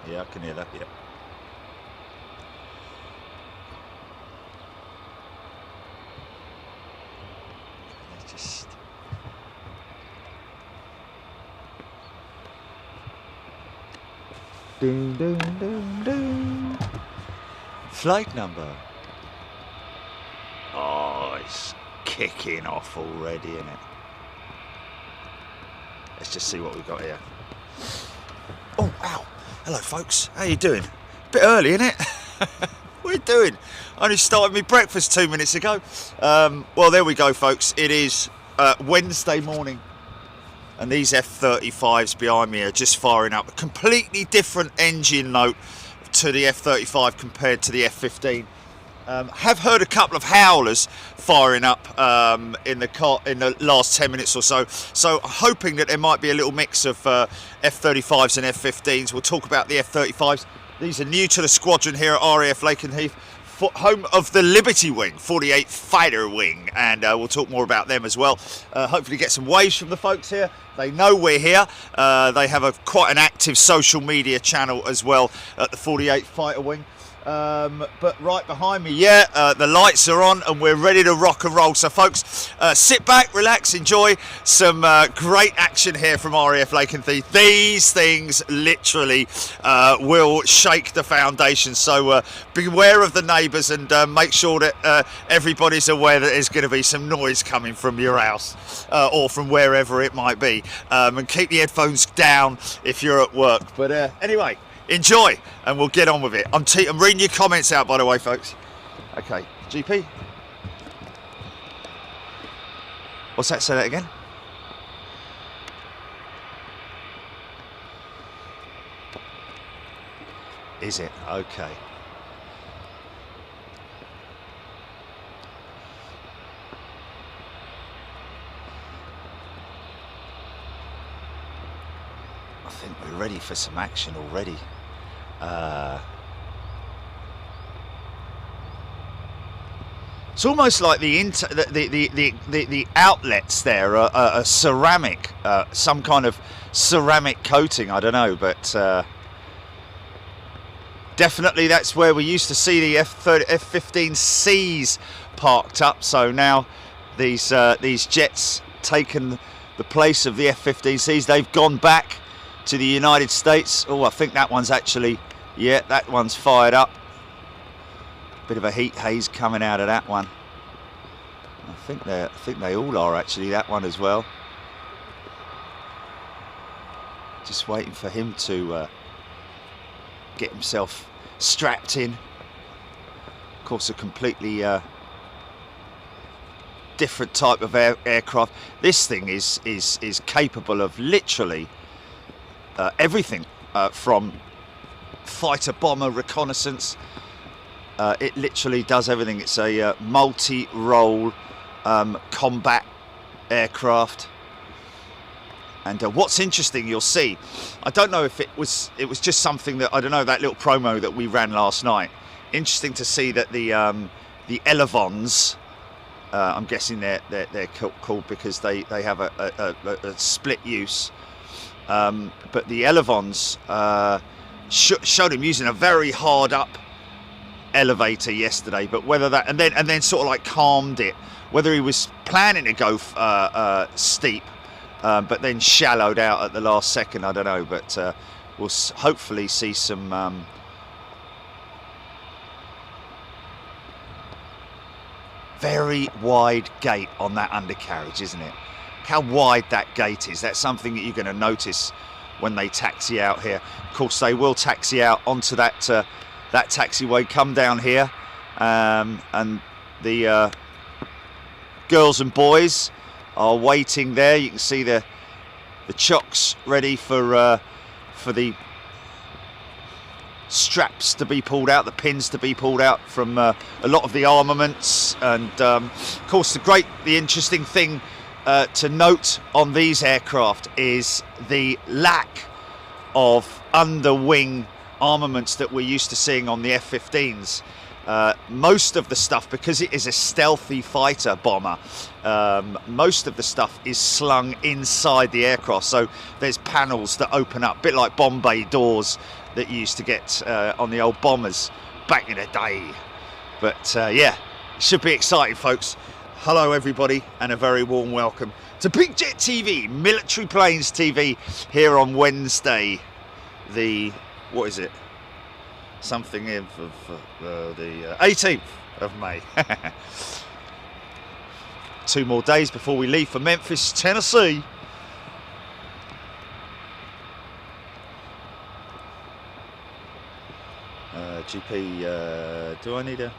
Yeah, I can hear that, yeah. Let's just... Doom, doom, doom, doom. Flight number. Oh, it's kicking off already, isn't it? Let's just see what we've got here. Oh, wow. Hello, folks. How you doing? Bit early, isn't it? What are you doing? I only started my breakfast 2 minutes ago. Well, there we go, folks. It is Wednesday morning. And these F-35s behind me are just firing up. A completely different engine note to the F-35 compared to the F-15. Have heard a couple of howlers firing up in the last 10 minutes or so. So hoping that there might be a little mix of F-35s and F-15s. We'll talk about the F-35s. These are new to the squadron here at RAF Lakenheath, home of the Liberty Wing, 48 Fighter Wing, and we'll talk more about them as well. Hopefully get some waves from the folks here. They know we're here. They have quite an active social media channel as well at the 48 Fighter Wing. But right behind me, the lights are on and we're ready to rock and roll. So folks, sit back, relax, enjoy some great action here from RAF Lakenheath. These things literally will shake the foundation. So beware of the neighbours and make sure that everybody's aware that there's going to be some noise coming from your house or from wherever it might be. And keep the headphones down if you're at work. But anyway, enjoy, and we'll get on with it. I'm reading your comments out, by the way, folks. Okay, GP. What's that? Say that again. Is it? Okay. I think we're ready for some action already. It's almost like the outlets there are ceramic, some kind of ceramic coating. I don't know, but definitely that's where we used to see the F-15Cs parked up. So now these jets taken the place of the F-15Cs. They've gone back to the United States. Oh, I think that one's actually, yeah, that one's fired up. Bit of a heat haze coming out of that one. I think they all are actually, that one as well. Just waiting for him to get himself strapped in. Of course, a completely different type of aircraft. This thing is capable of literally everything from fighter bomber reconnaissance. It literally does everything. It's a multi-role combat aircraft. And what's interesting, you'll see, I don't know if it was just something that, I don't know, that little promo that we ran last night. Interesting to see that the elevons, I'm guessing they're called because they have a split use. But the elevons showed him using a very hard up elevator yesterday, but whether that and then sort of like calmed it, whether he was planning to go steep but then shallowed out at the last second, I don't know. But we'll hopefully see some very wide gate on that undercarriage, isn't it? How wide that gate is, that's something that you're going to notice when they taxi out here. Of course, they will taxi out onto that taxiway, come down here, and the girls and boys are waiting there. You can see the chocks ready for the straps to be pulled out, the pins to be pulled out from a lot of the armaments. And of course, the interesting thing to note on these aircraft is the lack of underwing armaments that we're used to seeing on the F-15s. Most of the stuff, because it is a stealthy fighter bomber, most of the stuff is slung inside the aircraft. So there's panels that open up, a bit like bomb bay doors that you used to get on the old bombers back in the day. But yeah, should be exciting, folks. Hello everybody, and a very warm welcome to Big Jet TV, Military Planes TV, here on Wednesday, the, what is it? Something of the 18th of May. 2 more days before we leave for Memphis, Tennessee. GP, do I need a?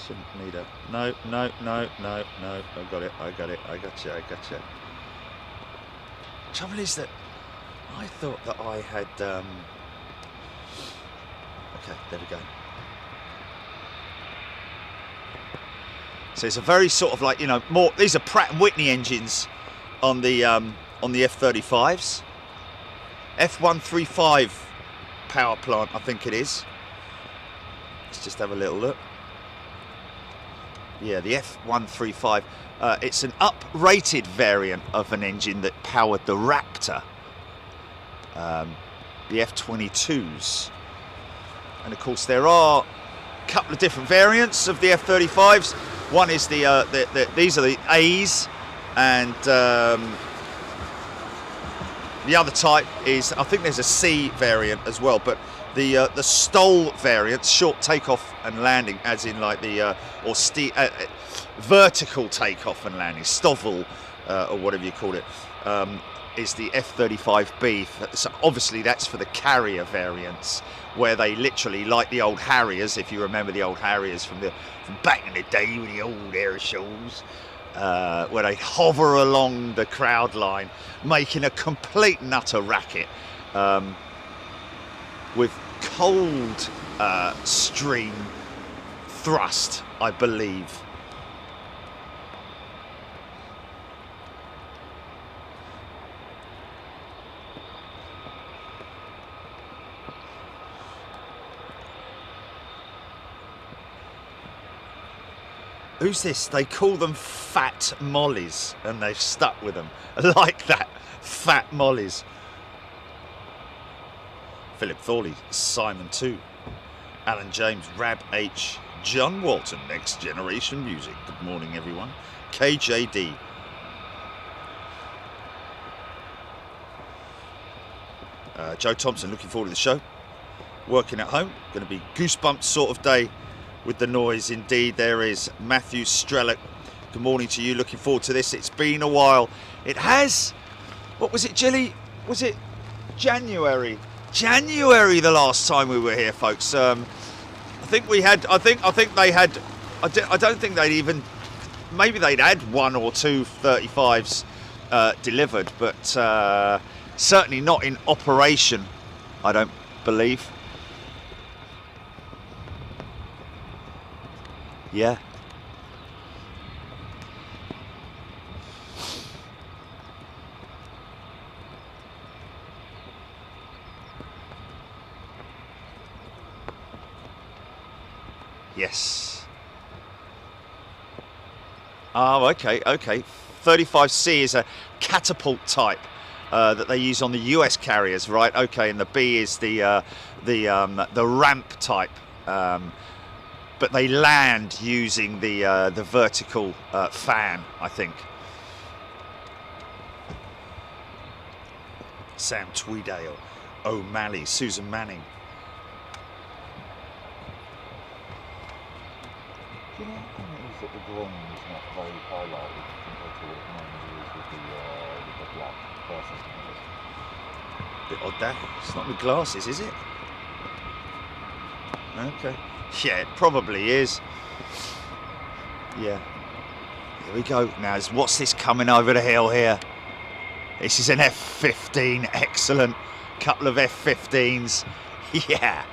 Shouldn't need a. No. I got it. I got you. Trouble is that I thought that I had. Okay, there we go. So it's a very sort of like, you know, more. These are Pratt & Whitney engines on the F-35s, F-135 power plant, I think it is. Let's just have a little look. Yeah, the F-135. It's an up-rated variant of an engine that powered the Raptor, the F-22s. And of course there are a couple of different variants of the F-35s. One is these are the A's, and the other type is, I think there's a C variant as well, but the STOL variant, short takeoff and landing, as in like the vertical takeoff and landing, STOVL, or whatever you call it, is the F-35B. So obviously that's for the carrier variants, where they literally, like the old Harriers, if you remember the old Harriers from back in the day with the old air shows, where they hover along the crowd line, making a complete and utter racket, with cold stream thrust, I believe. Who's this? They call them Fat Mollies, and they've stuck with them. I like that. Fat Mollies. Philip Thorley, Simon 2. Alan James, Rab H. John Walton, Next Generation Music. Good morning, everyone. KJD. Joe Thompson, looking forward to the show. Working at home. Going to be goosebumps sort of day with the noise. Indeed there is. Matthew Strelick, good morning to you, looking forward to this. It's been a while. It has. What was it, Jilly? Was it January the last time we were here, folks? I think we had, I think they had, I don't think they'd even, maybe they'd had 1 or 2 35s delivered, but certainly not in operation, I don't believe. Yeah. Yes. Oh, okay. 35C is a catapult type that they use on the US carriers, right? Okay, and the B is the ramp type. But they land using the vertical fan, I think. Sam Tweedale, O'Malley, Susan Manning. Do you know how it is that the groin is not very highlighted compared to what it normally is with the black glasses? Bit odd that. It's not with glasses, is it? Okay. Yeah, it probably is. Yeah. Here we go. Now, what's this coming over the hill here? This is an F-15. Excellent. Couple of F-15s. Yeah.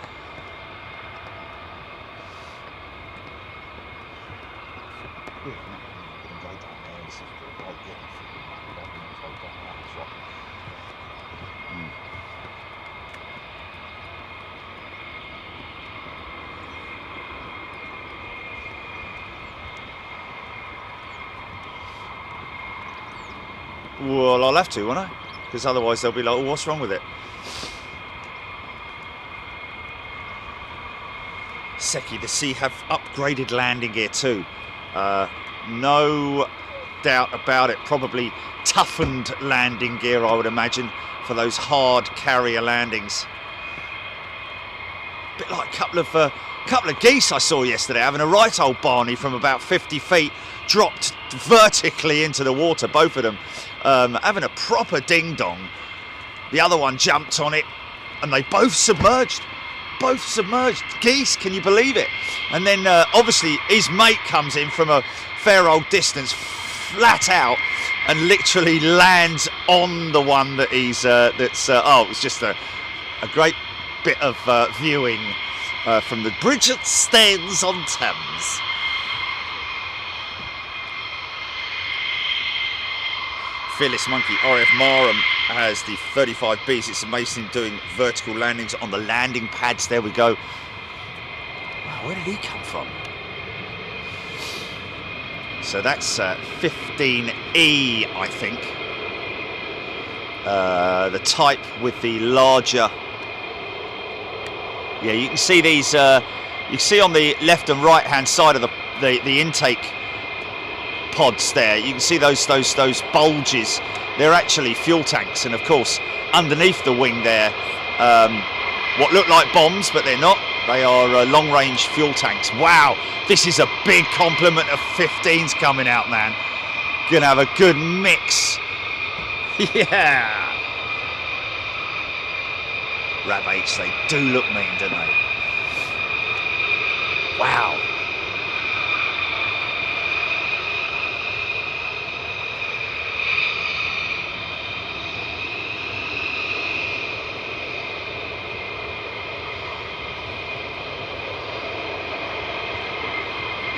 Well, I'll have to, won't I? Because otherwise they'll be like, oh, what's wrong with it? Seki, the Sea have upgraded landing gear too. No doubt about it. Probably toughened landing gear, I would imagine, for those hard carrier landings. Bit like a couple of geese I saw yesterday having a right old Barney from about 50 feet, dropped vertically into the water, both of them, having a proper ding dong. The other one jumped on it and they both submerged. Both submerged. Geese, can you believe it? And then obviously his mate comes in from a fair old distance, flat out, and literally lands on the one that he's oh, it was just a great bit of viewing from the Bridget Staines on Thames. Fearless Monkey, RAF Marham has the 35Bs. It's amazing doing vertical landings on the landing pads. There we go. Wow, where did he come from? So that's 15E, I think. The type with the larger. Yeah, you can see these. You can see on the left and right hand side of the intake pods there. You can see those bulges. They're actually fuel tanks, and of course underneath the wing there, what look like bombs, but they're not. They are long-range fuel tanks. Wow, this is a big complement of 15s coming out, man. Gonna have a good mix. Yeah. RAF-H, they do look mean, don't they? Wow.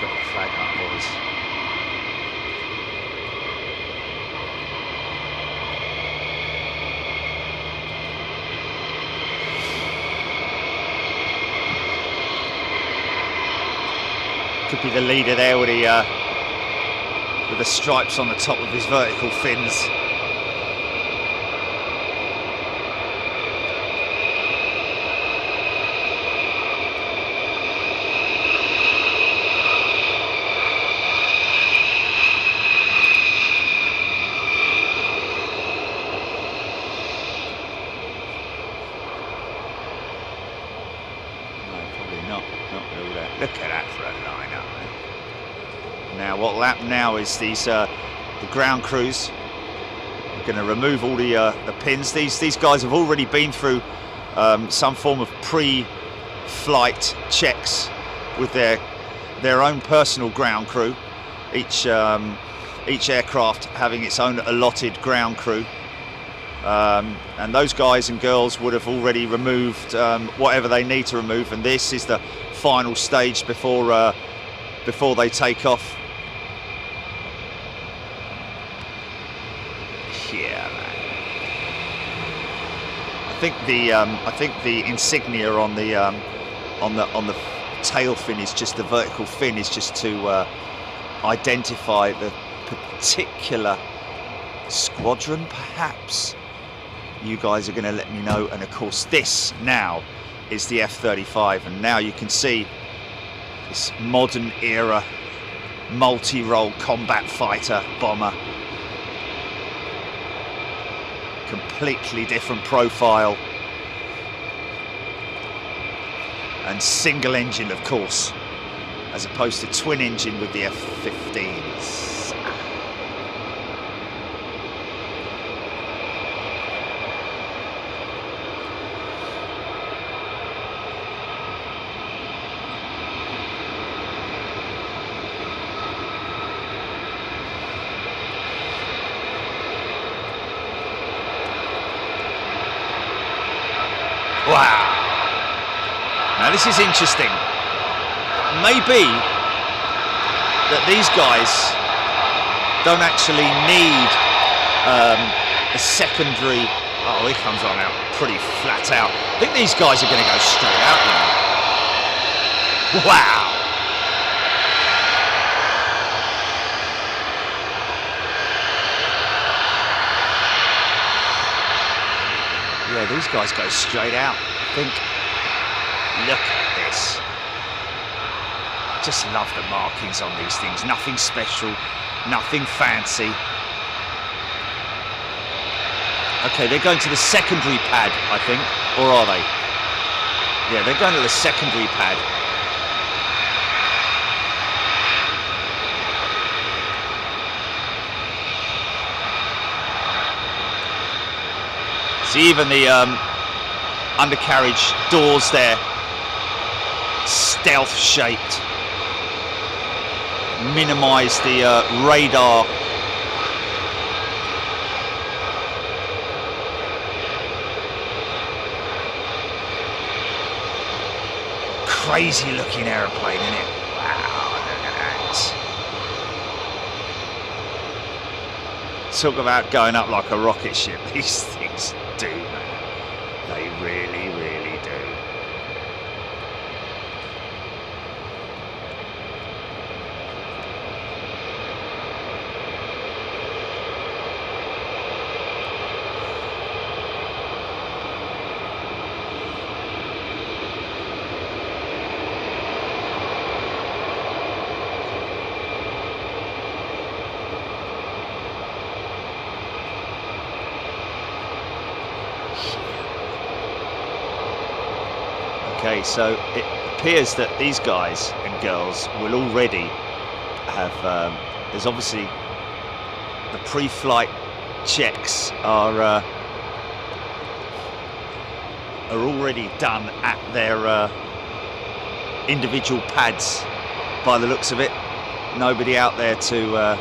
Got the flag up, boys. Could be the leader there with the stripes on the top of his vertical fins. Look at that for a line-up. Now what will happen now is these the ground crews are going to remove all the pins. These guys have already been through some form of pre-flight checks with their own personal ground crew. Each aircraft having its own allotted ground crew. And those guys and girls would have already removed whatever they need to remove, and this is the final stage before they take off. Yeah, man. I think the insignia on the tail fin is just the vertical fin is just to identify the particular squadron, perhaps. You guys are going to let me know. And of course this now is the F-35, and now you can see this modern era multi-role combat fighter bomber. Completely different profile, and single engine, of course, as opposed to twin engine with the F-15s. Wow. Now this is interesting. Maybe that these guys don't actually need a secondary. Oh, he comes on out pretty flat out. I think these guys are going to go straight out, you know. Wow. Yeah, these guys go straight out, I think. Look at this. Just love the markings on these things. Nothing special, nothing fancy. Okay, they're going to the secondary pad, I think. Or are they? Yeah, they're going to the secondary pad. See, even the undercarriage doors there, stealth shaped, minimise the radar. Crazy looking aeroplane, isn't it? Wow, look at that. Talk about going up like a rocket ship. These things do, man. They really, really do. Okay, so it appears that these guys and girls will already have, there's obviously the pre-flight checks are already done at their individual pads by the looks of it. Nobody out there to...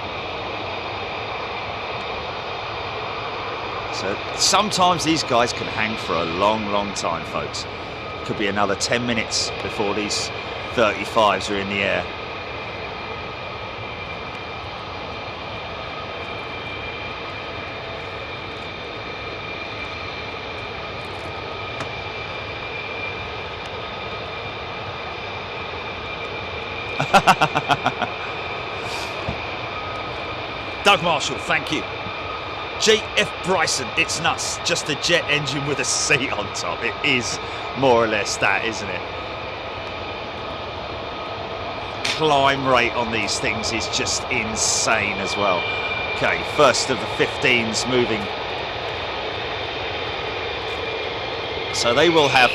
So sometimes these guys can hang for a long, long time, folks. Could be another 10 minutes before these 35s are in the air. Doug Marshall, thank you. J.F. Bryson, it's nuts. Just a jet engine with a seat on top. It is more or less that, isn't it? Climb rate on these things is just insane as well. Okay, first of the 15s moving. So they will have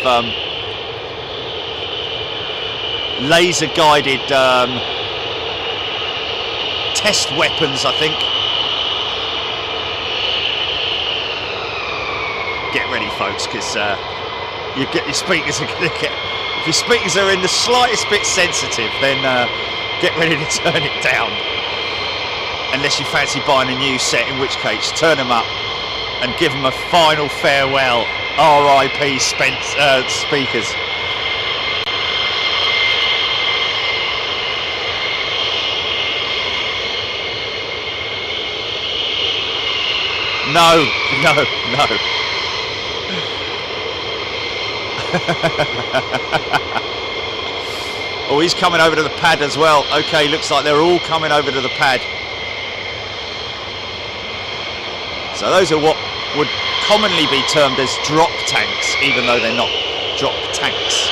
laser guided test weapons, I think. Get ready, folks, because your speakers are going to get... If your speakers are in the slightest bit sensitive, then get ready to turn it down. Unless you fancy buying a new set, in which case turn them up and give them a final farewell. R.I.P. speakers. No. Oh, he's coming over to the pad as well. Okay, looks like they're all coming over to the pad. So those are what would commonly be termed as drop tanks, even though they're not drop tanks.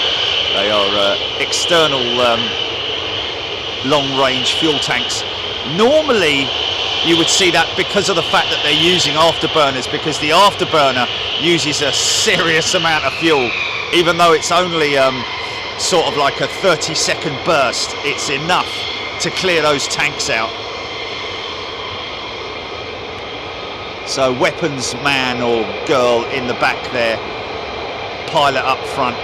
They are external long-range fuel tanks. Normally, you would see that because of the fact that they're using afterburners, because the afterburner uses a serious amount of fuel. Even though it's only sort of like a 30-second burst, it's enough to clear those tanks out. So weapons man or girl in the back there, pilot up front.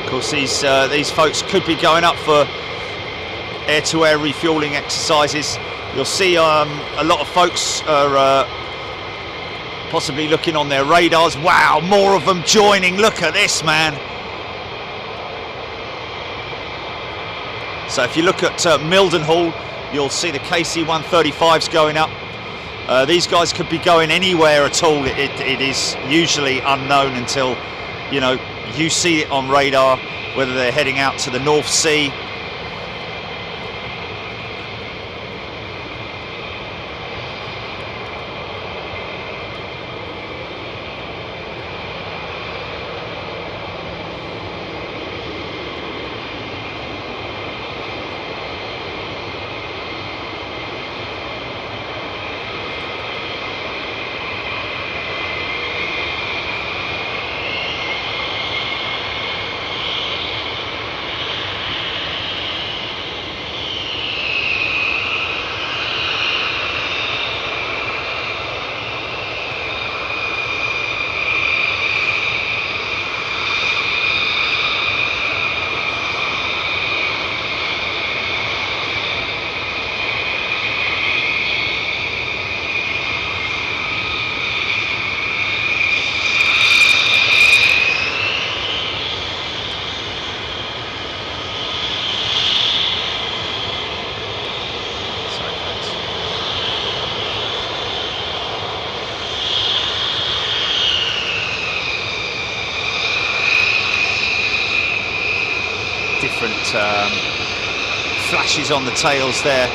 Of course, these folks could be going up for air-to-air refueling exercises. You'll see a lot of folks are possibly looking on their radars. Wow, more of them joining. Look at this, man. So if you look at Mildenhall, you'll see the KC-135s going up. These guys could be going anywhere at all. It is usually unknown until, you know, you see it on radar, whether they're heading out to the North Sea. Different flashes on the tails there. I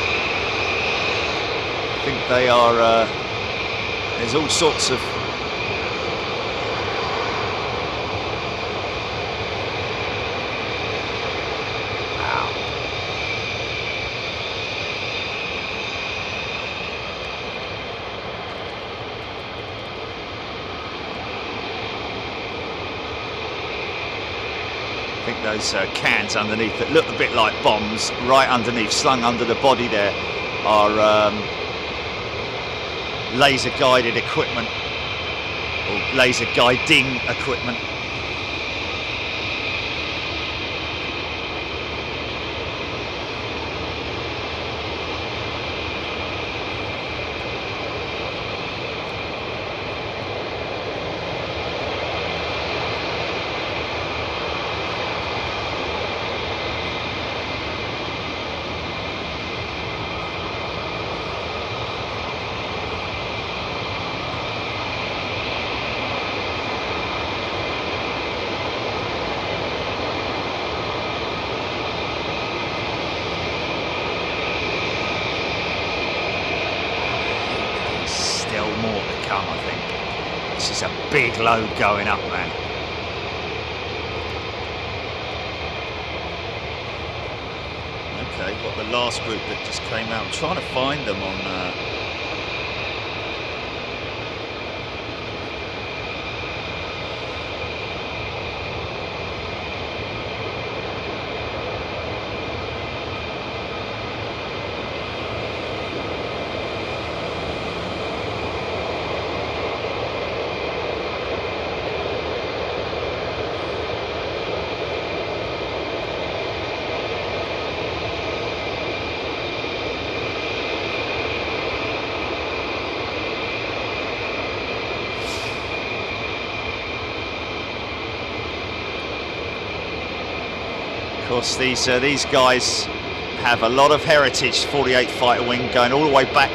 think they are, there's all sorts of I think those cans underneath that look a bit like bombs, right underneath, slung under the body there, are laser guided equipment, or laser guiding equipment. More to come, I think. This is a big load going up, man. Okay, got the last group that just came out. I'm trying to find them on Of course, these guys have a lot of heritage. 48 fighter wing going all the way back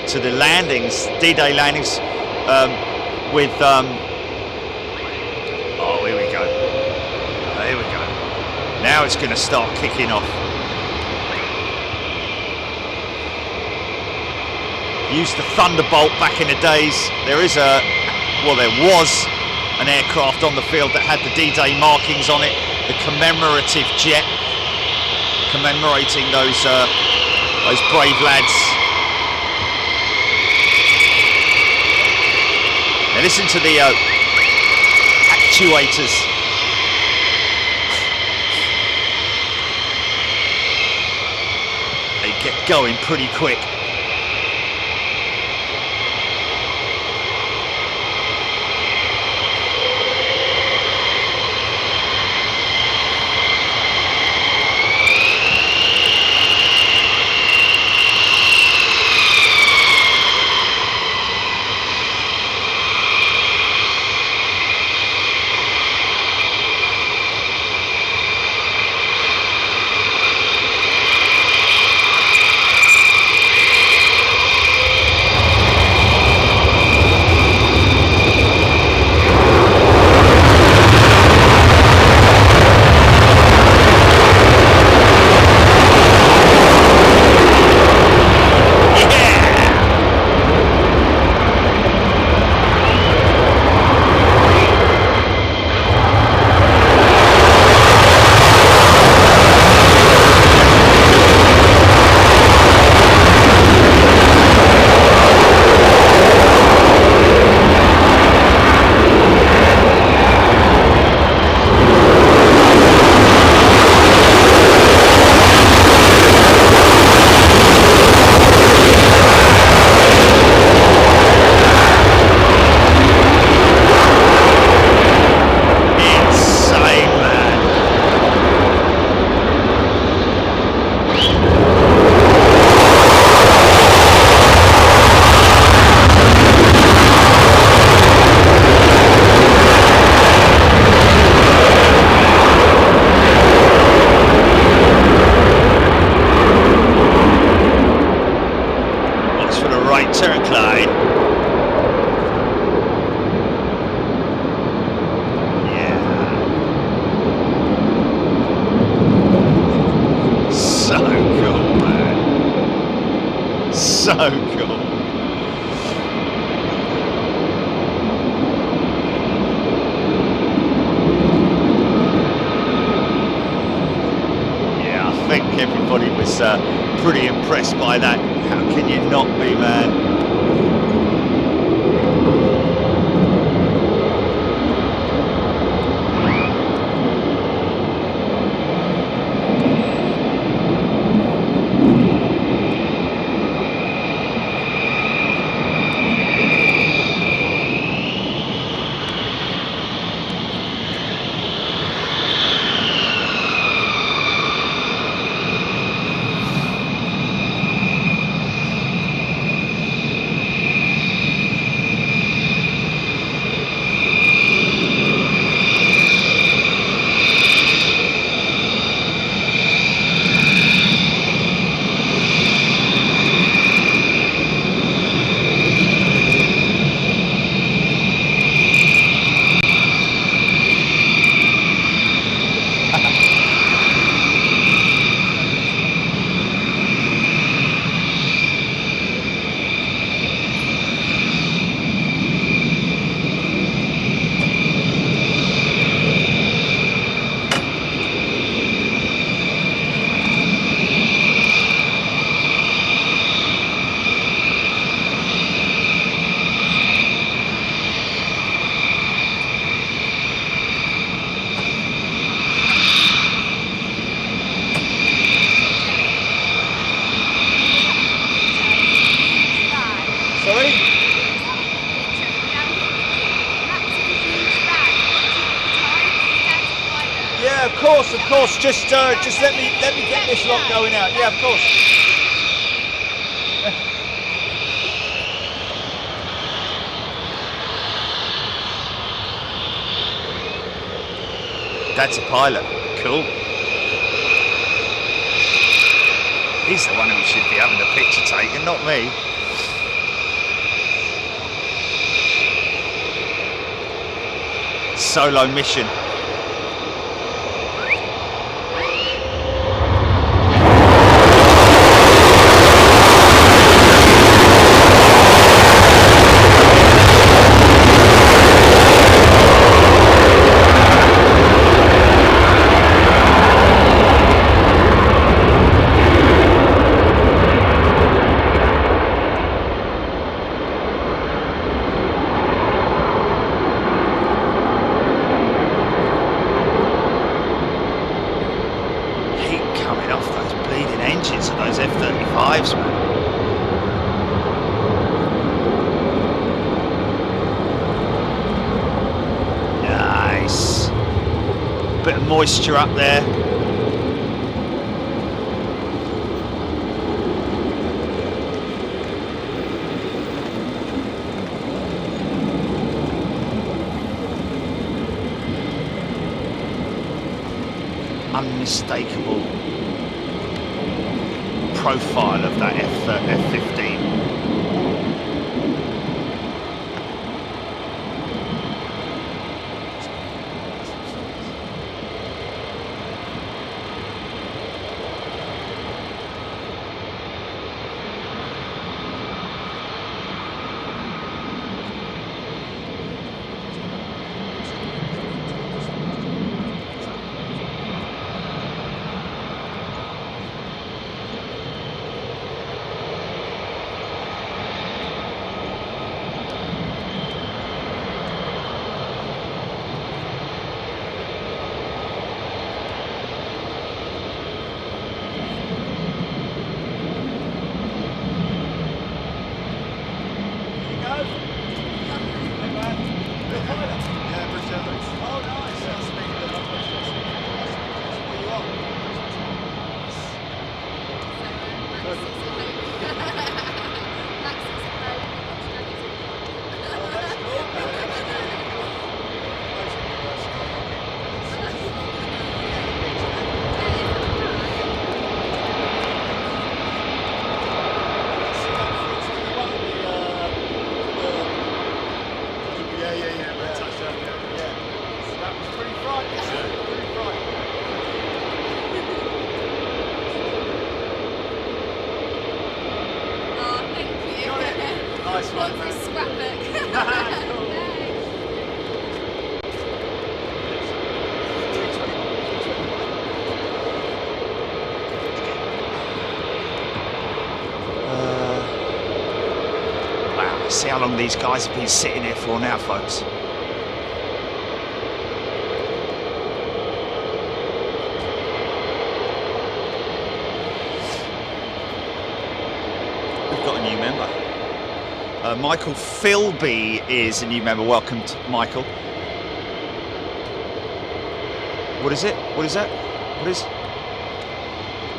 to the landings, D-Day landings, with oh, here we go. Here we go. Now it's going to start kicking off. Used the Thunderbolt back in the days. There was an aircraft on the field that had the D-Day markings on it. The commemorative jet, commemorating those brave lads. Now listen to the actuators. They get going pretty quick. line. Yeah. So cool, man. So cool. Yeah, I think everybody was pretty impressed by that. How can you not be, man? Of course. Just let me get this lot going out. Yeah, of course. That's a pilot. Cool. He's the one who should be having the picture taken, not me. Solo mission. Engines of those F-35s, man. Nice. Bit of moisture up there. Unmistakable profile of that F-15. Scrapbook. Wow, see how long these guys have been sitting here for now, folks. Got a new member. Michael Philby is a new member. Welcome to Michael. What is it? What is that? What is?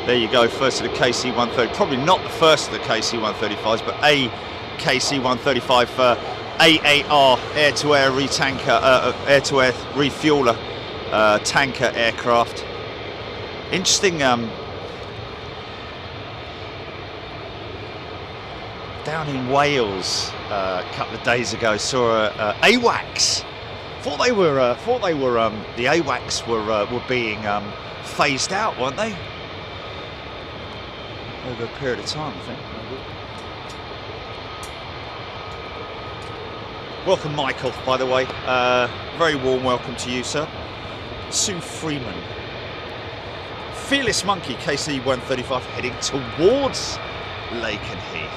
There you go. First of the KC-130. Probably not the first of the KC-135s, but a KC-135 AAR air-to-air retanker, air-to-air refueler tanker aircraft. Interesting. Down in Wales a couple of days ago, saw AWACS. Thought they were the AWACS were being phased out, weren't they? Over a period of time, I think. Welcome, Michael. By the way, very warm welcome to you, sir. Sue Freeman. Fearless Monkey KC-135 heading towards Lakenheath.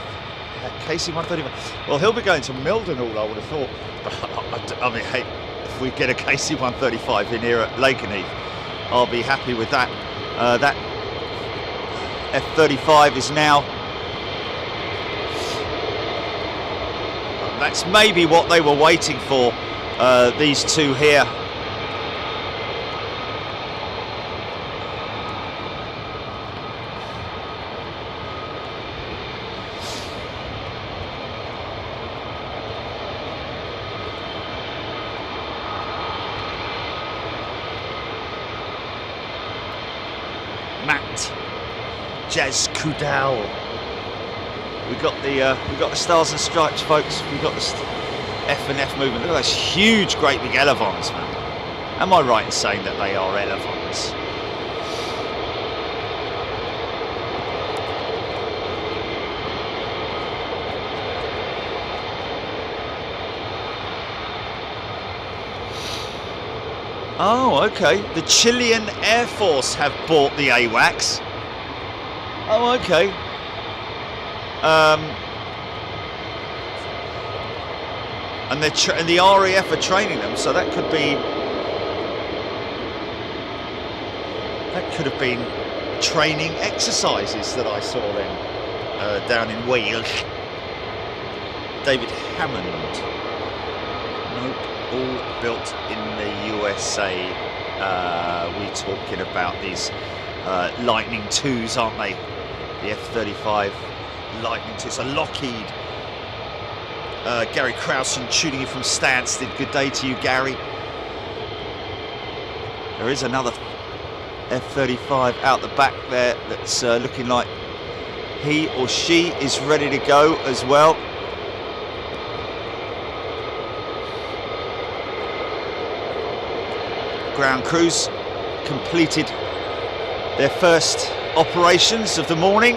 KC-135. Well, he'll be going to Mildenhall, I would have thought. But I mean, hey, if we get a KC-135 in here at Lakenheath, I'll be happy with that. That F-35 is now. That's maybe what they were waiting for. These two here. Jazz Kudal. We got the Stars and Stripes, folks. We got the F and F movement. Look at those huge, great big elevons, man. Am I right in saying that they are elevons? Oh, okay. The Chilean Air Force have bought the AWACS. Oh, okay. And the RAF are training them, so that could have been training exercises that I saw then down in Wales. David Hammond. Nope, all built in the USA. We're talking about these Lightning 2s, aren't they? The F-35 Lightning 2. So Lockheed. Gary Crowson tuning in from Stansted. Good day to you, Gary. There is another F-35 out the back there that's looking like he or she is ready to go as well. Ground crews completed their first operations of the morning.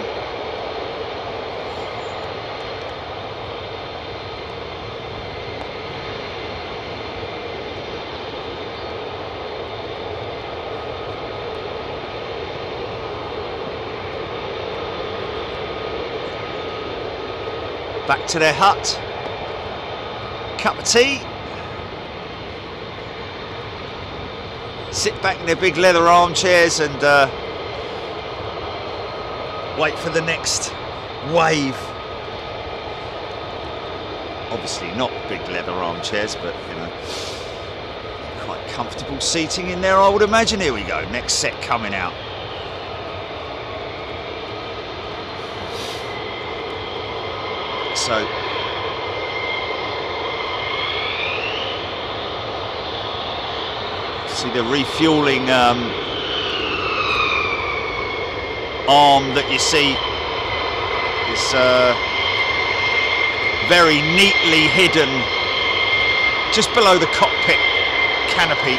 Back to their hut, cup of tea, sit back in their big leather armchairs and wait for the next wave. Obviously not big leather armchairs, but you know, quite comfortable seating in there, I would imagine. Here we go, next set coming out. So see the refueling arm that you see is very neatly hidden just below the cockpit canopy.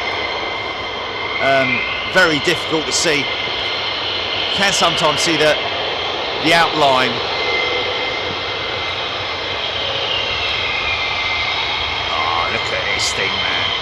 Very difficult to see. You can sometimes see the outline. this thing, man.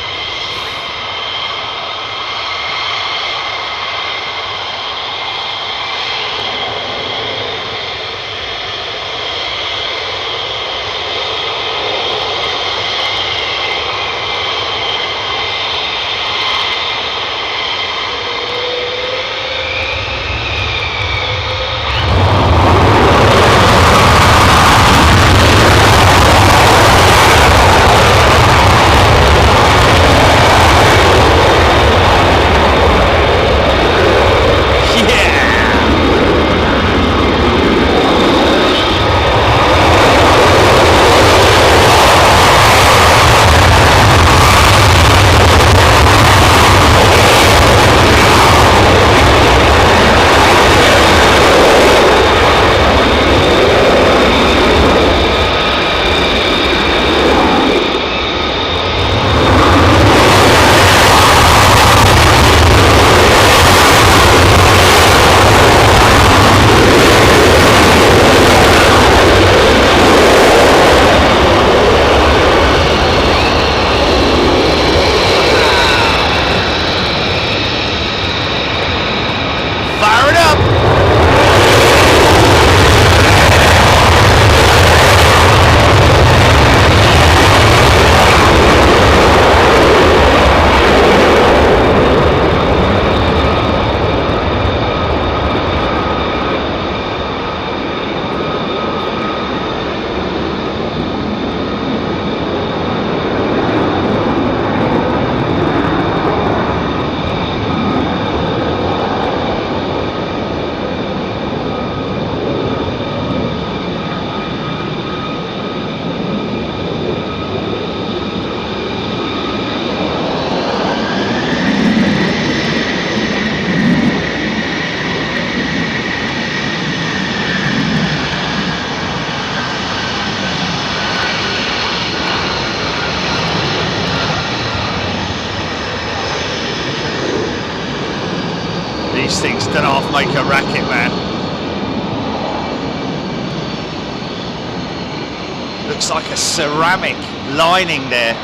These things don't half make a racket, man. Looks like a ceramic lining there.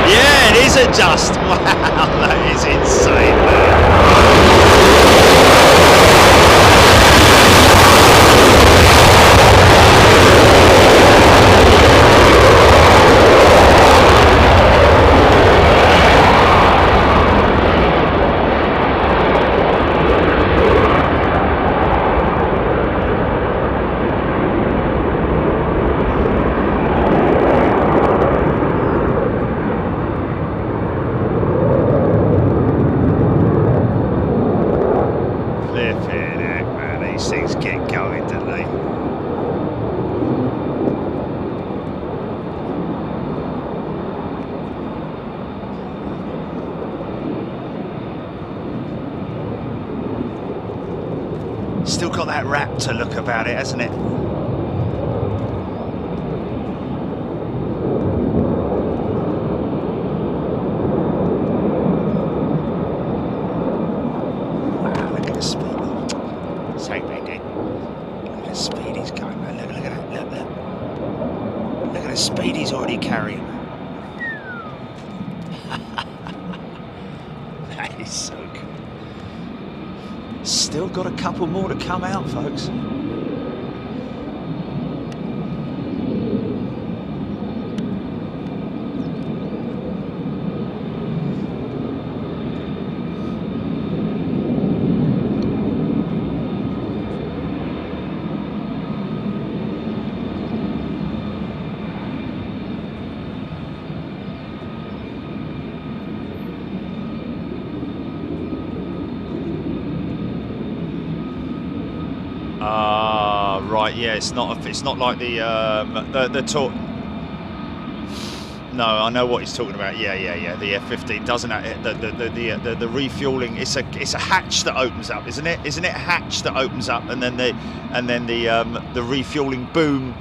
Yeah, it is a dust. Wow, that is insane, man. These things get going, don't they? Still got that Raptor look about it, hasn't it? Speed he's already carrying. That is so good. Still got a couple more to come out, folks. Right, yeah, it's not like the talk. No, I know what he's talking about. Yeah. The F-15 doesn't have the refueling. It's a hatch that opens up, isn't it? Isn't it a hatch that opens up, and then the refueling boom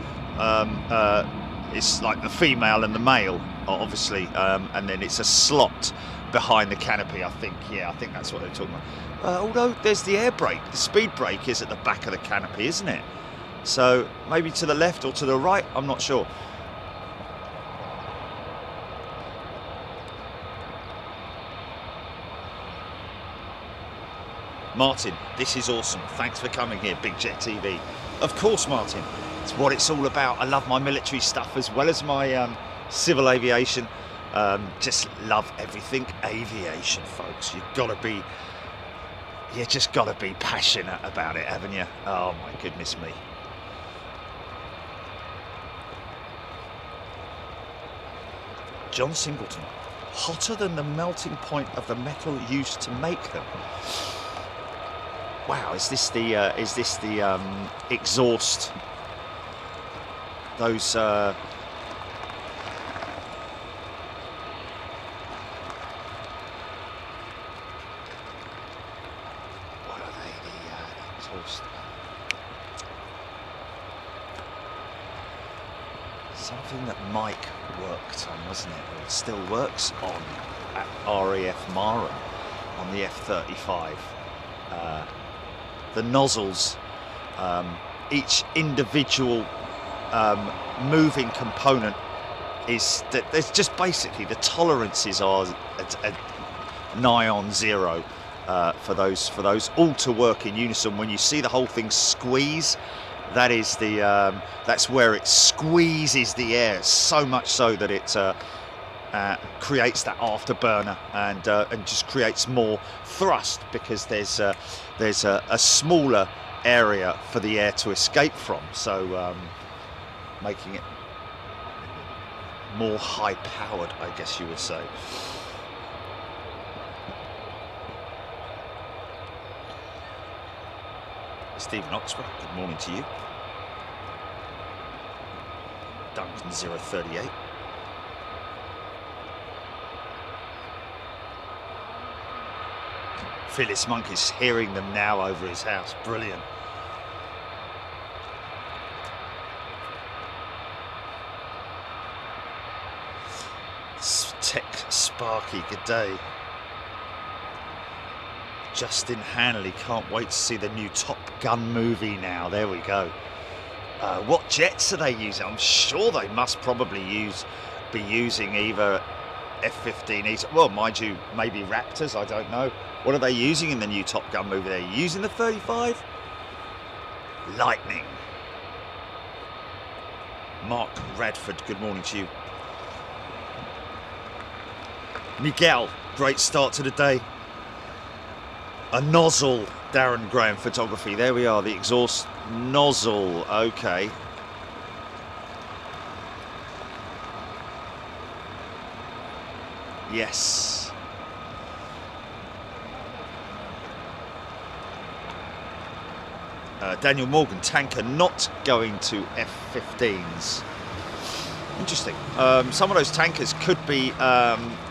It's like the female and the male, obviously, and then it's a slot behind the canopy, I think. Yeah, I think that's what they're talking about. Although there's the air brake, the speed brake is at the back of the canopy, isn't it? So maybe to the left or to the right, I'm not sure. Martin, this is awesome. Thanks for coming here, Big Jet TV. Of course, Martin. It's what it's all about. I love my military stuff as well as my civil aviation. Just love everything aviation, folks. You just gotta be passionate about it, haven't you? Oh my goodness me. John Singleton, hotter than the melting point of the metal used to make them. Wow, is this the exhaust? Those what are they? The exhaust. Something that Mike worked on, wasn't it? Or it still works on at RAF Marham on the F-35. The nozzles, each individual moving component is that there's just basically the tolerances are nigh on zero for those all to work in unison. When you see the whole thing squeeze, that is that's where it squeezes the air so much so that it creates that afterburner and just creates more thrust, because there's a smaller area for the air to escape from, so making it more high powered, I guess you would say. Stephen Oxford, good morning to you. Duncan 038. Phyllis Monk is hearing them now over his house. Brilliant. Tech Sparky, good day. Justin Hanley, can't wait to see the new Top Gun movie now. There we go. What jets are they using? I'm sure they must probably be using either F-15s. Well, mind you, maybe Raptors, I don't know. What are they using in the new Top Gun movie? They're using the 35? Lightning. Mark Radford, good morning to you. Miguel, great start to the day. A nozzle, Darren Graham Photography. There we are, the exhaust nozzle. Okay. Yes. Daniel Morgan, tanker not going to F-15s. Interesting. Some of those tankers could be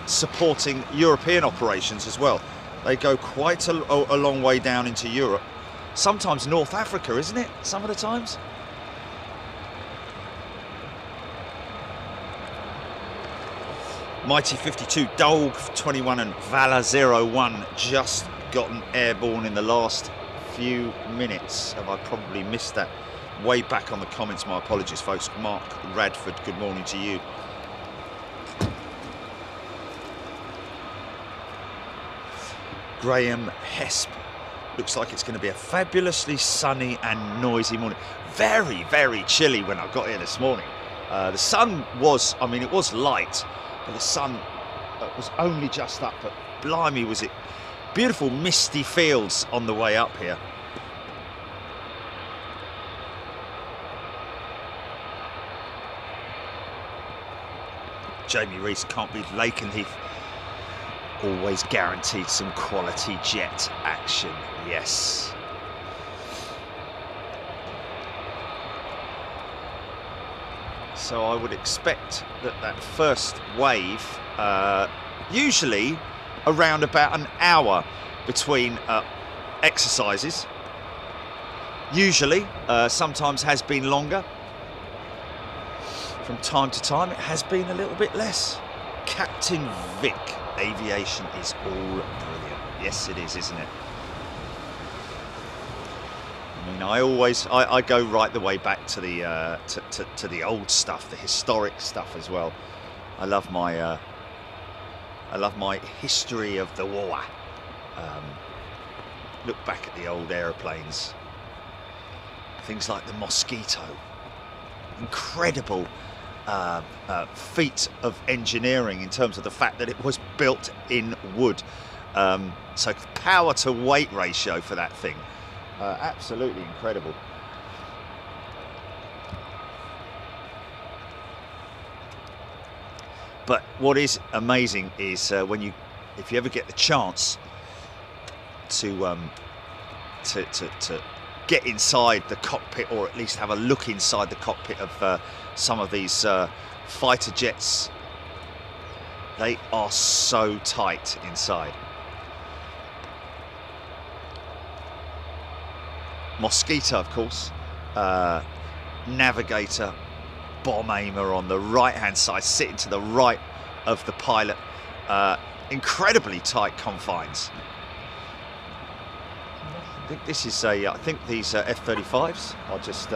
supporting European operations as well. They go quite a long way down into Europe. Sometimes North Africa, isn't it? Some of the times. Mighty 52, Dolg 21 and Valor 01 just gotten airborne in the last few minutes. Have I probably missed that? Way back on the comments, my apologies, folks. Mark Radford, good morning to you. Graham Hesp, looks like it's going to be a fabulously sunny and noisy morning. Very, very chilly when I got here this morning. The sun was, I mean, it was light, but the sun was only just up, but blimey was it beautiful misty fields on the way up here. Jamie Rees, can't beat Lakenheath. Always guaranteed some quality jet action, yes. So I would expect that first wave, usually around about an hour between exercises. Usually, sometimes has been longer. from time to time it has been a little bit less. Captain Vic Aviation is all brilliant. Yes, it is, isn't it? I mean, I go right the way back to the to the old stuff, the historic stuff as well. I love my history of the war. Look back at the old aeroplanes. Things like the Mosquito. Incredible feat of engineering in terms of the fact that it was built in wood. So power to weight ratio for that thing. Absolutely incredible. But what is amazing is if you ever get the chance to get inside the cockpit, or at least have a look inside the cockpit of some of these fighter jets. They are so tight inside. Mosquito, of course, navigator, bomb aimer on the right hand side, sitting to the right of the pilot. Incredibly tight confines. I think this is I think these F-35s are just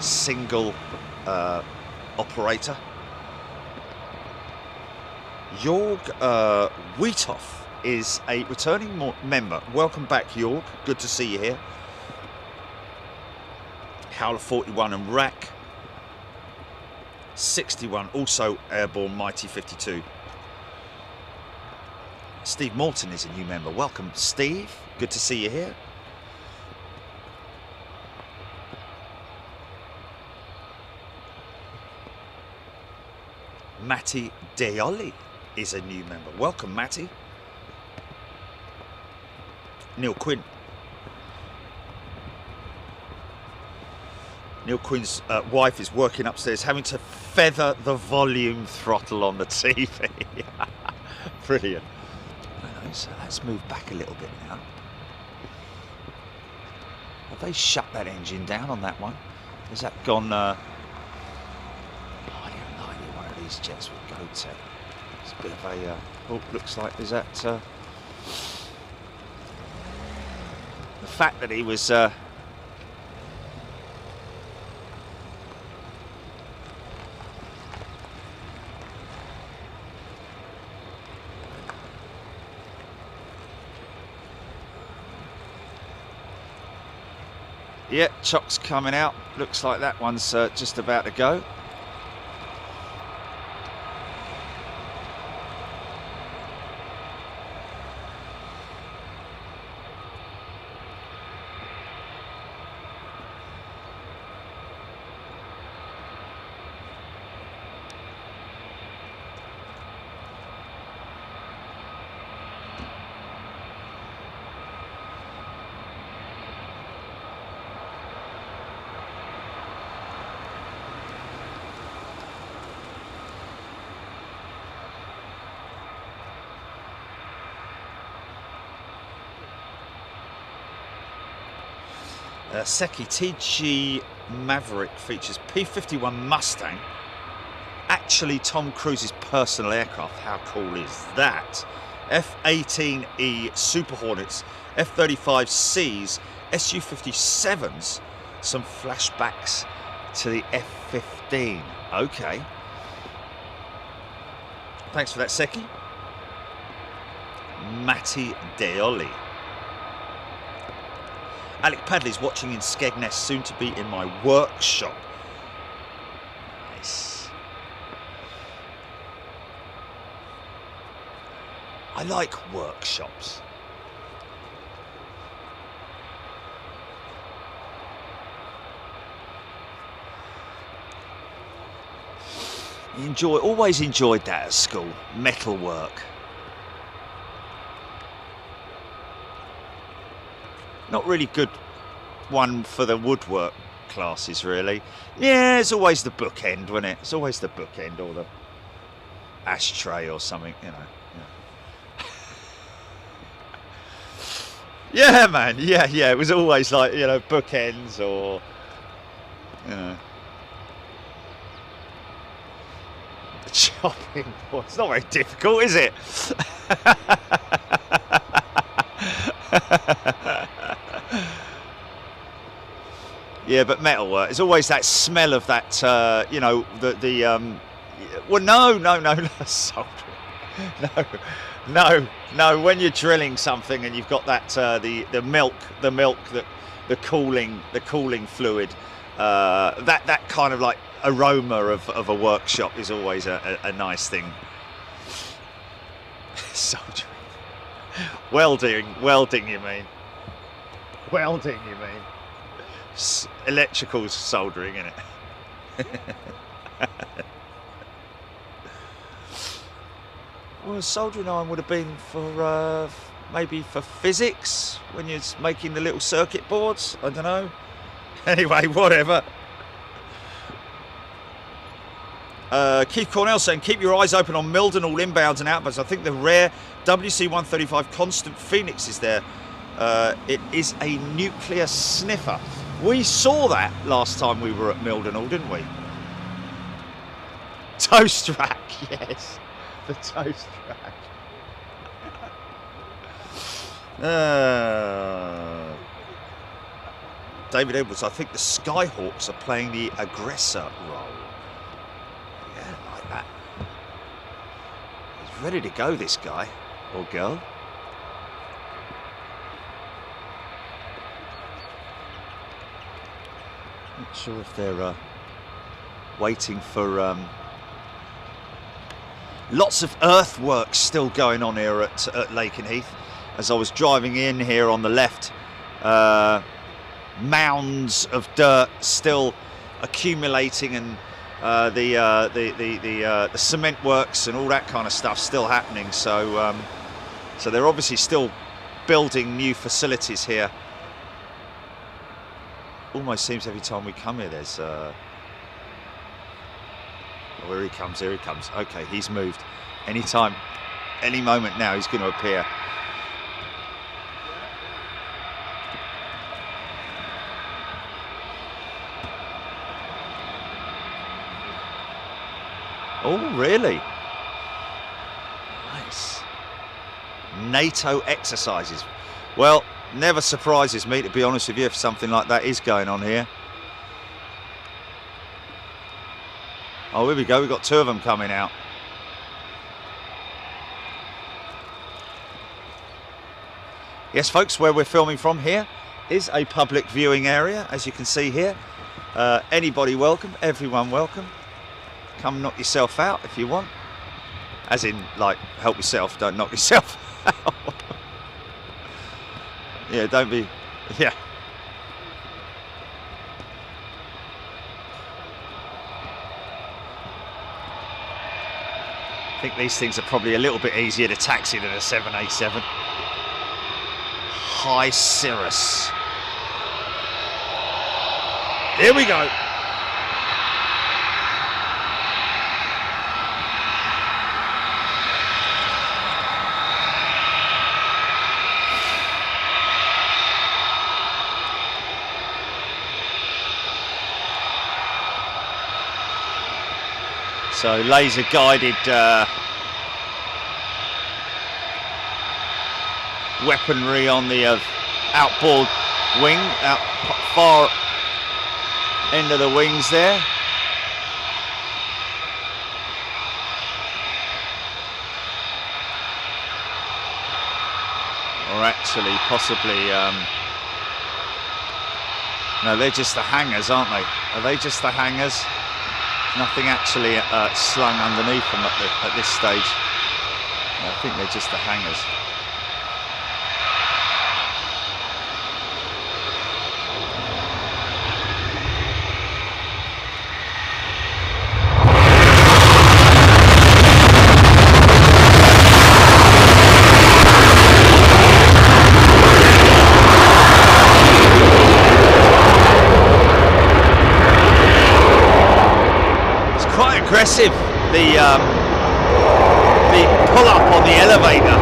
single operator. Jorg Wiethoff is a returning member. Welcome back, Jorg. Good to see you here. Howler 41 and RAC 61, also airborne Mighty 52. Steve Morton is a new member. Welcome, Steve. Good to see you here. Matty Deoli is a new member. Welcome, Matty. Neil Quinn. Neil Quinn's wife is working upstairs, having to feather the volume throttle on the TV. Brilliant. So let's move back a little bit now. Have they shut that engine down on that one? Has that gone... I don't know where one of these jets would go to. It's a bit of a... oh, looks like there's that... the fact that he was... yeah, chock's coming out. Looks like that one's just about to go. Seki TG Maverick features P-51 Mustang, actually Tom Cruise's personal aircraft. How cool is that? F-18E Super Hornets, F-35Cs, Su-57s, some flashbacks to the F-15. Okay. Thanks for that, Seki. Matty Deoli. Alec Padley's watching in Skegness, soon to be in my workshop. Nice. I like workshops. Always enjoyed that at school, metal work. Not really good one for the woodwork classes, really. Yeah, it's always the bookend, wasn't it? It's always the bookend or the ashtray or something, you know. Yeah, man. Yeah. It was always like, you know, bookends or, Chopping board. It's not very difficult, is it? Yeah, but metalwork. There's always that smell of that. You know, well, no, soldering. No. When you're drilling something and you've got that the milk, the cooling fluid, that kind of like aroma of a workshop is always a nice thing. Soldering. Welding you mean? Welding you mean? Electrical soldering, innit? Well, soldering iron would have been for maybe for physics when you're making the little circuit boards. I don't know. Anyway, whatever. Keith Cornell saying, keep your eyes open on Milden, all inbounds and outbounds. I think the rare WC-135 Constant Phoenix is there. It is a nuclear sniffer. We saw that last time we were at Mildenhall, didn't we? Toast rack, yes. The toast rack. David Edwards, I think the Skyhawks are playing the aggressor role. Yeah, like that. He's ready to go, this guy or girl. Not sure if they're waiting for lots of earthworks still going on here at Lakenheath. As I was driving in here on the left, mounds of dirt still accumulating, and the cement works and all that kind of stuff still happening. So so they're obviously still building new facilities here. Almost seems every time we come here there's oh, here he comes, okay, he's moved. Anytime, any moment now he's going to appear. Oh, really? Nice. NATO exercises. Well, never surprises me, to be honest with you, if something like that is going on here. Oh, here we go. We've got two of them coming out. Yes, folks, where we're filming from here is a public viewing area, as you can see here. Anybody welcome, everyone welcome. Come knock yourself out if you want. As in, like, help yourself, don't knock yourself out. Yeah, don't be, yeah. I think these things are probably a little bit easier to taxi than a 787. High Cirrus. Here we go. So laser guided weaponry on the outboard wing, out far end of the wings there. Or actually possibly, no, they're just the hangars, aren't they? Are they just the hangars? Nothing actually slung underneath them at this stage. I think they're just the hangars. Aggressive, the pull up on the elevator.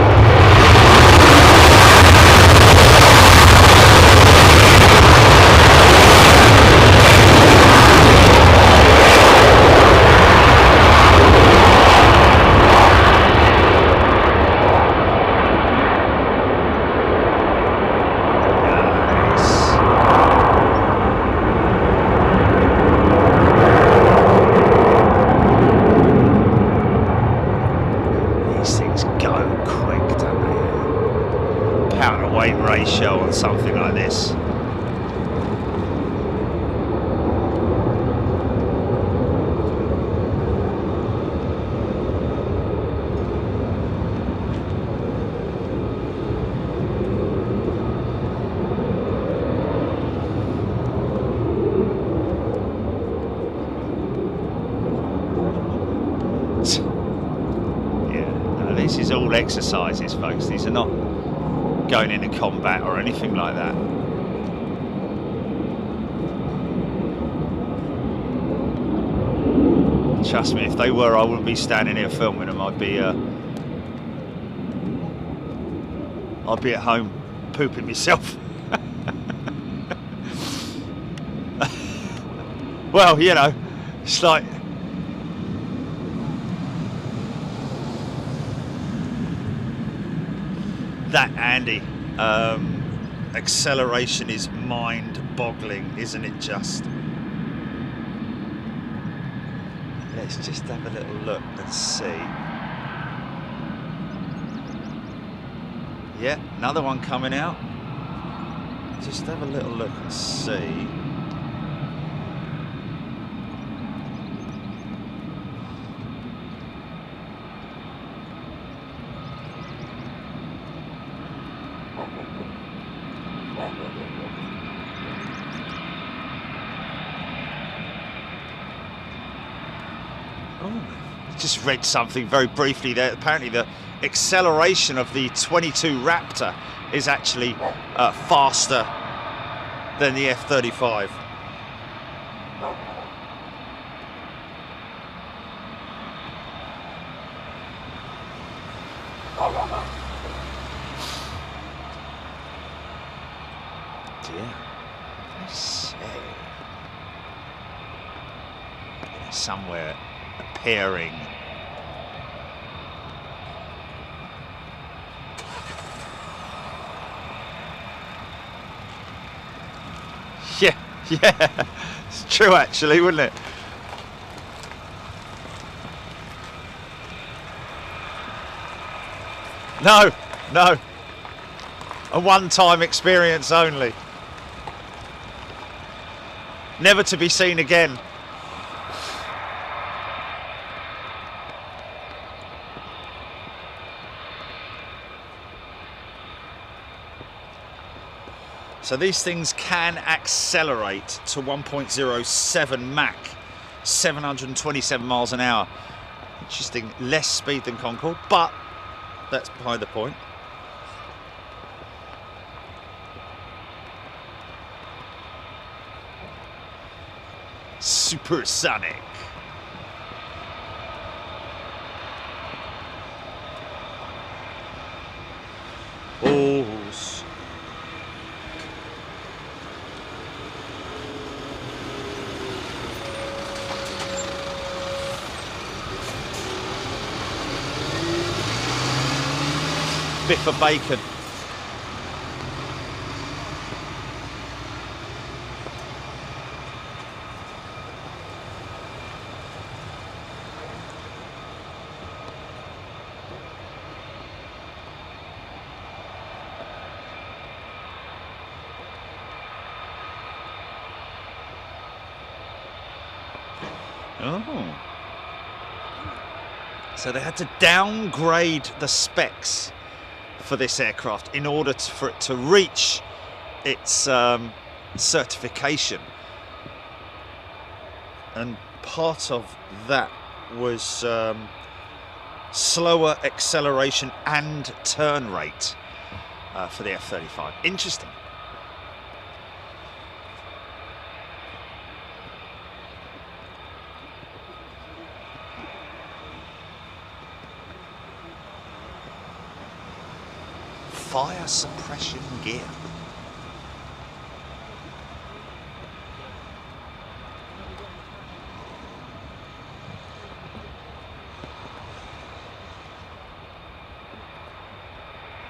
This is all exercises, folks. These are not going into combat or anything like that. Trust me, if they were, I wouldn't be standing here filming them. I'd be at home pooping myself. Well, you know, it's like that, Andy. Acceleration is mind-boggling, isn't it just? Let's just have a little look and see. Yeah, another one coming out. Just have a little look and see. Just read something very briefly there. Apparently the acceleration of the 22 Raptor is actually faster than the F-35. Dear, let's see. Somewhere appearing. Yeah, it's true actually, wouldn't it? No, a one-time experience only. Never to be seen again. So these things can accelerate to 1.07 Mach, 727 miles an hour. Interesting, less speed than Concorde, but that's behind the point. Supersonic. Oh. Bit for bacon. Oh. So they had to downgrade the specs for this aircraft in order for it to reach its certification, and part of that was slower acceleration and turn rate for the F-35. Interesting. Fire suppression gear.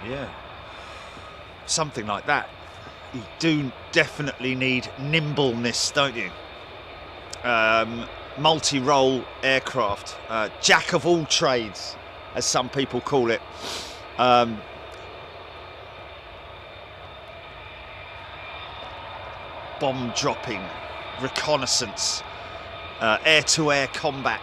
Yeah, something like that. You do definitely need nimbleness, don't you? Multi-role aircraft, jack of all trades, as some people call it. Bomb dropping, reconnaissance, air-to-air combat.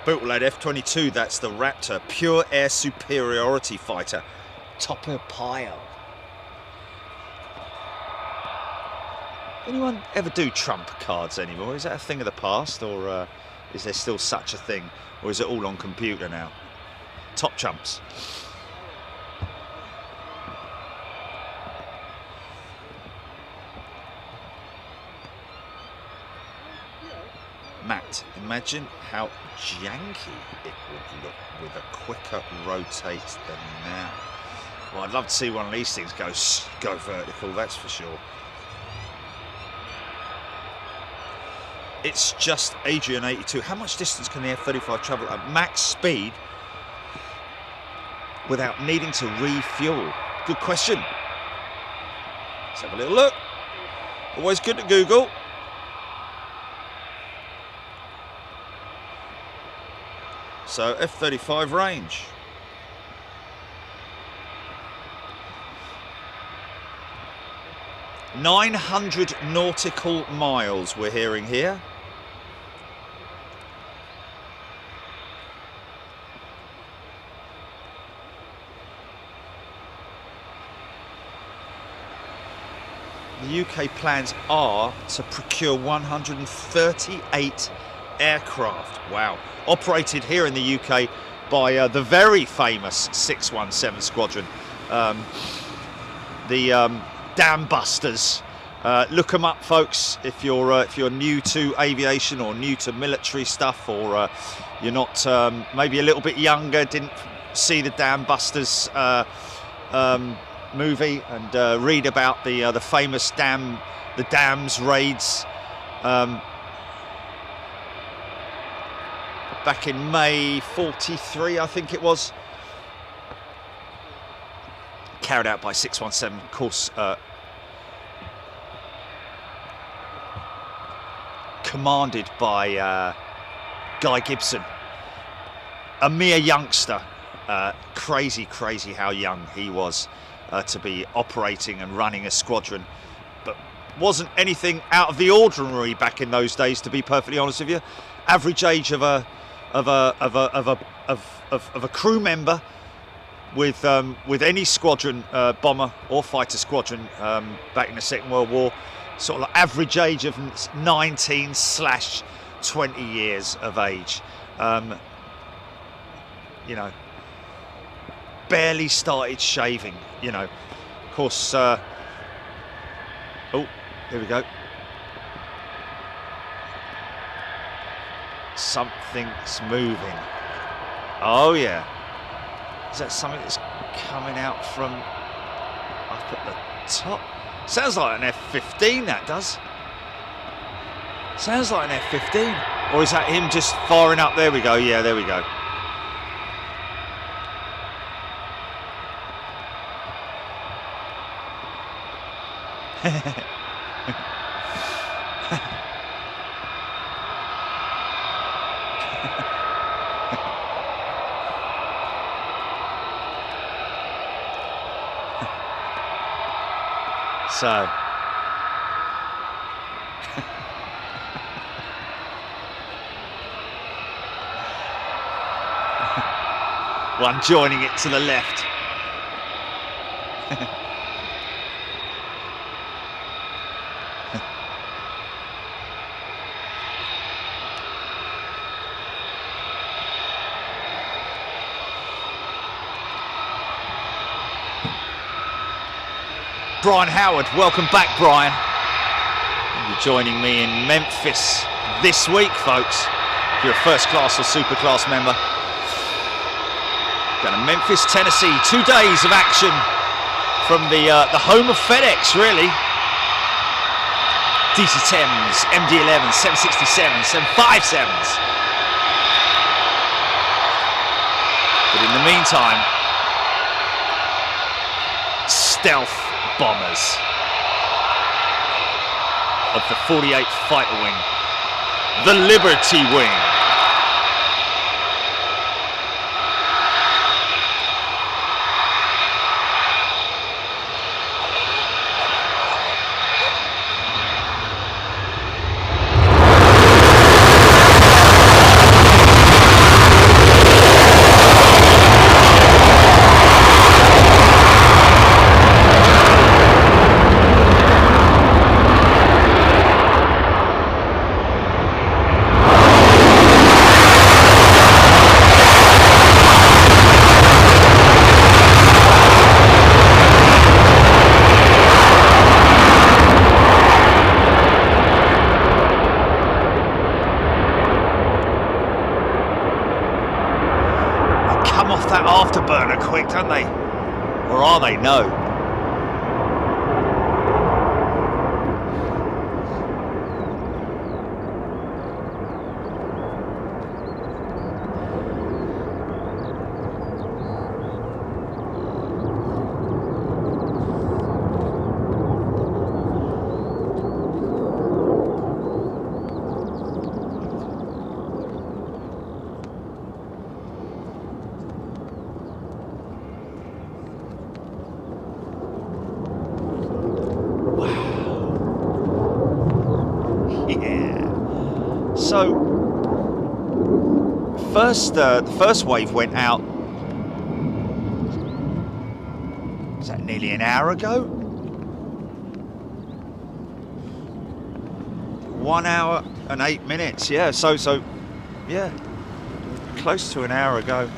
Built lad F-22, that's the Raptor, pure air superiority fighter. Topper pile. Anyone ever do trump cards anymore? Is that a thing of the past, or is there still such a thing, or is it all on computer now? Top trumps. Matt, imagine how janky it would look with a quicker rotate than now. Well, I'd love to see one of these things go vertical, that's for sure. It's just Adrian 82. How much distance can the F-35 travel at max speed without needing to refuel? Good question. Let's have a little look. Always good to Google. So F-35 range. 900 nautical miles we're hearing here. The UK plans are to procure 138 aircraft. Wow. Operated here in the UK by the very famous 617 Squadron. The Dam Busters. Look them up, folks, if you're new to aviation or new to military stuff, or you're not maybe a little bit younger, didn't see the Dam Busters movie, and read about the famous dams raids back in May 43, I think it was, carried out by 617, of course, commanded by Guy Gibson, a mere youngster. Crazy how young he was to be operating and running a squadron, but wasn't anything out of the ordinary back in those days, to be perfectly honest with you. Average age of a crew member with any squadron, bomber or fighter squadron, back in the Second World War, sort of like average age of 19/20 years of age. You know, barely started shaving, you know. Of course, oh, here we go. Something's moving. Oh yeah. Is that something that's coming out from up at the top? Sounds like an F-15, that does. Sounds like an F-15. Or is that him just firing up? There we go. Yeah, there we go. So one joining it to the left. Brian Howard, welcome back, Brian. You're joining me in Memphis this week, folks. If you're a first class or super class member. Going to Memphis, Tennessee. 2 days of action from the home of FedEx, really. DC-10s, MD-11s, 767s, 757s. But in the meantime, stealth bombers of the 48th Fighter Wing, the Liberty Wing. afterburner quick, don't they? Or are they? No. So, the first wave went out, was that nearly an hour ago? 1 hour and 8 minutes, yeah, so yeah, close to an hour ago.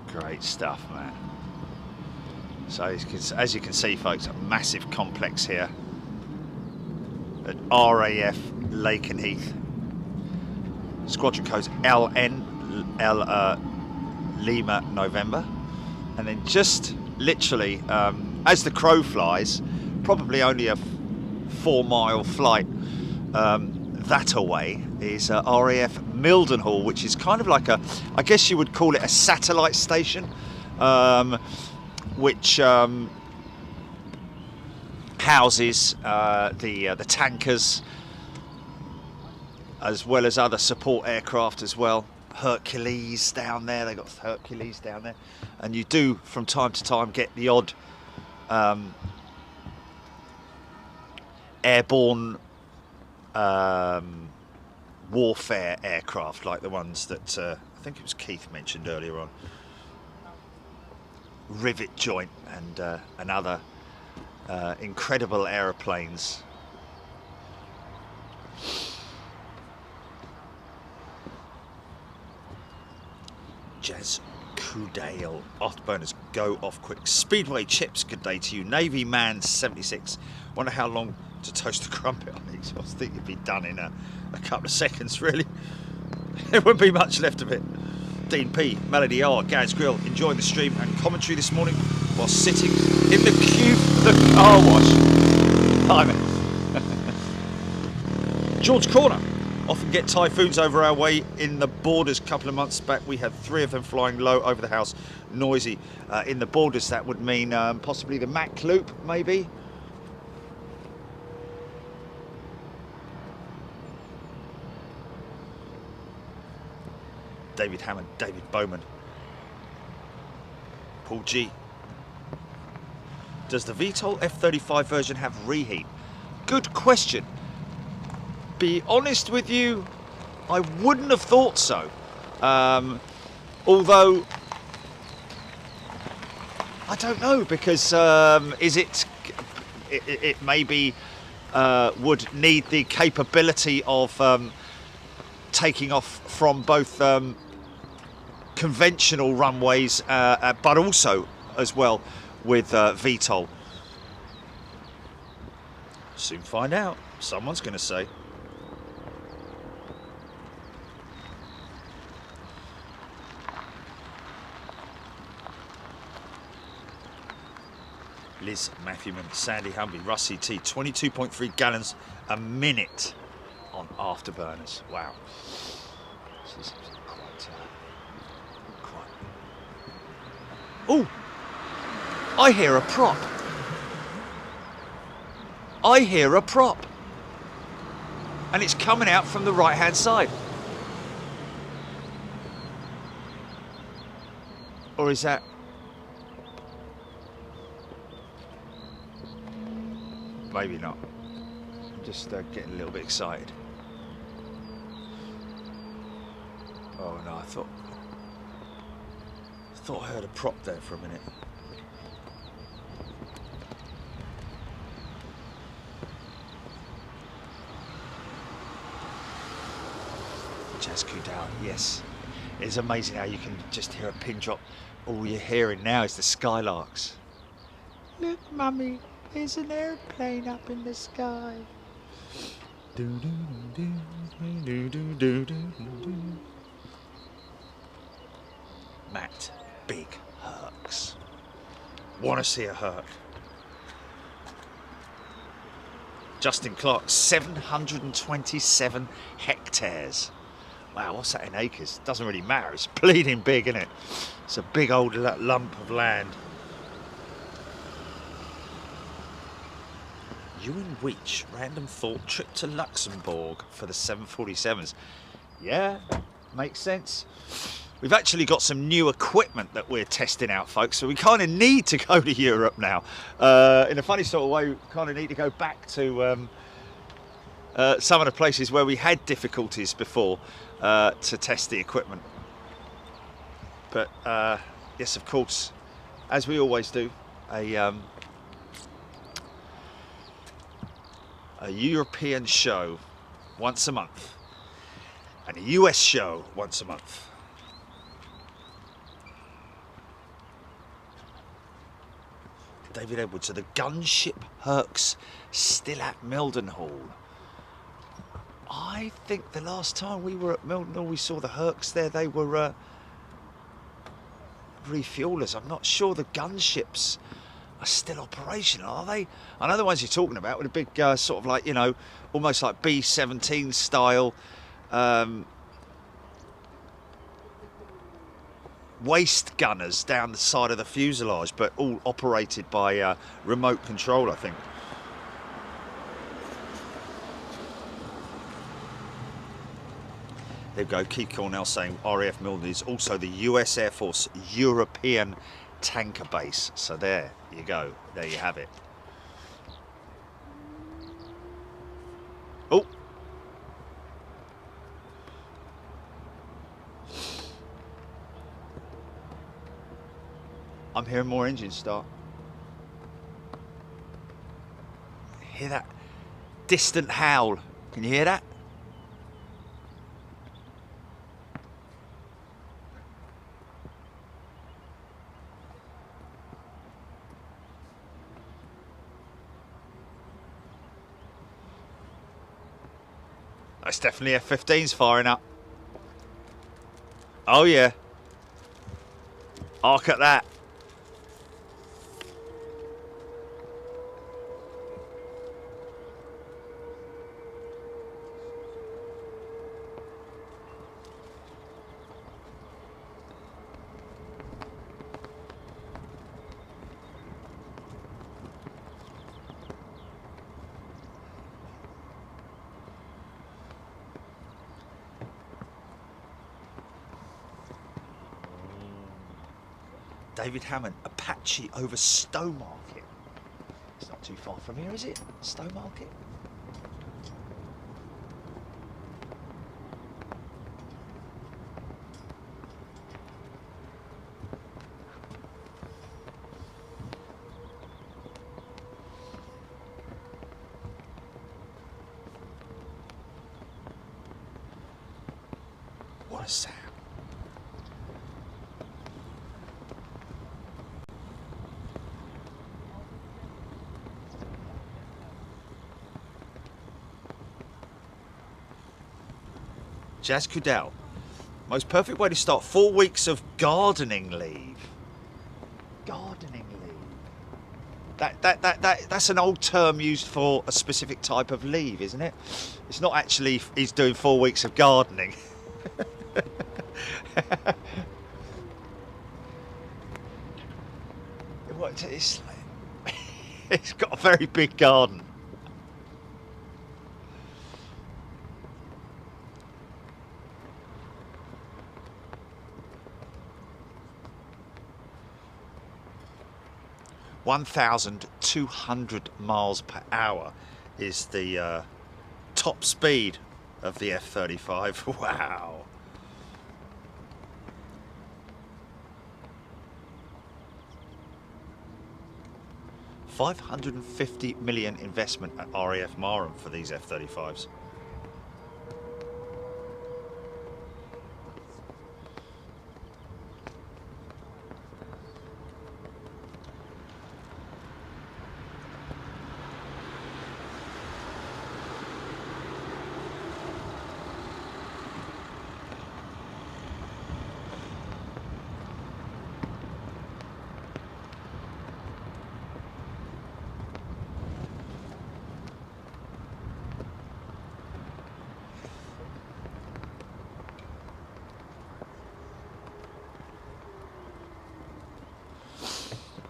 Great stuff, man. So as you can see, folks, a massive complex here at RAF Lakenheath. Squadron code's LN, Lima November. And then just literally, as the crow flies, probably only a 4-mile flight that away is RAF Mildenhall, which is kind of like a, I guess you would call it a satellite station, which houses the tankers as well as other support aircraft as well. Hercules down there, they got Hercules down there, and you do from time to time get the odd airborne warfare aircraft, like the ones that I think it was Keith mentioned earlier on, Rivet Joint and other incredible aeroplanes. Jazz Kudale, afterburners go off quick. Speedway Chips, good day to you. Navy Man 76, wonder how long to toast a crumpet on these. I think it'd be done in a couple of seconds, really. There wouldn't be much left of it. Dean P, Melody R, Gaz Grill, enjoying the stream and commentary this morning while sitting in the queue for the car wash. Hi, man. George Corner. Often get typhoons over our way in the borders. A couple of months back we had 3 of them flying low over the house, noisy. In the borders that would mean possibly the Mac Loop, maybe. David Hammond, David Bowman, Paul G. Does the VTOL F-35 version have reheat? Good question. Be honest with you, I wouldn't have thought so. Although I don't know, because it maybe would need the capability of taking off from both conventional runways, but also as well with VTOL. Soon find out. Someone's going to say. Liz Matthewman, Sandy Humby, Rusty T, 22.3 gallons a minute on afterburners. Wow. This is quite. Oh, I hear a prop. I hear a prop. And it's coming out from the right-hand side. Or is that... Maybe not. I'm just getting a little bit excited. Oh no, I thought I heard a prop there for a minute. Jasku down, yes. It's amazing how you can just hear a pin drop. All you're hearing now is the skylarks. Look, Mummy, there's an airplane up in the sky. Matt, big Hercs. Want to see a Herc. Justin Clark, 727 hectares. Wow, what's that in acres? Doesn't really matter. It's bleeding big, isn't it? It's a big old lump of land. Ewan Weech, random thought, trip to Luxembourg for the 747s. Yeah, makes sense. We've actually got some new equipment that we're testing out, folks, so we kind of need to go to Europe now. In a funny sort of way, we kind of need to go back to some of the places where we had difficulties before to test the equipment. But yes, of course, as we always do, a European show once a month and a US show once a month. David Edwards, so the gunship Hercs still at Mildenhall. I think the last time we were at Mildenhall we saw the Hercs there, they were refuelers. I'm not sure the gunships are still operational, are they? I know the ones you're talking about with a big sort of like, you know, almost like B-17 style waist gunners down the side of the fuselage, but all operated by remote control, I think. There we go, Keith Cornell saying RAF Milden is also the US Air Force European tanker base. So there you go, there you have it. Oh! I'm hearing more engines start. Hear that distant howl? Can you hear that? That's definitely F-15s firing up. Oh yeah. Arc at that. David Hammond, Apache over Stowmarket. It's not too far from here, is it? Stowmarket? What a sound. Jazz Cudell, most perfect way to start 4 weeks of gardening leave. Gardening leave. That's an old term used for a specific type of leave, isn't it? It's not actually he's doing 4 weeks of gardening. It's like, it's got a very big garden. (1,200 miles per hour is the top speed of the F-35. Wow. $550 million investment at RAF Marham for these F-35s.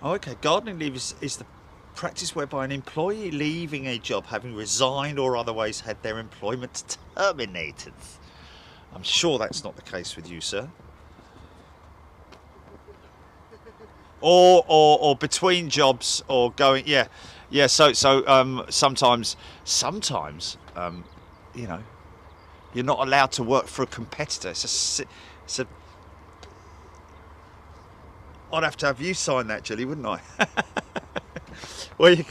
Oh, okay. Gardening leave is the practice whereby an employee leaving a job having resigned or otherwise had their employment terminated. I'm sure that's not the case with you, sir. Or between jobs or going, yeah. So sometimes you know, you're not allowed to work for a competitor. I'd have to have you sign that, Julie, wouldn't I? Well, you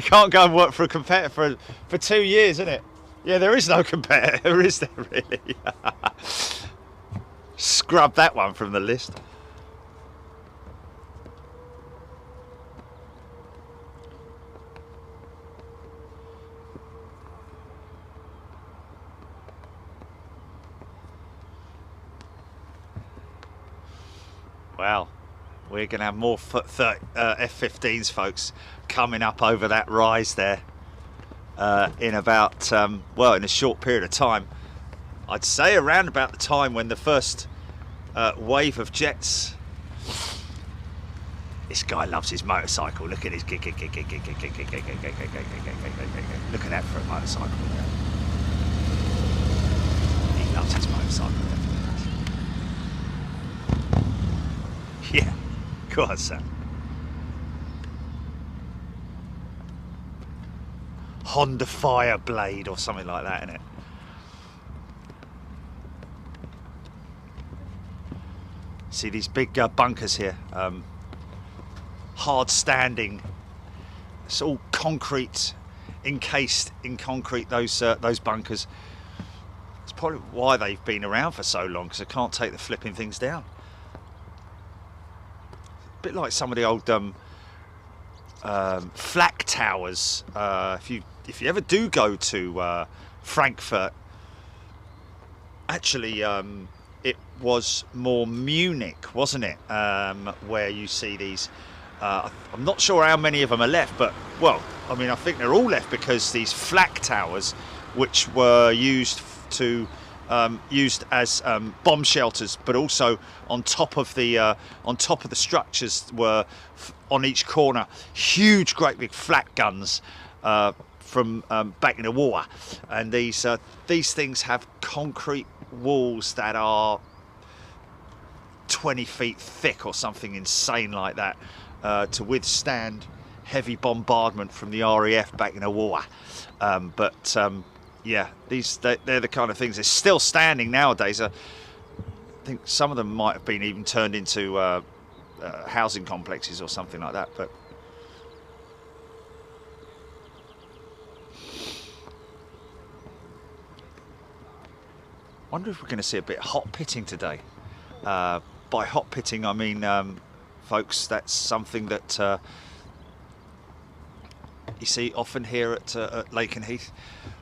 can't go and work for a competitor for 2 years, isn't it? Yeah, there is no competitor, is there really? Scrub that one from the list. Well, we're going to have more F-15s, folks, coming up over that rise there in about, well, in a short period of time. I'd say around about the time when the first wave of jets... This guy loves his motorcycle. Look at his... Look at that for a motorcycle. He loves his motorcycle. Yeah, go on, Sam. Honda Fireblade or something like that, innit? See these big bunkers here, hard standing. It's all concrete, encased in concrete. Those bunkers. It's probably why they've been around for so long, because they can't take the flipping things down. A bit like some of the old flak towers. If you ever do go to Frankfurt, actually it was more Munich, wasn't it? Where you see these. I'm not sure how many of them are left, but well, I mean, I think they're all left because these flak towers, which were used as bomb shelters, but also on top of the structures were on each corner huge, great big flak guns from back in the war, and these things have concrete walls that are 20 feet thick or something insane like that to withstand heavy bombardment from the RAF back in the war. Yeah, they're the kind of things they're still standing nowadays. I think some of them might have been even turned into housing complexes or something like that. But I wonder if we're going to see a bit of hot pitting today. By hot pitting, I mean, folks, that's something that you see often here at Lakenheath,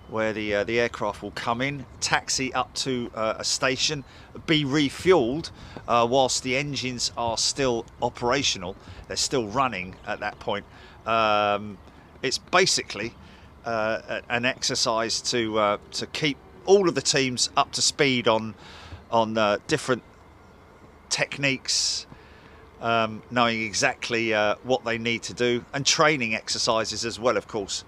where the aircraft will come in, taxi up to a station, be refueled whilst the engines are still operational. They're still running at that point. It's basically an exercise to keep all of the teams up to speed on different techniques, knowing exactly what they need to do, and training exercises as well, of course.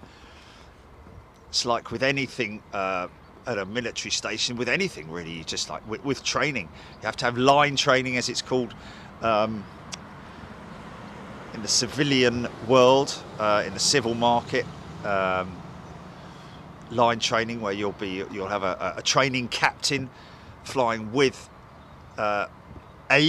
It's like with anything at a military station, with anything really, you just like with training, you have to have line training, as it's called in the civilian world, in the civil market. Line training, where you'll have a training captain flying with a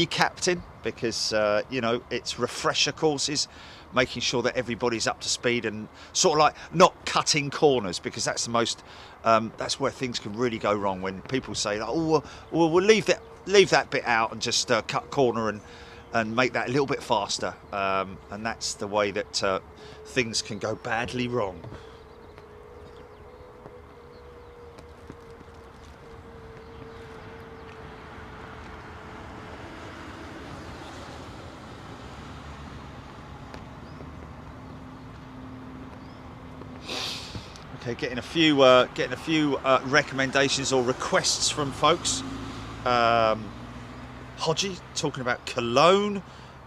captain, because you know, it's refresher courses, making sure that everybody's up to speed and sort of like not cutting corners, because that's the most that's where things can really go wrong, when people say, oh well, we'll leave that bit out and just cut corner and make that a little bit faster, and that's the way that things can go badly wrong. Okay, getting a few recommendations or requests from folks. Hodgie talking about Cologne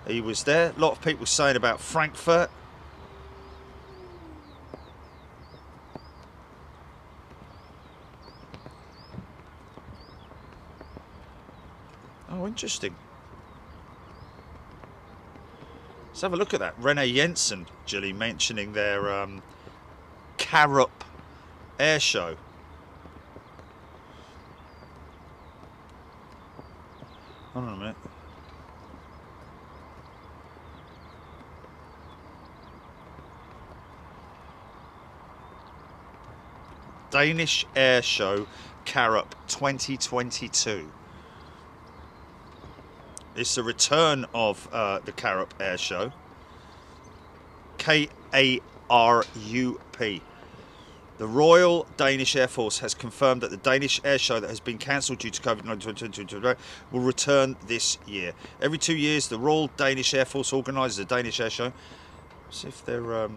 He was there. A lot of people saying about Frankfurt. Oh, interesting. Let's have a look at that. Rene Jensen, Julie, mentioning their Karup air show. Hold on a minute. Danish Air Show Karup 2022. It's the return of the Karup Air Show. K-A-R-U-P. The Royal Danish Air Force has confirmed that the Danish Air Show that has been cancelled due to COVID-19 will return this year. Every 2 years, the Royal Danish Air Force organises a Danish Air Show. See if they're...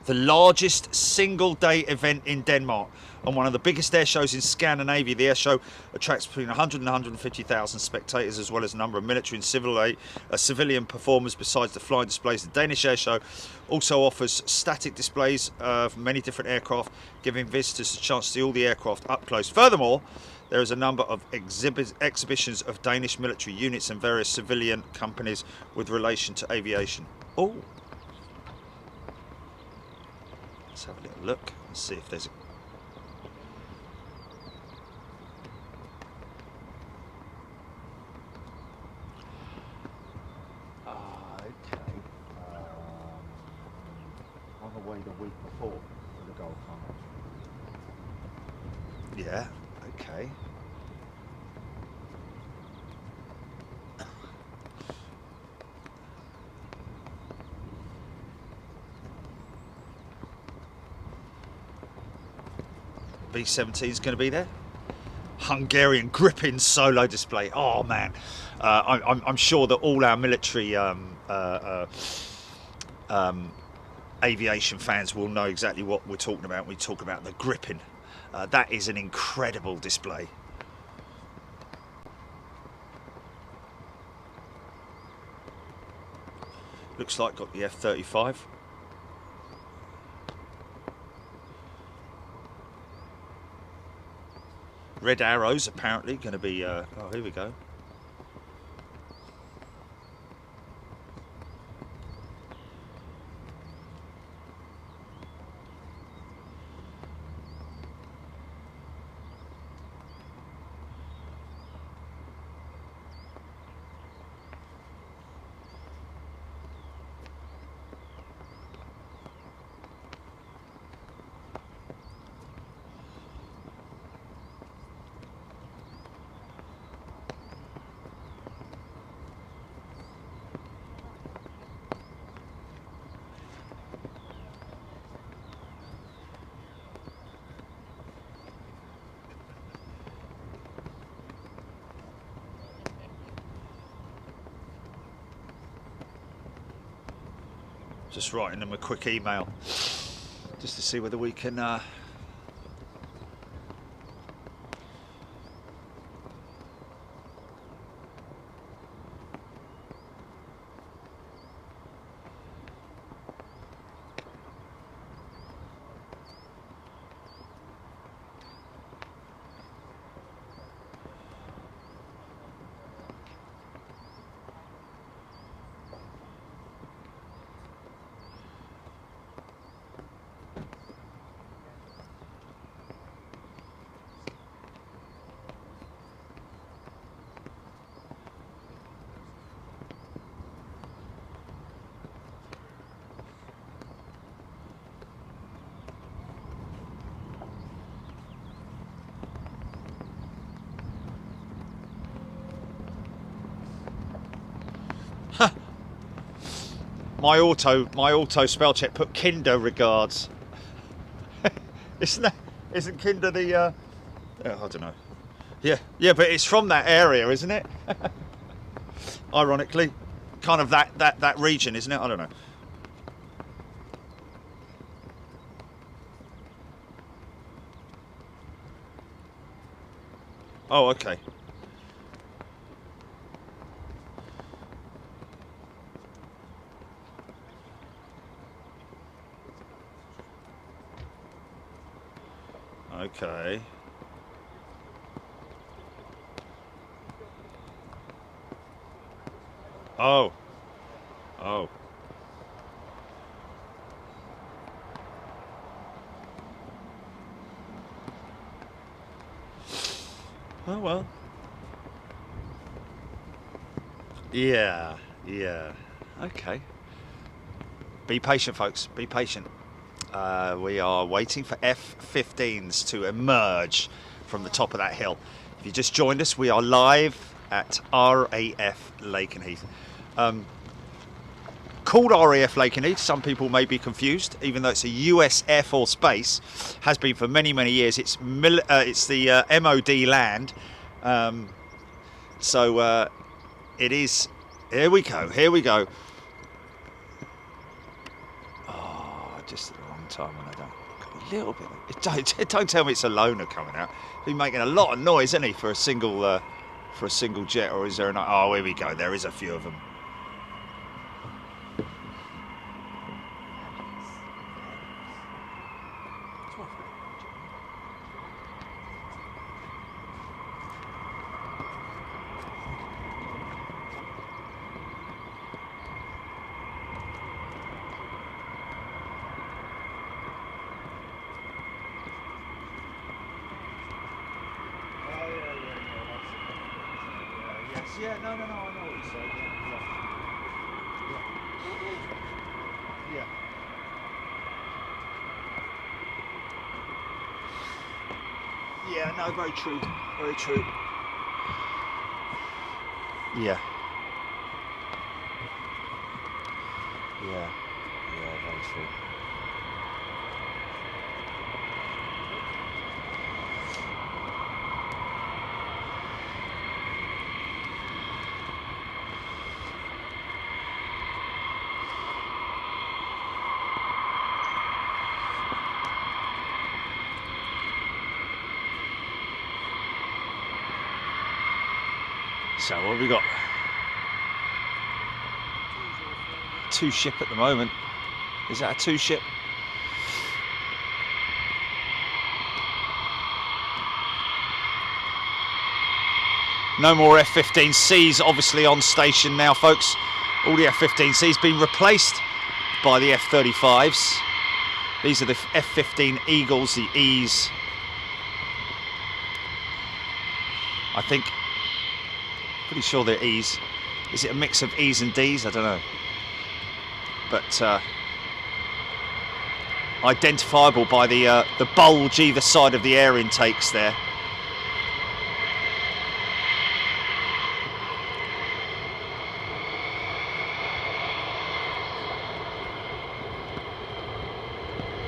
the largest single-day event in Denmark and one of the biggest air shows in Scandinavia. The air show attracts between 100 and 150,000 spectators, as well as a number of military and civilian performers besides the flying displays. The Danish air show also offers static displays of many different aircraft, giving visitors a chance to see all the aircraft up close. Furthermore, there is a number of exhibitions of Danish military units and various civilian companies with relation to aviation. Oh! Let's have a little look and see if there's a... okay. On the way the week before for the Gold Tunnel. Yeah, okay. B-17 is going to be there. Hungarian gripping solo display. Oh man, I'm sure that all our military aviation fans will know exactly what we're talking about when we talk about the gripping. That is an incredible display. Looks like got the F-35. Red Arrows apparently going to be, oh, here we go. Just writing them a quick email just to see whether we can my auto spell check put Kinder regards. Isn't Kinder the I don't know. Yeah, but it's from that area, isn't it? Ironically, kind of that region, isn't it? I don't know. Oh, okay. Okay. Oh. Oh. Oh well. Yeah. Yeah. Okay. Be patient, folks. Be patient. We are waiting for F-15s to emerge from the top of that hill. If you just joined us, we are live at RAF Lakenheath. Called RAF Lakenheath, some people may be confused, even though it's a US Air Force base, has been for many, many years. It's the MOD land. It is. Here we go. Here we go. Oh, just at the wrong time when I don't. A little bit. Don't tell me it's a loner coming out. He's been making a lot of noise, isn't he, for a single jet? Or is there an? Oh, here we go. There is a few of them. Yeah, no, I know what you're saying. Yeah. Yeah, no, very true. Very true. Yeah. Yeah. Yeah, very true. So what have we got? Two ship at the moment. Is that a two ship? No more F-15Cs obviously on station now, folks. All the F-15Cs been replaced by the F-35s. These are the F-15 Eagles, the E's. I think. Pretty sure they're E's. Is it a mix of E's and D's? I don't know. But identifiable by the bulge either side of the air intakes there.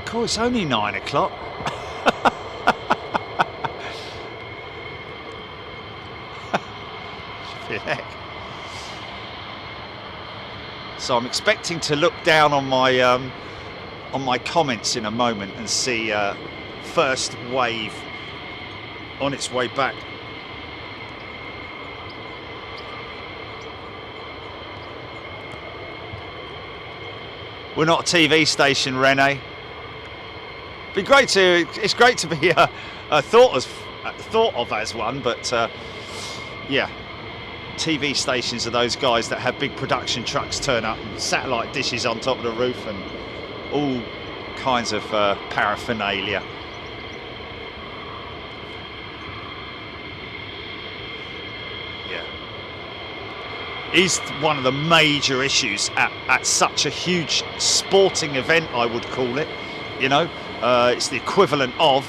Cool, it's only 9 o'clock. So I'm expecting to look down on my comments in a moment and see first wave on its way back. We're not a TV station, Rene. It's great to be thought of as one, but yeah. TV stations are those guys that have big production trucks turn up and satellite dishes on top of the roof and all kinds of paraphernalia. Yeah. Is one of the major issues at such a huge sporting event, I would call it. You know, it's the equivalent of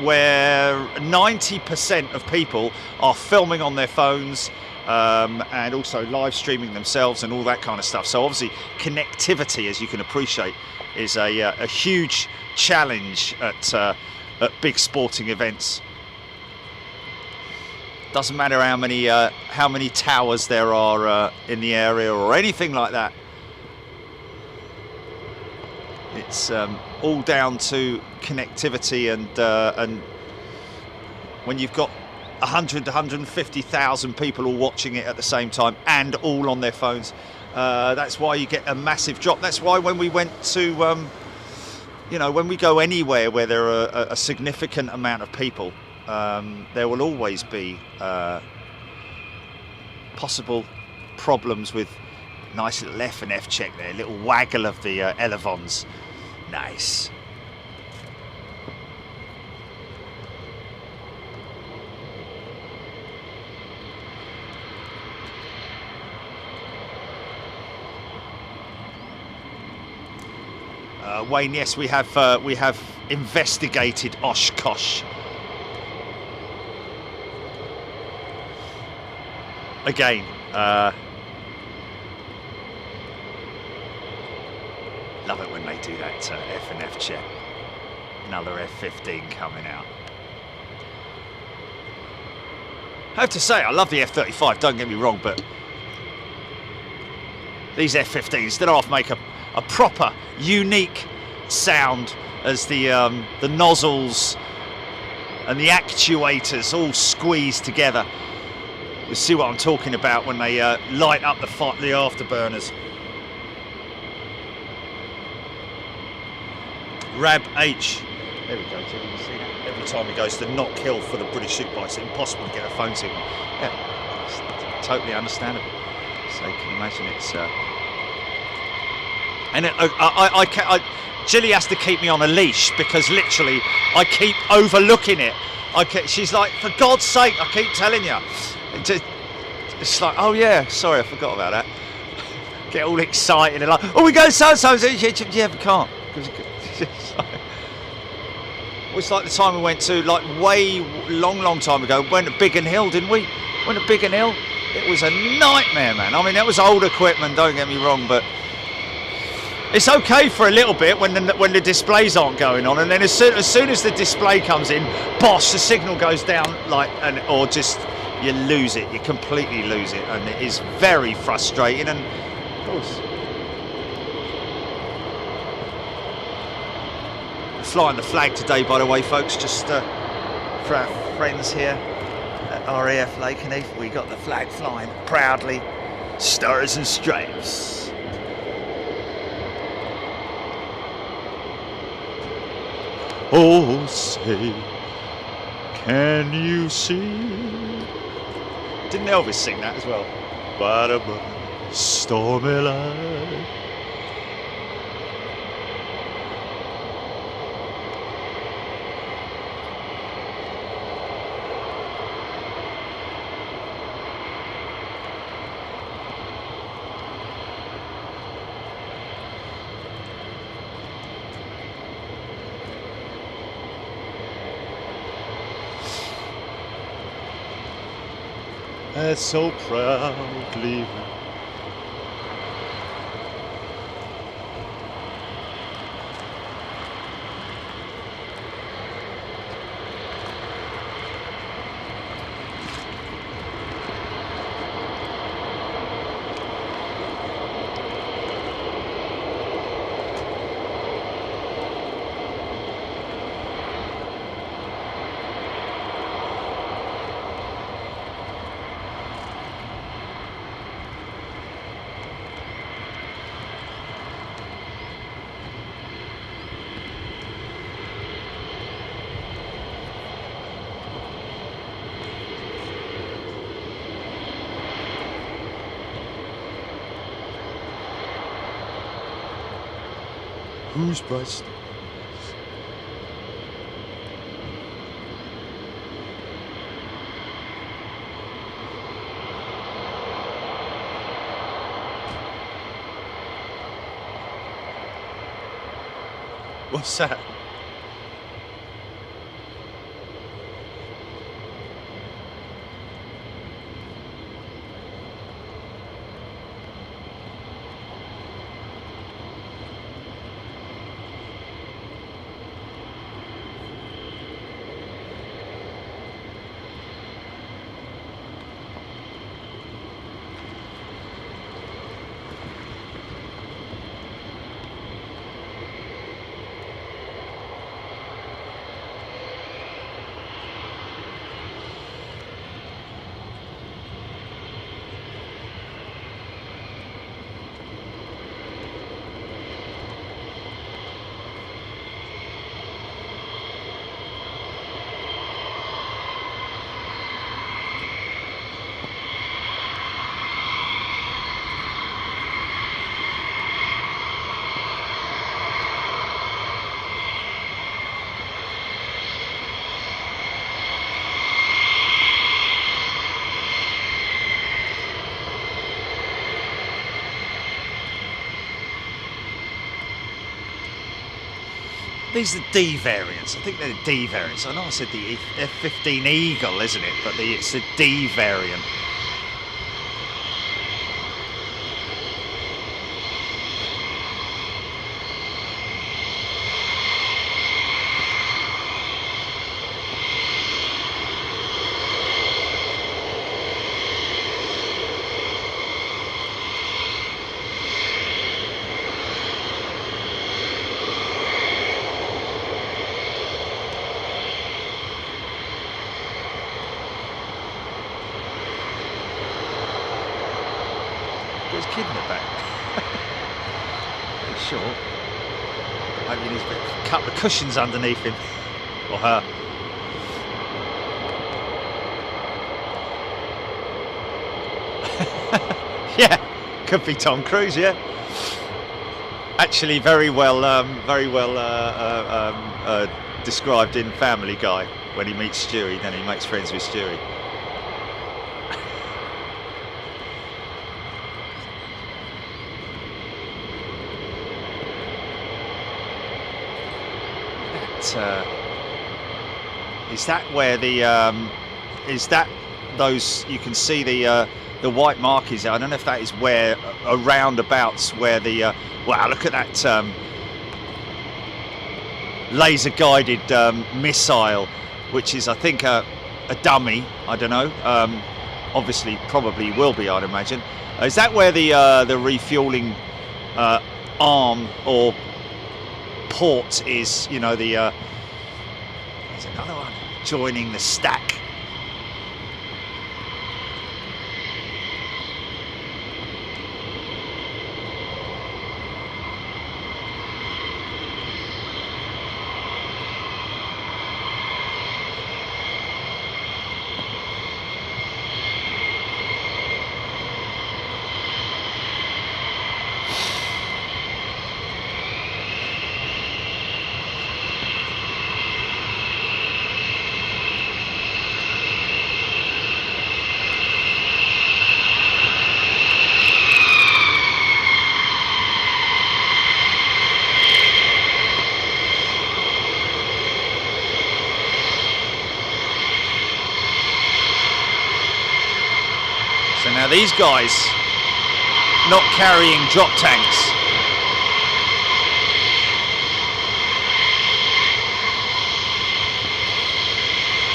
where 90% of people are filming on their phones and also live streaming themselves and all that kind of stuff. So obviously connectivity, as you can appreciate, is a huge challenge at big sporting events. Doesn't matter how many towers there are in the area or anything like that. It's all down to connectivity, and when you've got 100 to 150,000 people all watching it at the same time and all on their phones, that's why you get a massive drop. That's why when we went to you know, when we go anywhere where there are a significant amount of people, there will always be possible problems with nice little F and F check there, little waggle of the elevons. Nice. Wayne, yes, we have investigated Oshkosh. Again, love it when they do that F and F check. Another F-15 coming out. I have to say, I love the F-35, don't get me wrong, but these F-15s, they don't make a proper, unique sound as the nozzles and the actuators all squeeze together. You'll see what I'm talking about when they light up the afterburners. RAB H. There we go, Jim, you can see that. Every time he goes to not kill for the British Superbike, it's impossible to get a phone signal. Yeah, it's totally understandable. So you can imagine it's... And Jilly has to keep me on a leash because literally I keep overlooking it. She's like, for God's sake, I keep telling you. It's like, oh yeah, sorry, I forgot about that. Get all excited and like, oh, we go so-and-so. Yeah, we can't. It's like the time we went to, like, way long time ago, went to Biggin Hill, didn't we? Went to Biggin Hill. It was a nightmare, man. I mean, that was old equipment, don't get me wrong, but it's okay for a little bit when the displays aren't going on, and then as soon as the display comes in, bosh, the signal goes down, like, or just you lose it, you completely lose it, and it is very frustrating. And of course, flying the flag today, by the way, folks, just for our friends here at RAF Lakenheath, we got the flag flying proudly, stars and stripes. Oh, say, can you see? Didn't Elvis sing that as well? By the stormy light. As so proudly. Who's bright stars? What's that? These are D variants. I think they're the D variants. I know I said the F-15 Eagle, isn't it? But it's the D variant. There's a kid in the back. Pretty short. Maybe he needs a couple of cushions underneath him. Or her. Yeah, could be Tom Cruise, yeah. Actually, very well described in Family Guy when he meets Stewie, then he makes friends with Stewie. Is that where the is that those you can see the white mark is there? I don't know if that is where around abouts where the wow, look at that laser guided missile, which is I think a dummy. I don't know. Obviously, probably will be. I'd imagine. Is that where the refueling arm or port is? You know, there's another one joining the stack. So now these guys not carrying drop tanks.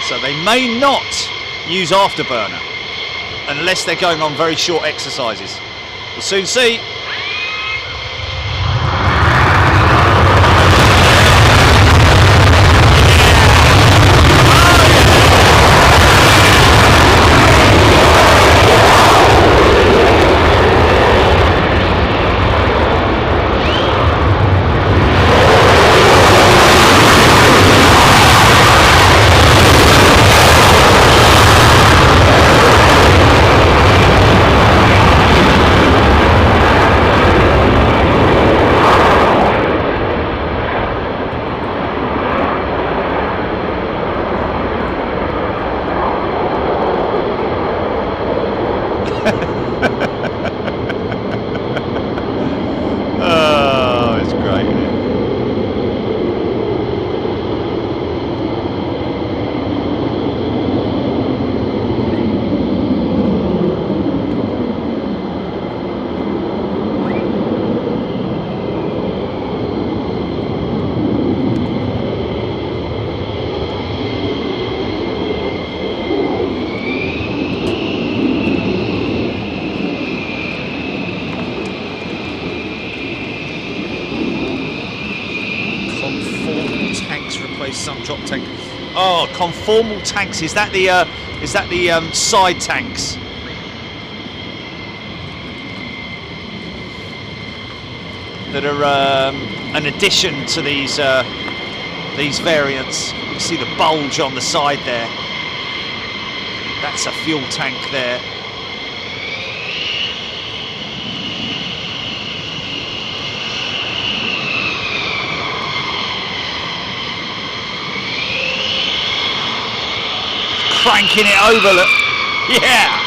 So they may not use afterburner unless they're going on very short exercises. We'll soon see. Oh, it's great, isn't it? Some drop tank. Oh, conformal tanks. Is that the side tanks? That are an addition to these variants. You see the bulge on the side there. That's a fuel tank there. Cranking it over, look. Yeah.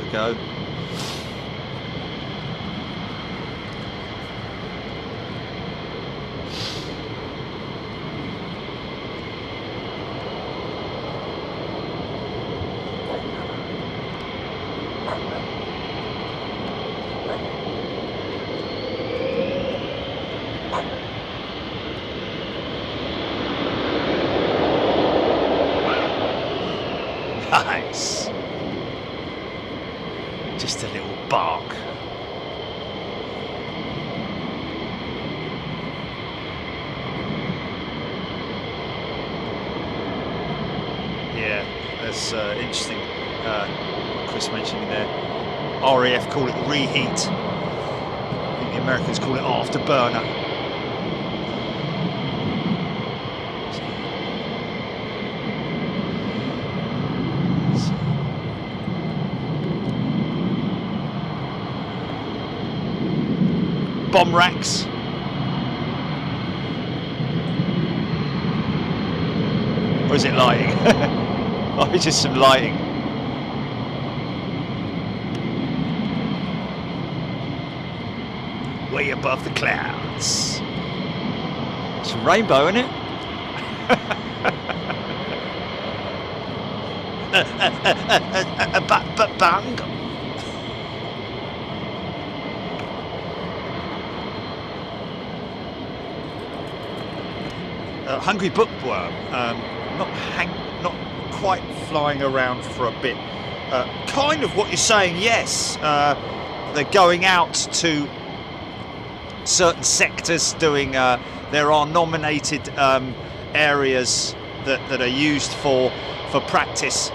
we go. Nice. Just a little bark. Yeah, that's interesting. Chris mentioning there. RAF call it reheat. I think the Americans call it afterburner. Bomb racks. Or is it lighting? Oh, it's just some lighting. Way above the clouds. It's a rainbow, isn't it? Bang. Hungry bookworm, not quite flying around for a bit. Kind of what you're saying, yes. They're going out to certain sectors doing, there are nominated areas that are used for practice.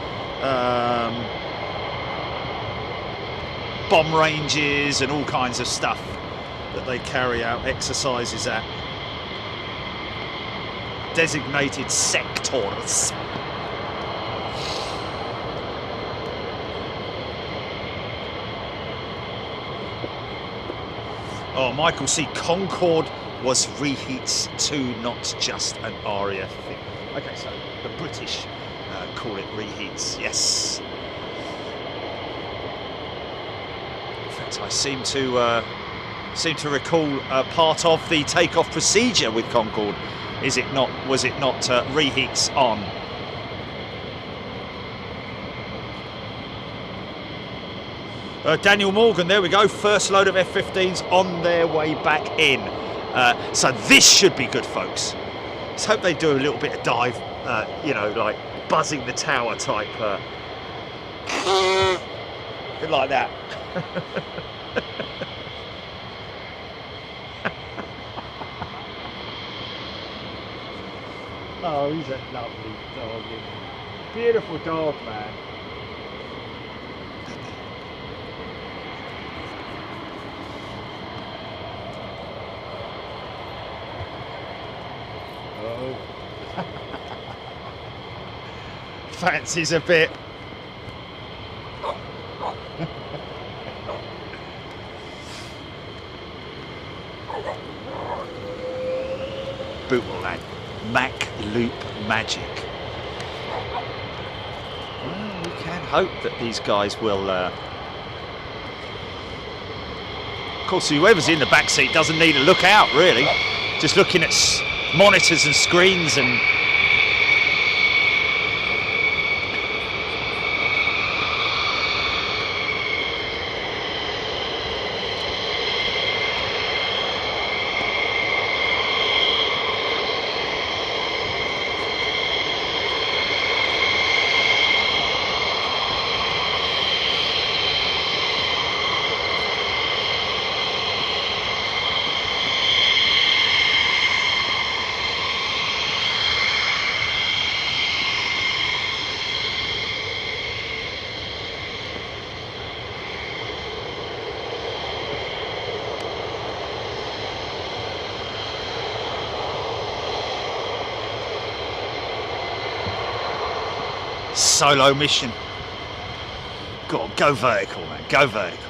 Bomb ranges and all kinds of stuff that they carry out exercises at. Designated sectors. Oh, Michael C. Concorde was reheats too, not just an RAF thing. Okay, so the British call it reheats, yes. In fact, I seem to recall part of the takeoff procedure with Concorde. Is it not? Was it not reheats on? Daniel Morgan, there we go. First load of F-15s on their way back in. So this should be good, folks. Let's hope they do a little bit of dive, you know, like buzzing the tower type. Bit like that. Oh, he's a lovely dog, isn't he? Beautiful dog, man. Oh. Fancies a bit. Bootle lad. Mac Loop magic. Well, we can hope that these guys will. Of course, whoever's in the back seat doesn't need to look out, really. Just looking at monitors and screens and. Solo mission. Go vertical, man. Go vertical.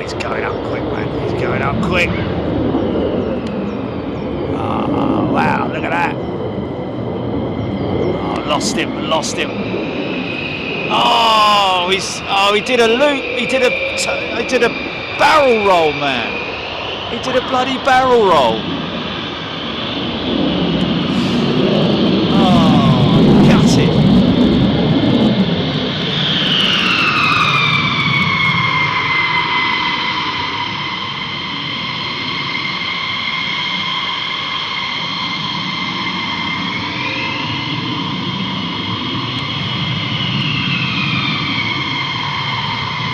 he's going up quick, man. He's going up quick. Oh, wow, look at that. Oh, lost him. Oh, he did a loop. He did a barrel roll, man. He did a bloody barrel roll. Oh, gutted.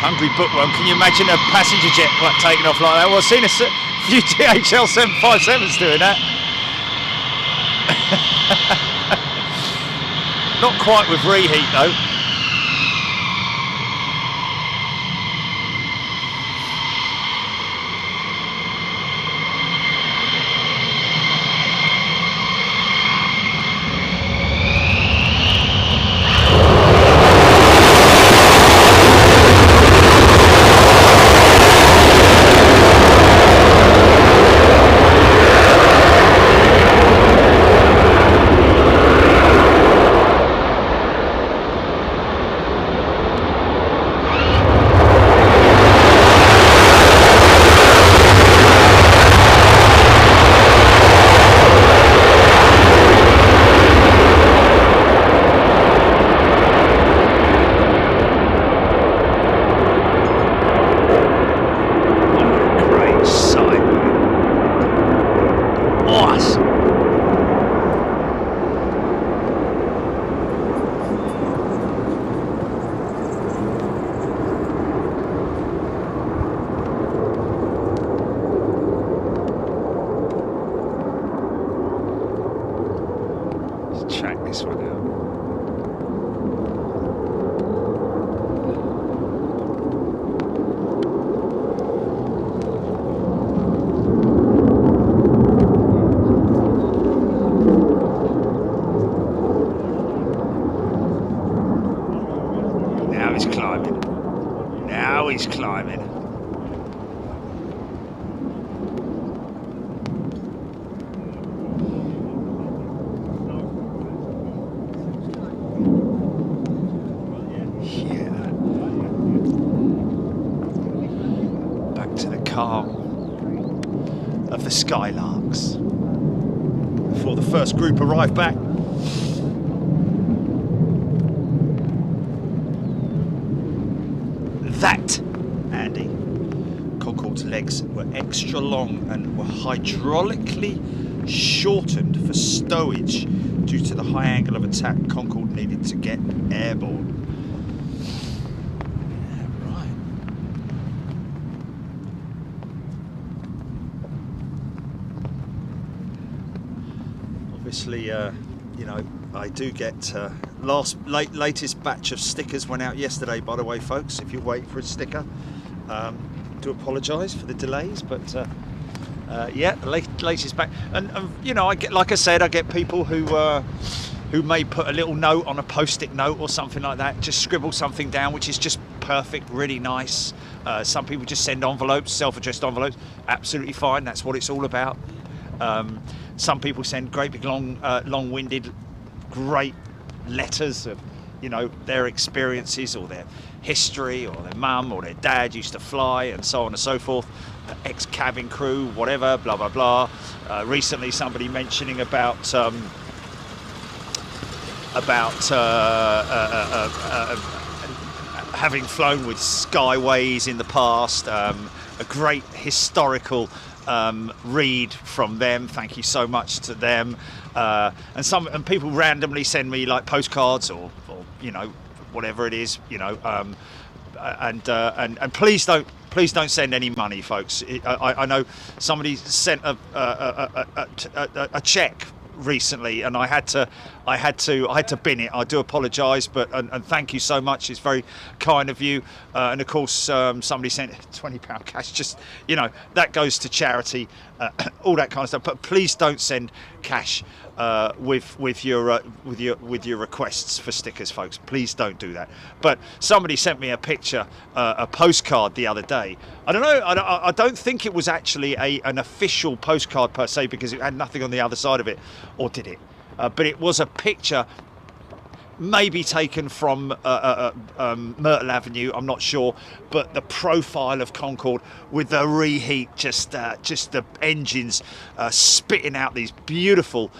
Hungry bookworm, can you imagine a passenger jet taking off like that? Well, I've seen a few DHL 757s doing that. Not quite with reheat though. Check this one out. Now he's climbing. Now he's climbing. Of the Skylarks before the first group arrived back. That, Andy, Concorde's legs were extra long and were hydraulically shortened for stowage due to the high angle of attack Concorde needed to get airborne. Obviously, you know, I do get latest batch of stickers went out yesterday, by the way, folks. If you're waiting for a sticker, do apologise for the delays, but yeah, the latest batch. And you know, I get, like I said, I get people who may put a little note on a post-it note or something like that, just scribble something down, which is just perfect, really nice. Some people just send envelopes, self-addressed envelopes, absolutely fine. That's what it's all about. Some people send great big long-winded, great letters of, you know, their experiences or their history, or their mum or their dad used to fly, and so on and so forth. Ex-cabin crew, whatever, blah blah blah. Recently, somebody mentioning about having flown with Skyways in the past. A great historical read from them. Thank you so much to them. And people randomly send me like postcards or you know, whatever it is, you know. And please don't send any money, folks. I know somebody sent a check recently, and I had to bin it. I do apologise, but and thank you so much. It's very kind of you. And of course, somebody sent £20 cash. Just, you know, that goes to charity, all that kind of stuff. But please don't send cash with your requests for stickers, folks. Please don't do that. But somebody sent me a picture, a postcard the other day. I don't know. I don't think it was actually an official postcard per se, because it had nothing on the other side of it, or did it? But it was a picture, maybe taken from Myrtle Avenue, I'm not sure, but the profile of Concorde with the reheat, just the engines spitting out these beautiful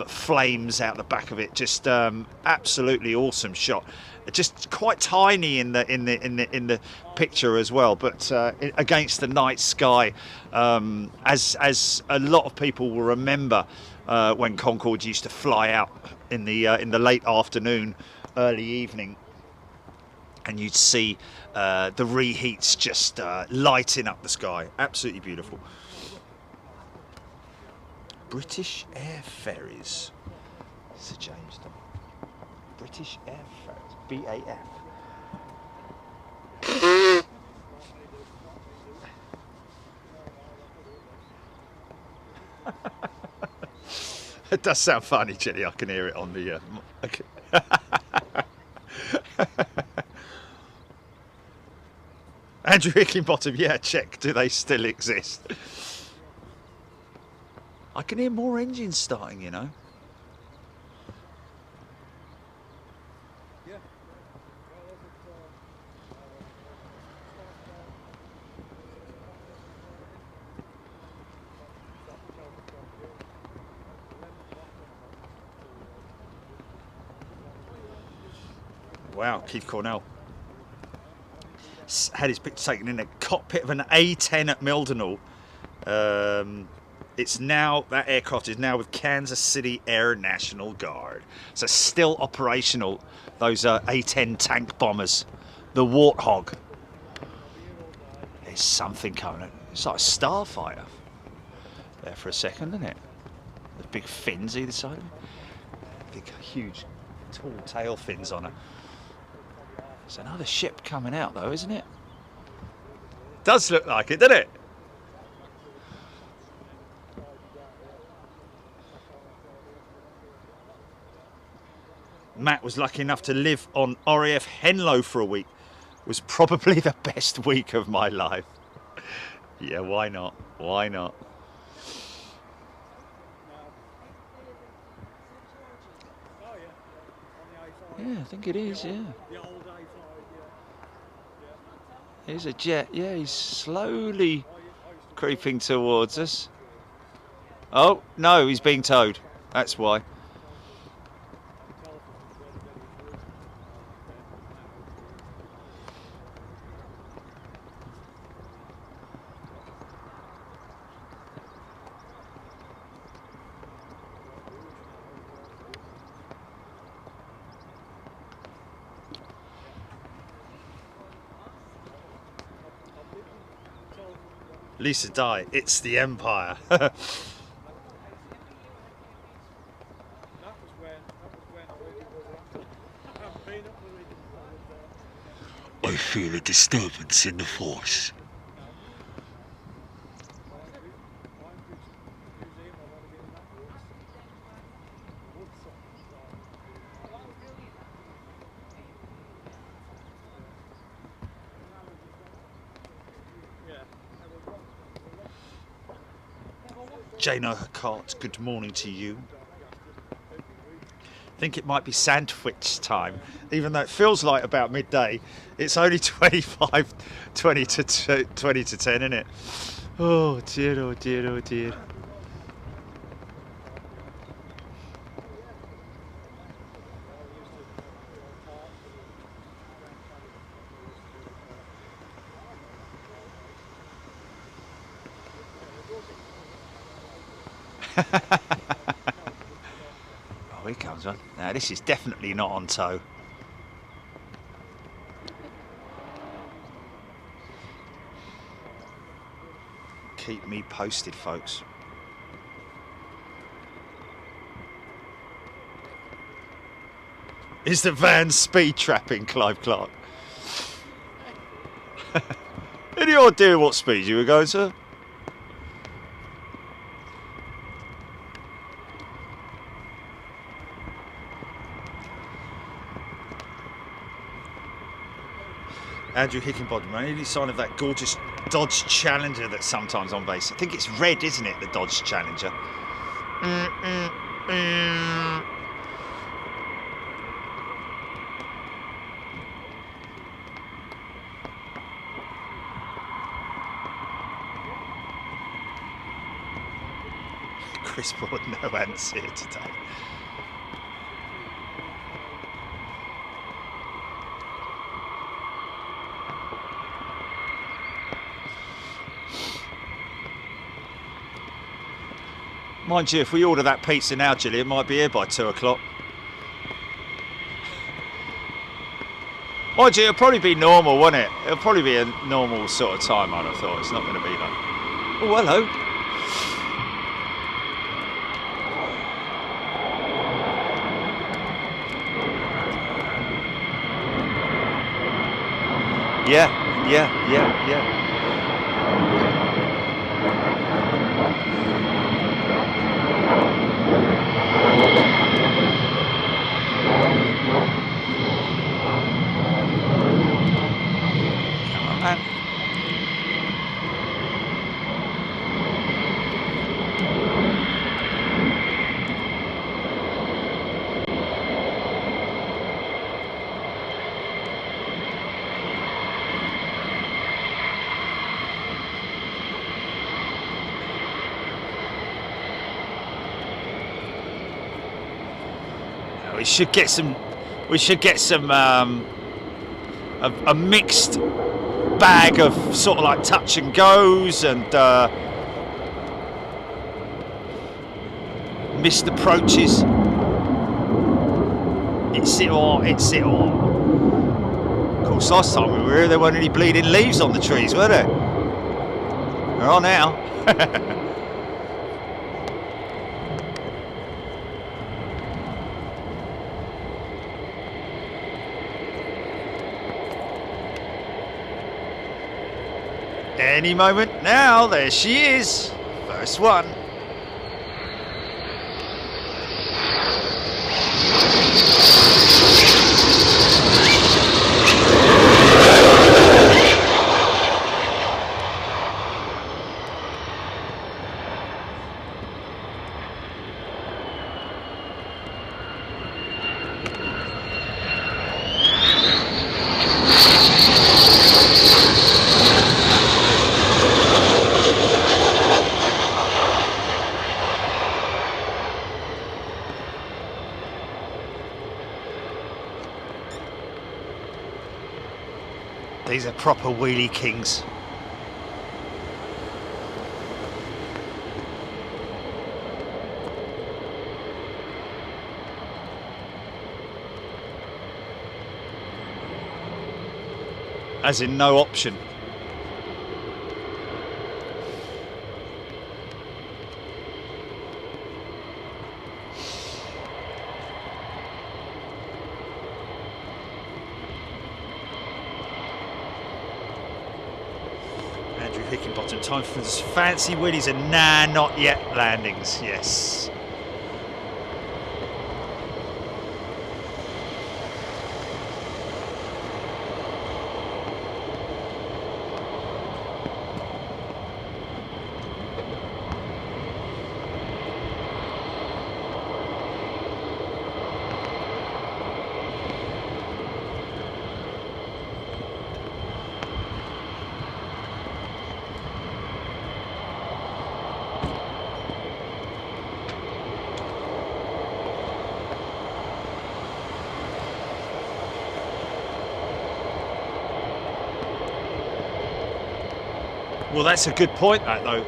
flames out the back of it. Just absolutely awesome shot. Just quite tiny in the picture as well, but against the night sky, as a lot of people will remember when Concorde used to fly out in the late afternoon, early evening, and you'd see the reheats just lighting up the sky. Absolutely beautiful. British Air Ferries, Sir James. British Air Ferries, BAF. It does sound funny, Jenny. I can hear it on the. Andrew Hickinbottom, yeah, check. Do they still exist? I can hear more engines starting, you know. Wow, Keith Cornell had his picture taken in the cockpit of an A-10 at Mildenhall. It's now, that aircraft is now with Kansas City Air National Guard. So still operational, those A-10 tank bombers, the Warthog. There's something coming. It's like a starfighter there for a second, isn't it? The big fins either side of it. Big, huge, tall tail fins on it. It's another ship coming out though, isn't it? Does look like it, doesn't it? Matt was lucky enough to live on RAF Henlow for a week. It was probably the best week of my life. Yeah, why not? Why not? Yeah, I think it is, yeah. Here's a jet, yeah, he's slowly creeping towards us. Oh, no, he's being towed. That's why. Lisa Dye, it's the Empire. I feel a disturbance in the force. Jane O'Hart, good morning to you. I think it might be sandwich time, even though it feels like about midday. It's only 20 to 10, isn't it? Oh dear, oh dear, oh dear. Oh, here comes one. Now this is definitely not on tow. Keep me posted, folks. Is the van speed trapping, Clive Clark? Any idea what speed you were going, sir? Andrew Hickenbottom, any sign of that gorgeous Dodge Challenger that's sometimes on base? I think it's red, isn't it, the Dodge Challenger? Chris Broad, no ants here today. Mind you, if we order that pizza now, Gilly, it might be here by 2 o'clock. Mind you, it'll probably be normal, won't it? It'll probably be a normal sort of time, I'd have thought. It's not going to be like... Oh, hello. Yeah. Come on, man. We should get some. We should get some a mixed bag of sort of like touch and goes and missed approaches. It's it all. It's it all. Of course, last time we were here, there weren't any bleeding leaves on the trees, were there? There are now. Any moment now, there she is. First one. These are proper wheelie kings. As in no option. Hickenbottom, time for this fancy wheelies and nah, not yet landings, yes. Well, that's a good point, that though.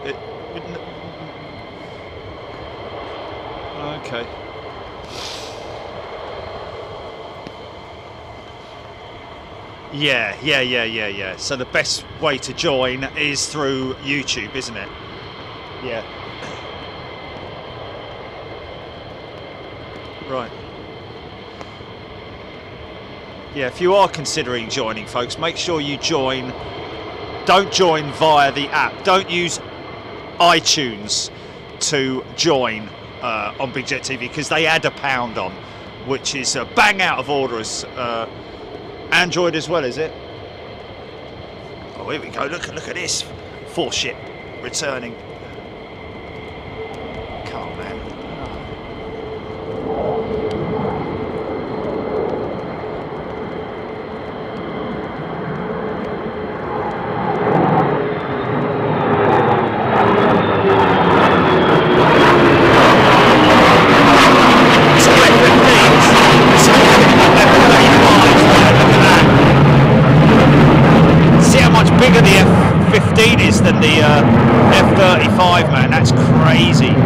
Okay. Yeah. So the best way to join is through YouTube, isn't it? Yeah. Right. Yeah, if you are considering joining, folks, make sure you join. Don't join via the app. Don't use iTunes to join on Big Jet TV, because they add £1 on, which is bang out of order. As Android as well, is it? Oh, here we go. Look at this. 4 ship returning. Come on, man. Bigger the F-15 is than the F-35, man. That's crazy.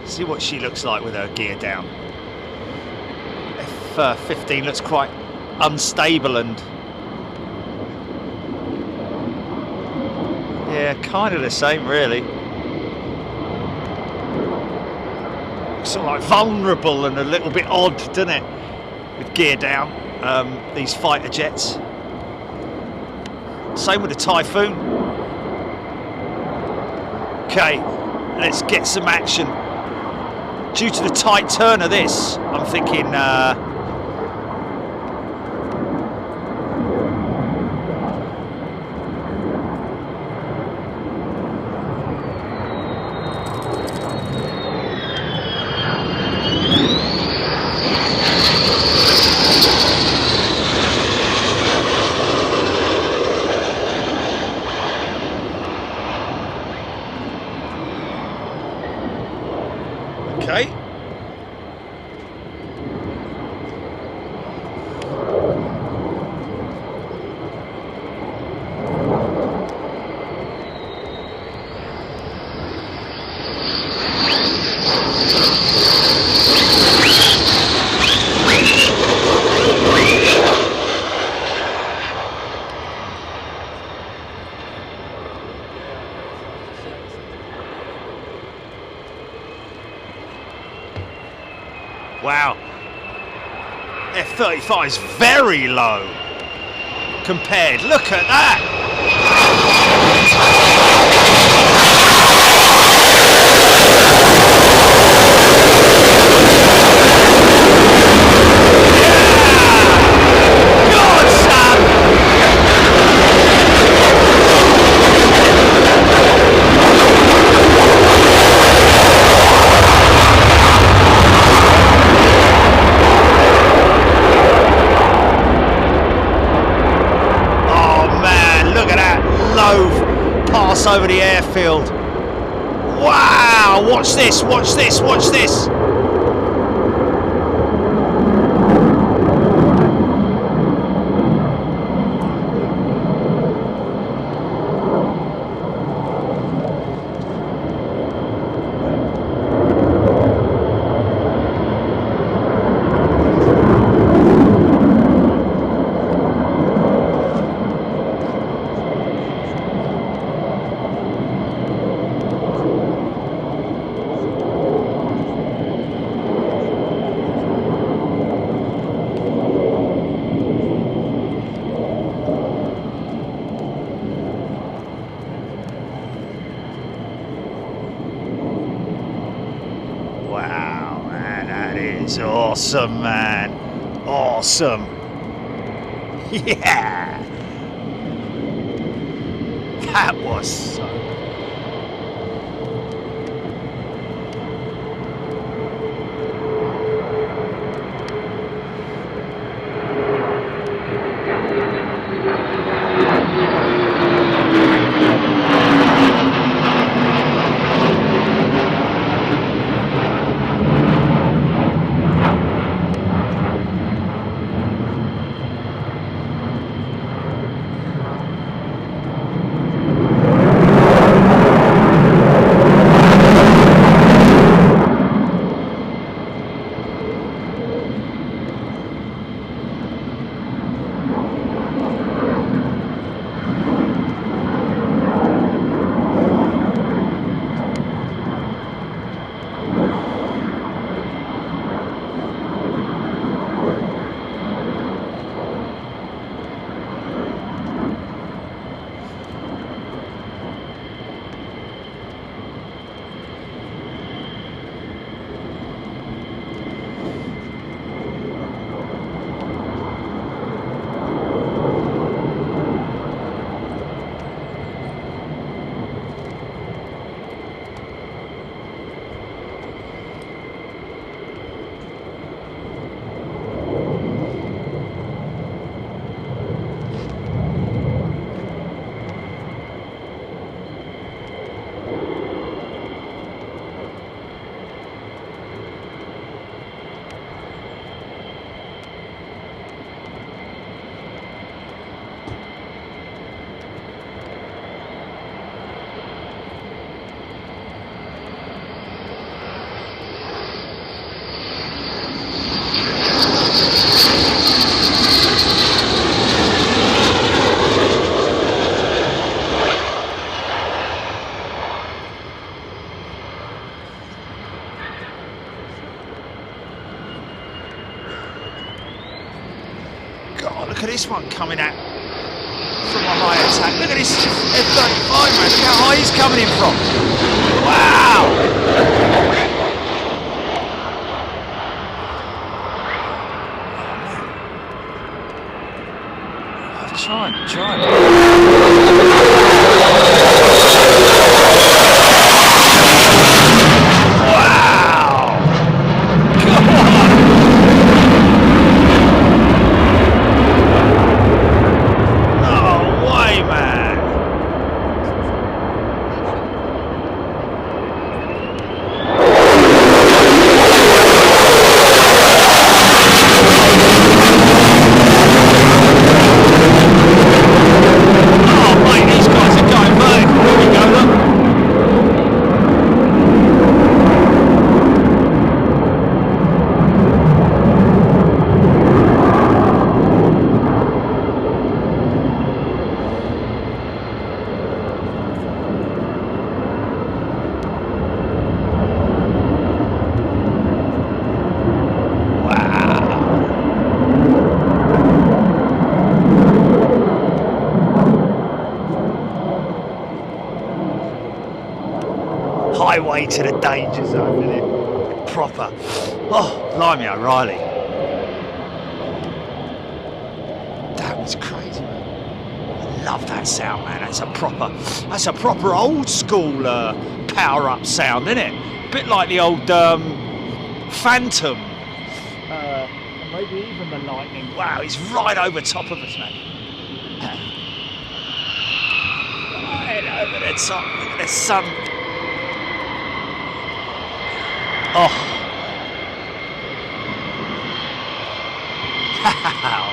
See what she looks like with her gear down. F-15 looks quite unstable and yeah, kind of the same really. Sort of like vulnerable and a little bit odd, doesn't it? With gear down, these fighter jets. Same with the Typhoon. Okay, let's get some action. Due to the tight turn of this, I'm thinking okay. Wow, F-35 is very low compared. Look at that. Pass over the airfield. Wow, watch this, watch this, watch this. Wow, man, that is awesome, man. Awesome. Yeah. That was so... look at this one coming out from a high attack. Look at this F-35, man. Look how high he's coming in from. Wow! Try. Wow! Come on! No way, man! Highway to the danger zone, isn't it? Proper. Oh, blimey O'Reilly. That was crazy, man. I love that sound, man. That's a proper old school power-up sound, isn't it? A bit like the old Phantom. Maybe even the Lightning. Wow, he's right over top of us, man. Right over the top. Look at the sun. Oh. Wow.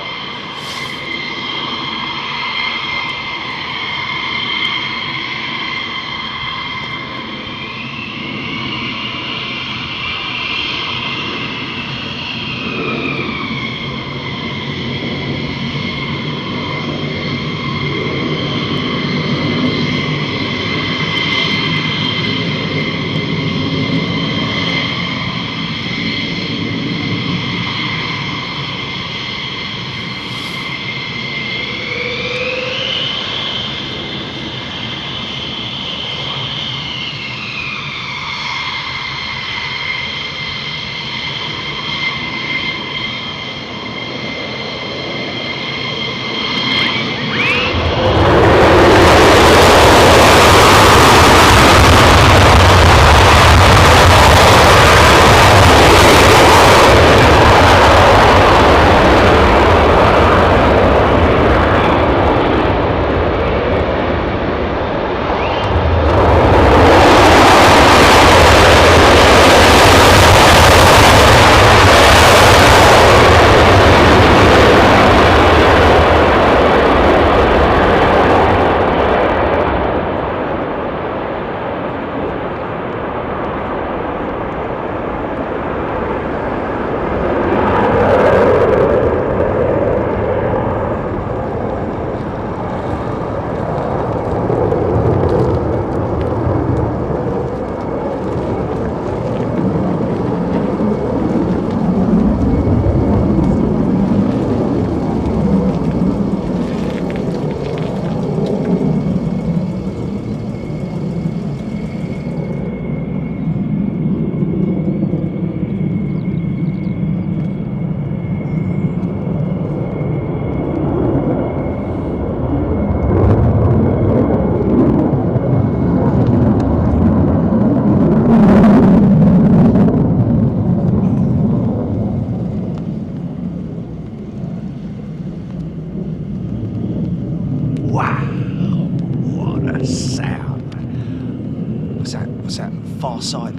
far side,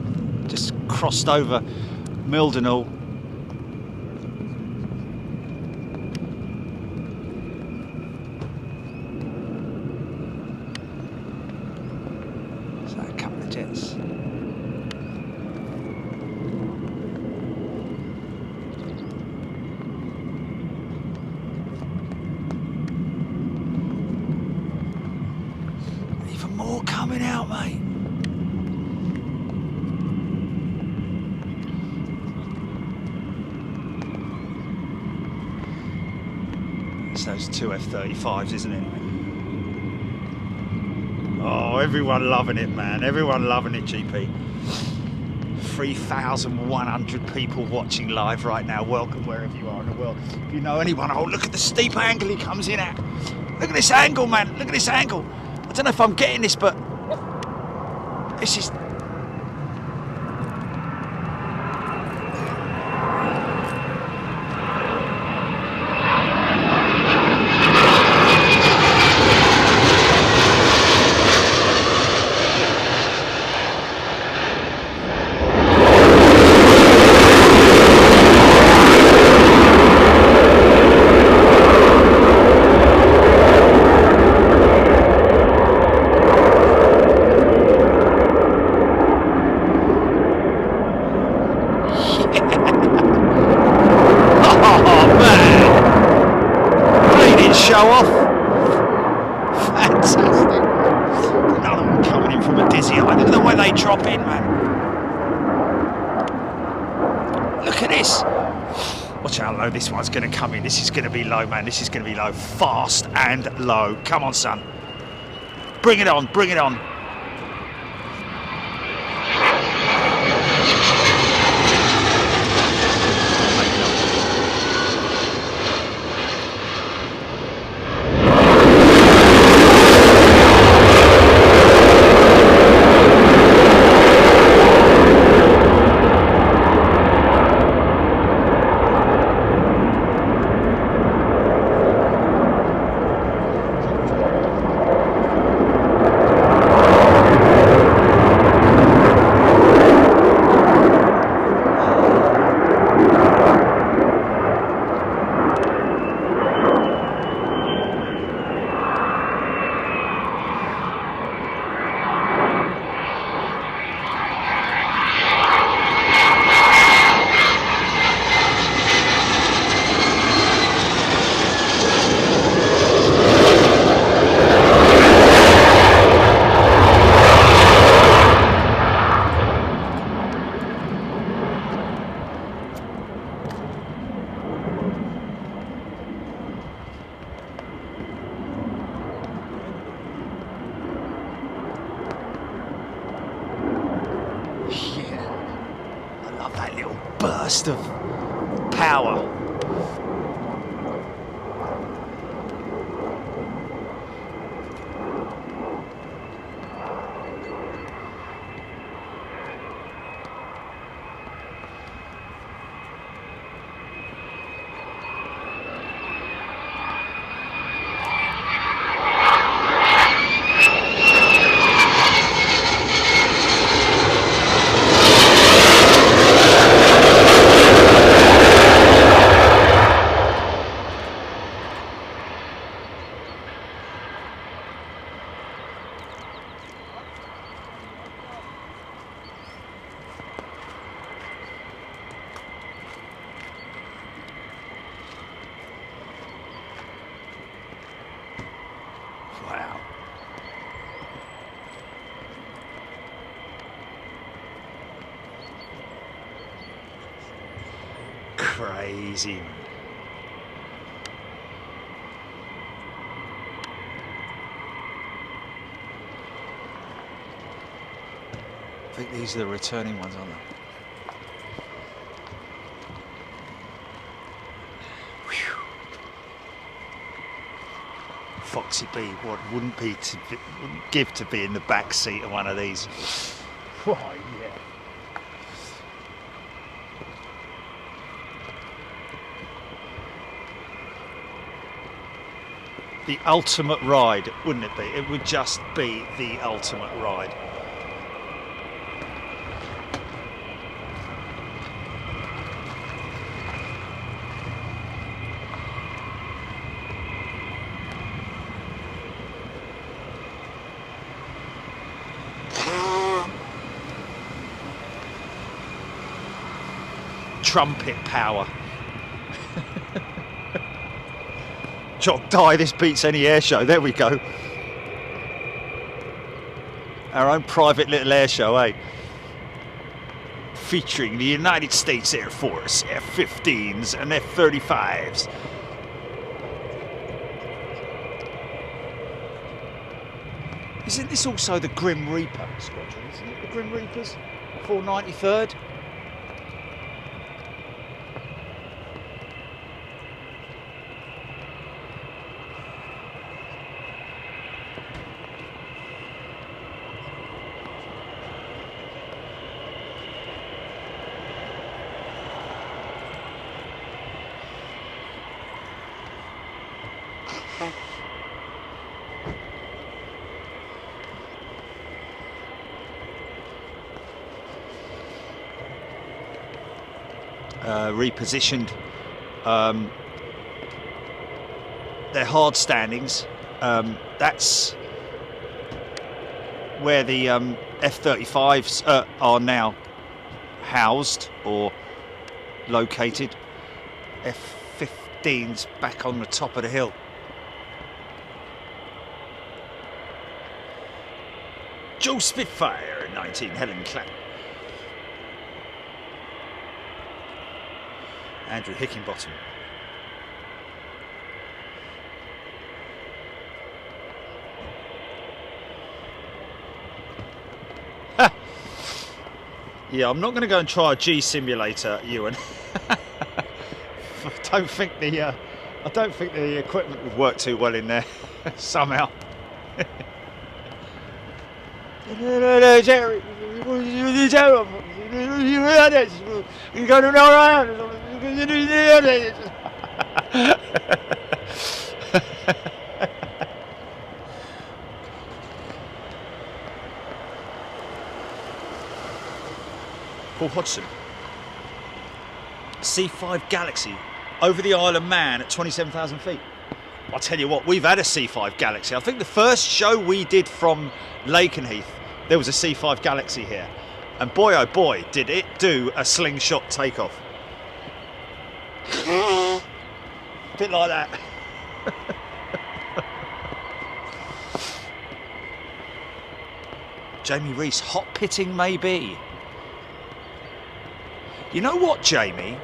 just crossed over Mildenhall. So a couple of jets. Even more coming out, mate. That's those two F-35s, isn't it? Oh, everyone loving it, man. Everyone loving it, GP. 3,100 people watching live right now. Welcome wherever you are in the world. If you know anyone, oh, look at the steep angle he comes in at. Look at this angle, man. Look at this angle. I don't know if I'm getting this, but this is... show off. Fantastic. Another one coming in from a dizzy eye. Look at the way they drop in, man. Look at this. Watch how low this one's going to come in. This is going to be low, man. This is going to be low. Fast and low. Come on, son. Bring it on. Bring it on. Burst of power. Wow. Crazy. I think these are the returning ones, aren't they? Foxy B, what wouldn't give to be in the back seat of one of these? Oh, yeah. The ultimate ride, wouldn't it be? It would just be the ultimate ride. Trumpet power. Jock die, this beats any air show. There we go. Our own private little air show, eh? Featuring the United States Air Force F-15s and F-35s. Isn't this also the Grim Reaper squadron? Isn't it the Grim Reapers? 493rd? Repositioned their hard standings. That's where the F-35s are now housed or located. F-15s back on the top of the hill. Joe Spitfire 19 Helen Clapp. Andrew Hickinbottom. Yeah, I'm not going to go and try a G simulator, Ewan. I don't think the equipment would work too well in there somehow. Jerry, you got to know around. Paul Hodgson. C5 Galaxy over the Isle of Man at 27,000 feet. I'll tell you what, we've had a C5 Galaxy. I think the first show we did from Lakenheath, there was a C5 Galaxy here. And boy, oh boy, did it do a slingshot takeoff. A bit like that. Jamie Reese, hot pitting maybe. You know what, Jamie?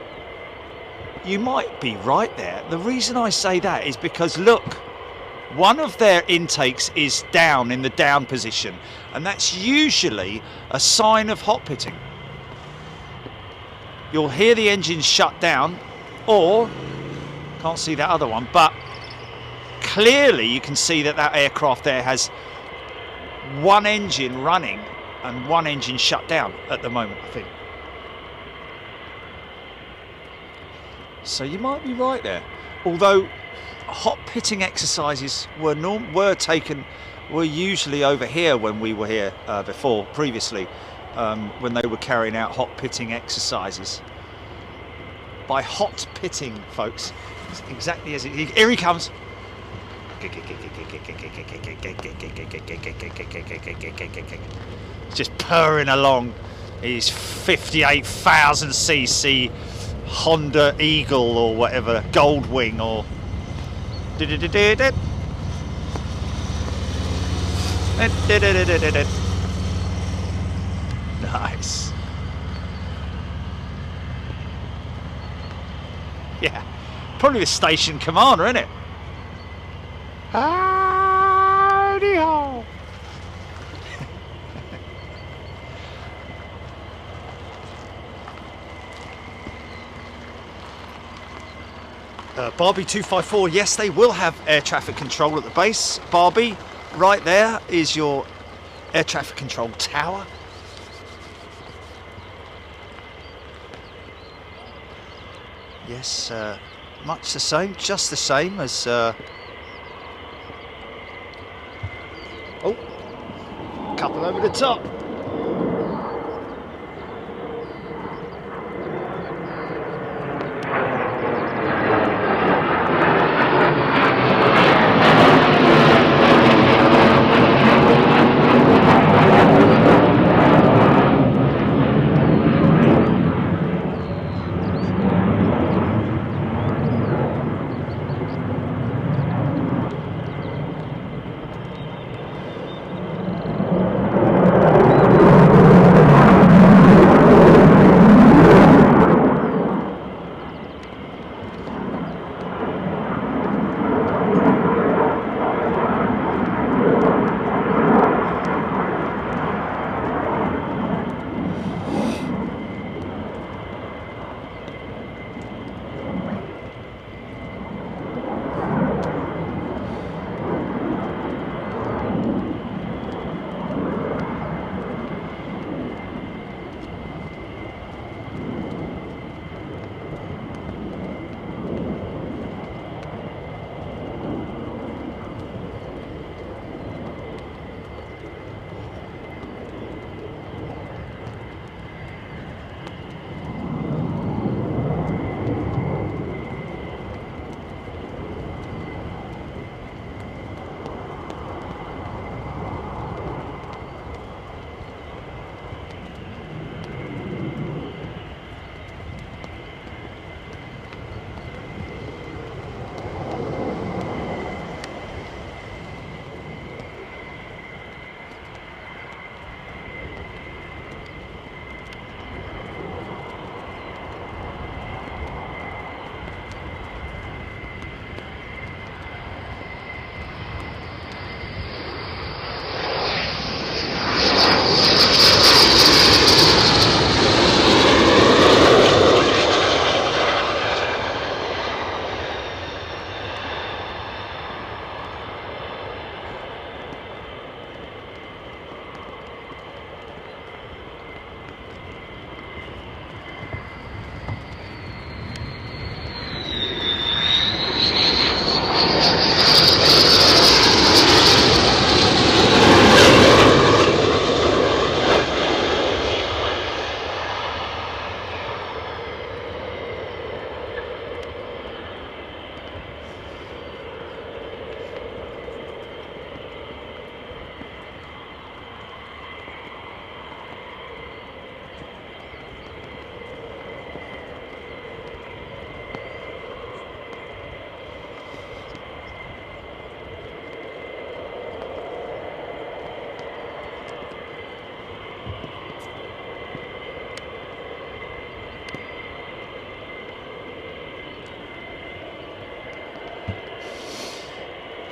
You might be right there. The reason I say that is because, look, one of their intakes is down in the down position, and that's usually a sign of hot pitting. You'll hear the engine shut down, or, can't see that other one, but clearly you can see that that aircraft there has one engine running and one engine shut down at the moment, I think. So you might be right there. Although hot pitting exercises were usually over here when we were here previously, when they were carrying out hot pitting exercises. By hot pitting, folks, it's exactly as here he comes. Just purring along his 58,000 cc Honda Eagle or whatever, Goldwing or nice. Yeah, probably the station commander, isn't it? Howdy ho. Barbie 254, yes, they will have air traffic control at the base. Barbie, right there is your air traffic control tower. Yes, much the same, just the same as... Oh, couple over the top.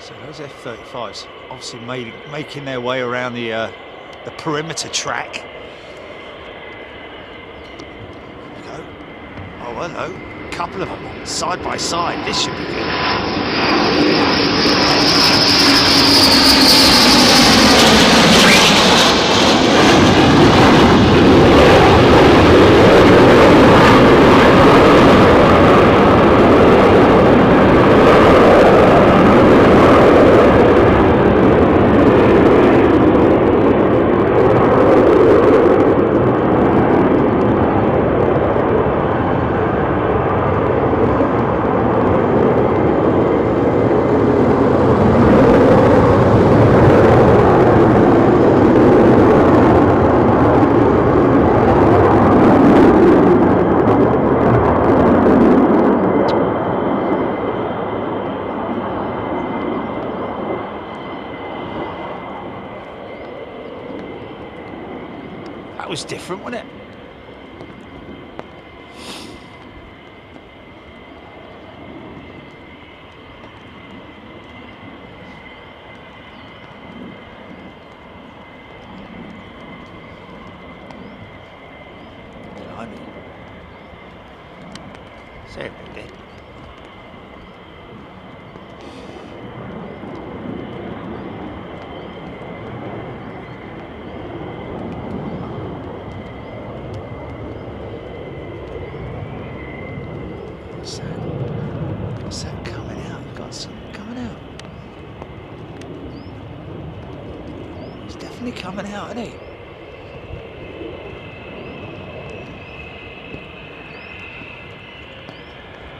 So those F-35s obviously making their way around the perimeter track. There we go. Oh, hello. A couple of them side by side. This should be good. That was different, wasn't it? Blimey. Say it again. What's that coming out? You've got something coming out. He's definitely coming out, isn't he?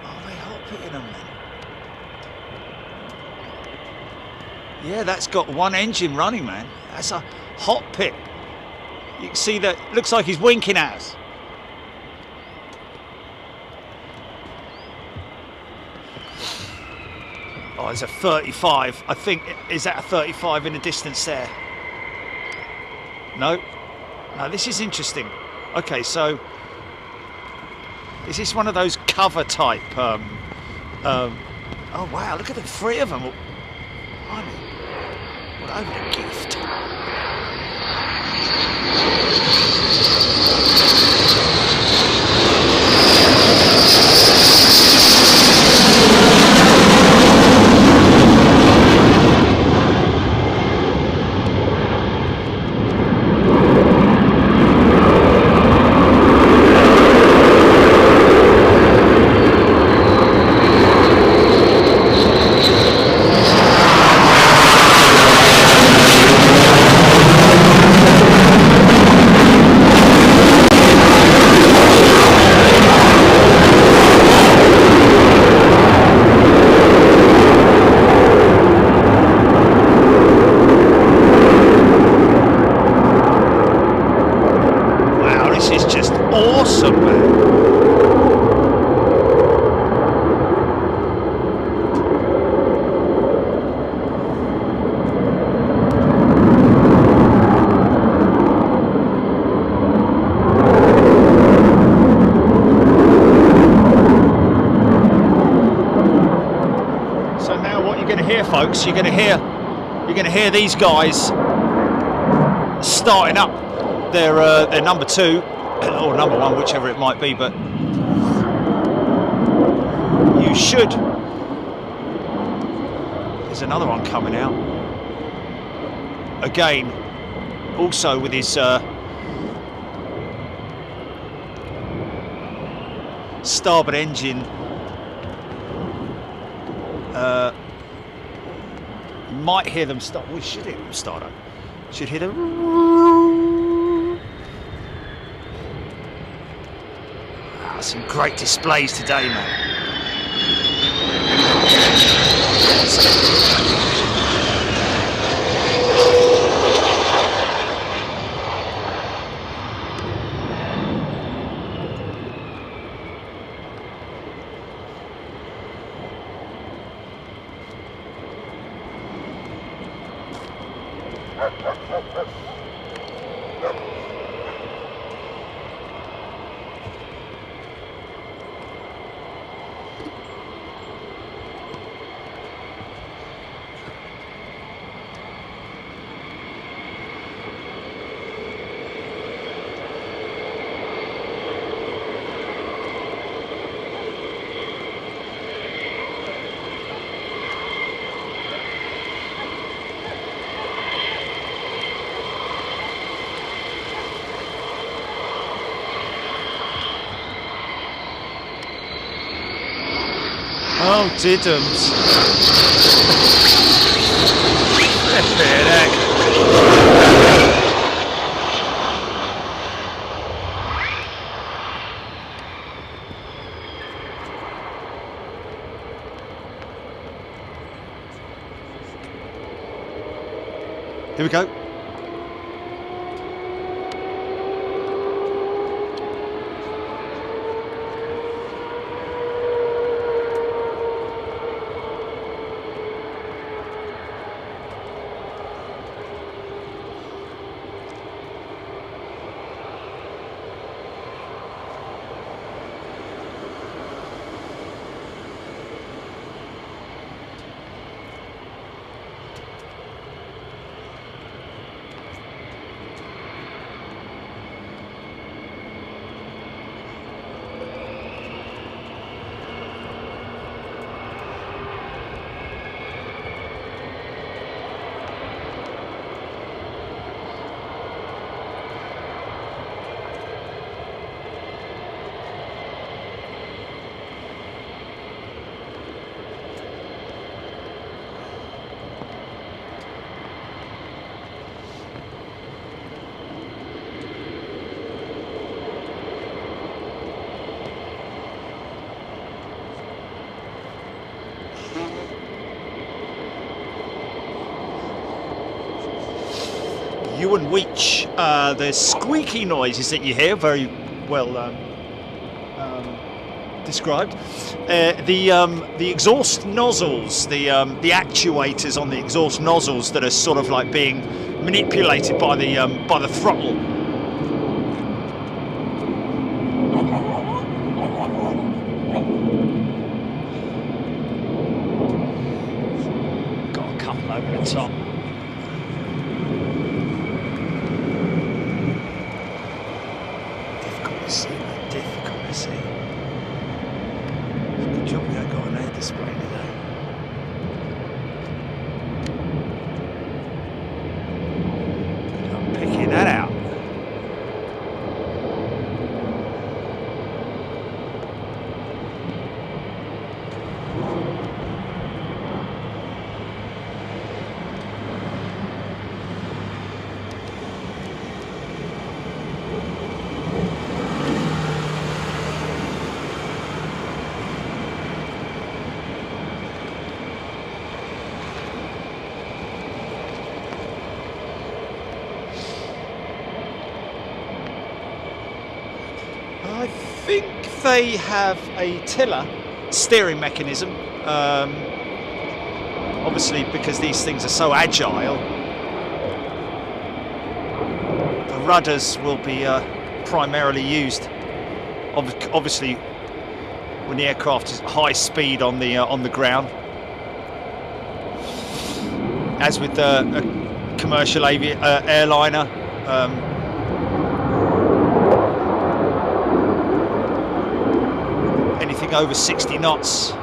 Oh, they hot pitting them then. Yeah, that's got one engine running, man. That's a hot pit. You can see that. Looks like he's winking at us. Oh, there's a 35. I think, is that a 35 in the distance there? No? No, this is interesting. Okay, so is this one of those cover type? Oh wow, look at the three of them. I mean, what over the gift. Awesome, man. So now what you're going to hear, folks, you're going to hear these guys starting up their number two or number one, whichever it might be, but you should. There's another one coming out again, also with his starboard engine might hear them start. We should hear them start up. Should hear them. Some great displays today, man. Oh, diddums. Flippin' heck. Here we go. You and Weech, the squeaky noises that you hear, very well described. The exhaust nozzles, the actuators on the exhaust nozzles that are sort of like being manipulated by the throttle. Got a couple over the top. Difficult to see. Good job we don't got an air display today. Good job picking that out. I think they have a tiller steering mechanism, obviously because these things are so agile. The rudders will be primarily used, obviously when the aircraft is at high speed on the ground, as with a commercial airliner. Anything over 60 knots.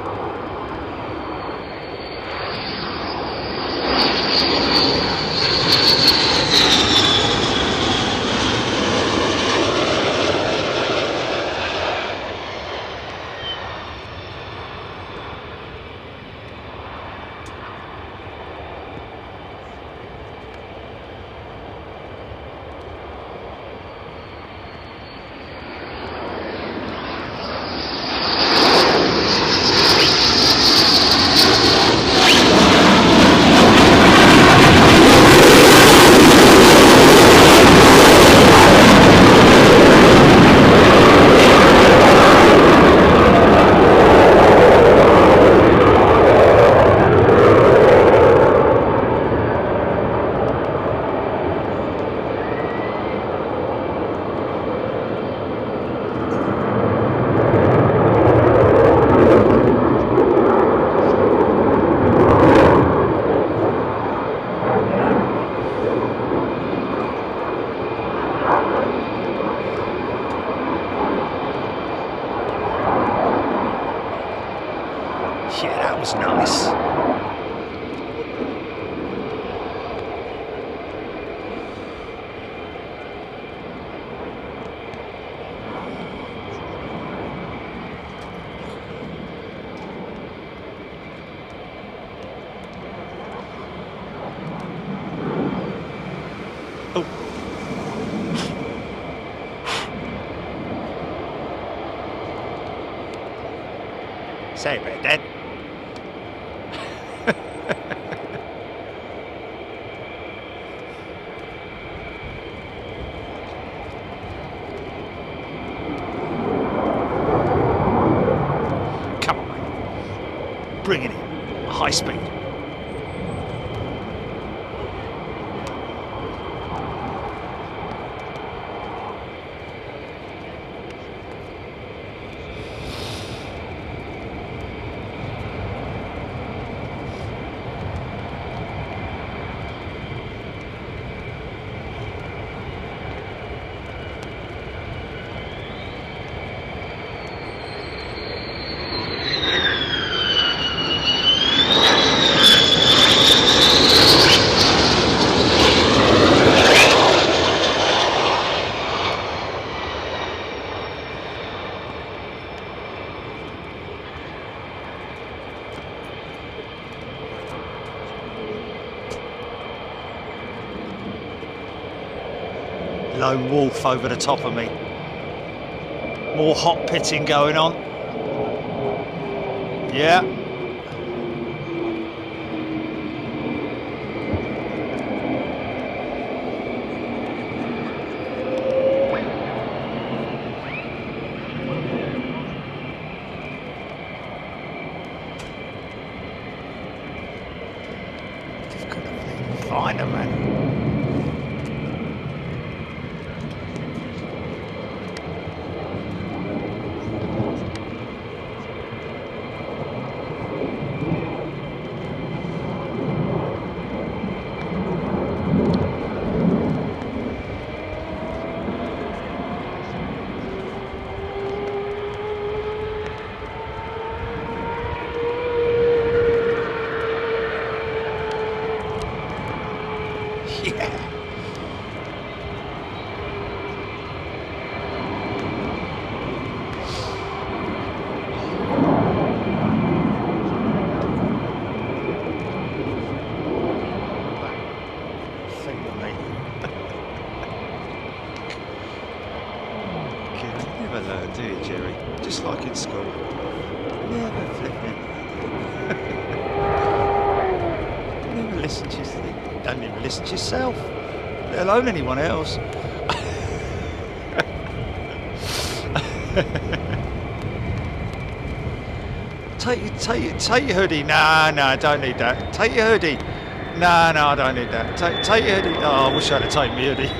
Yeah, that was nice. Sorry about that. Come on, mate. Bring it in. High speed. Lone wolf over the top of me. More hot pitting going on. Yeah. Just couldn't find him, man. Do you, Jerry? Just like in school. Never flipping. Never listen to you. Don't even listen to yourself, let alone anyone else. Take your hoodie. No, I don't need that. Take your hoodie. No, I don't need that. Take your hoodie. Oh, I wish I'd have taken my hoodie.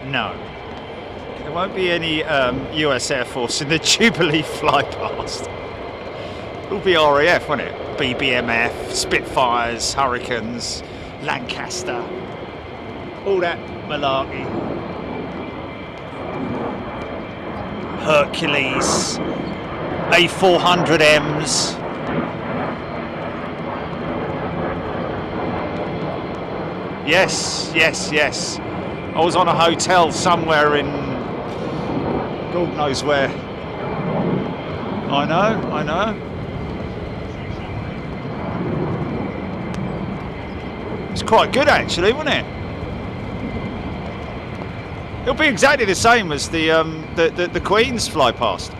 No, there won't be any US Air Force in the Jubilee fly past. It'll be RAF, won't it? BBMF, Spitfires, Hurricanes, Lancaster, all that malarkey. Hercules, A400Ms. Yes. I was on a hotel somewhere in God knows where. I know. It's quite good actually, wasn't it? It'll be exactly the same as the Queen's fly past.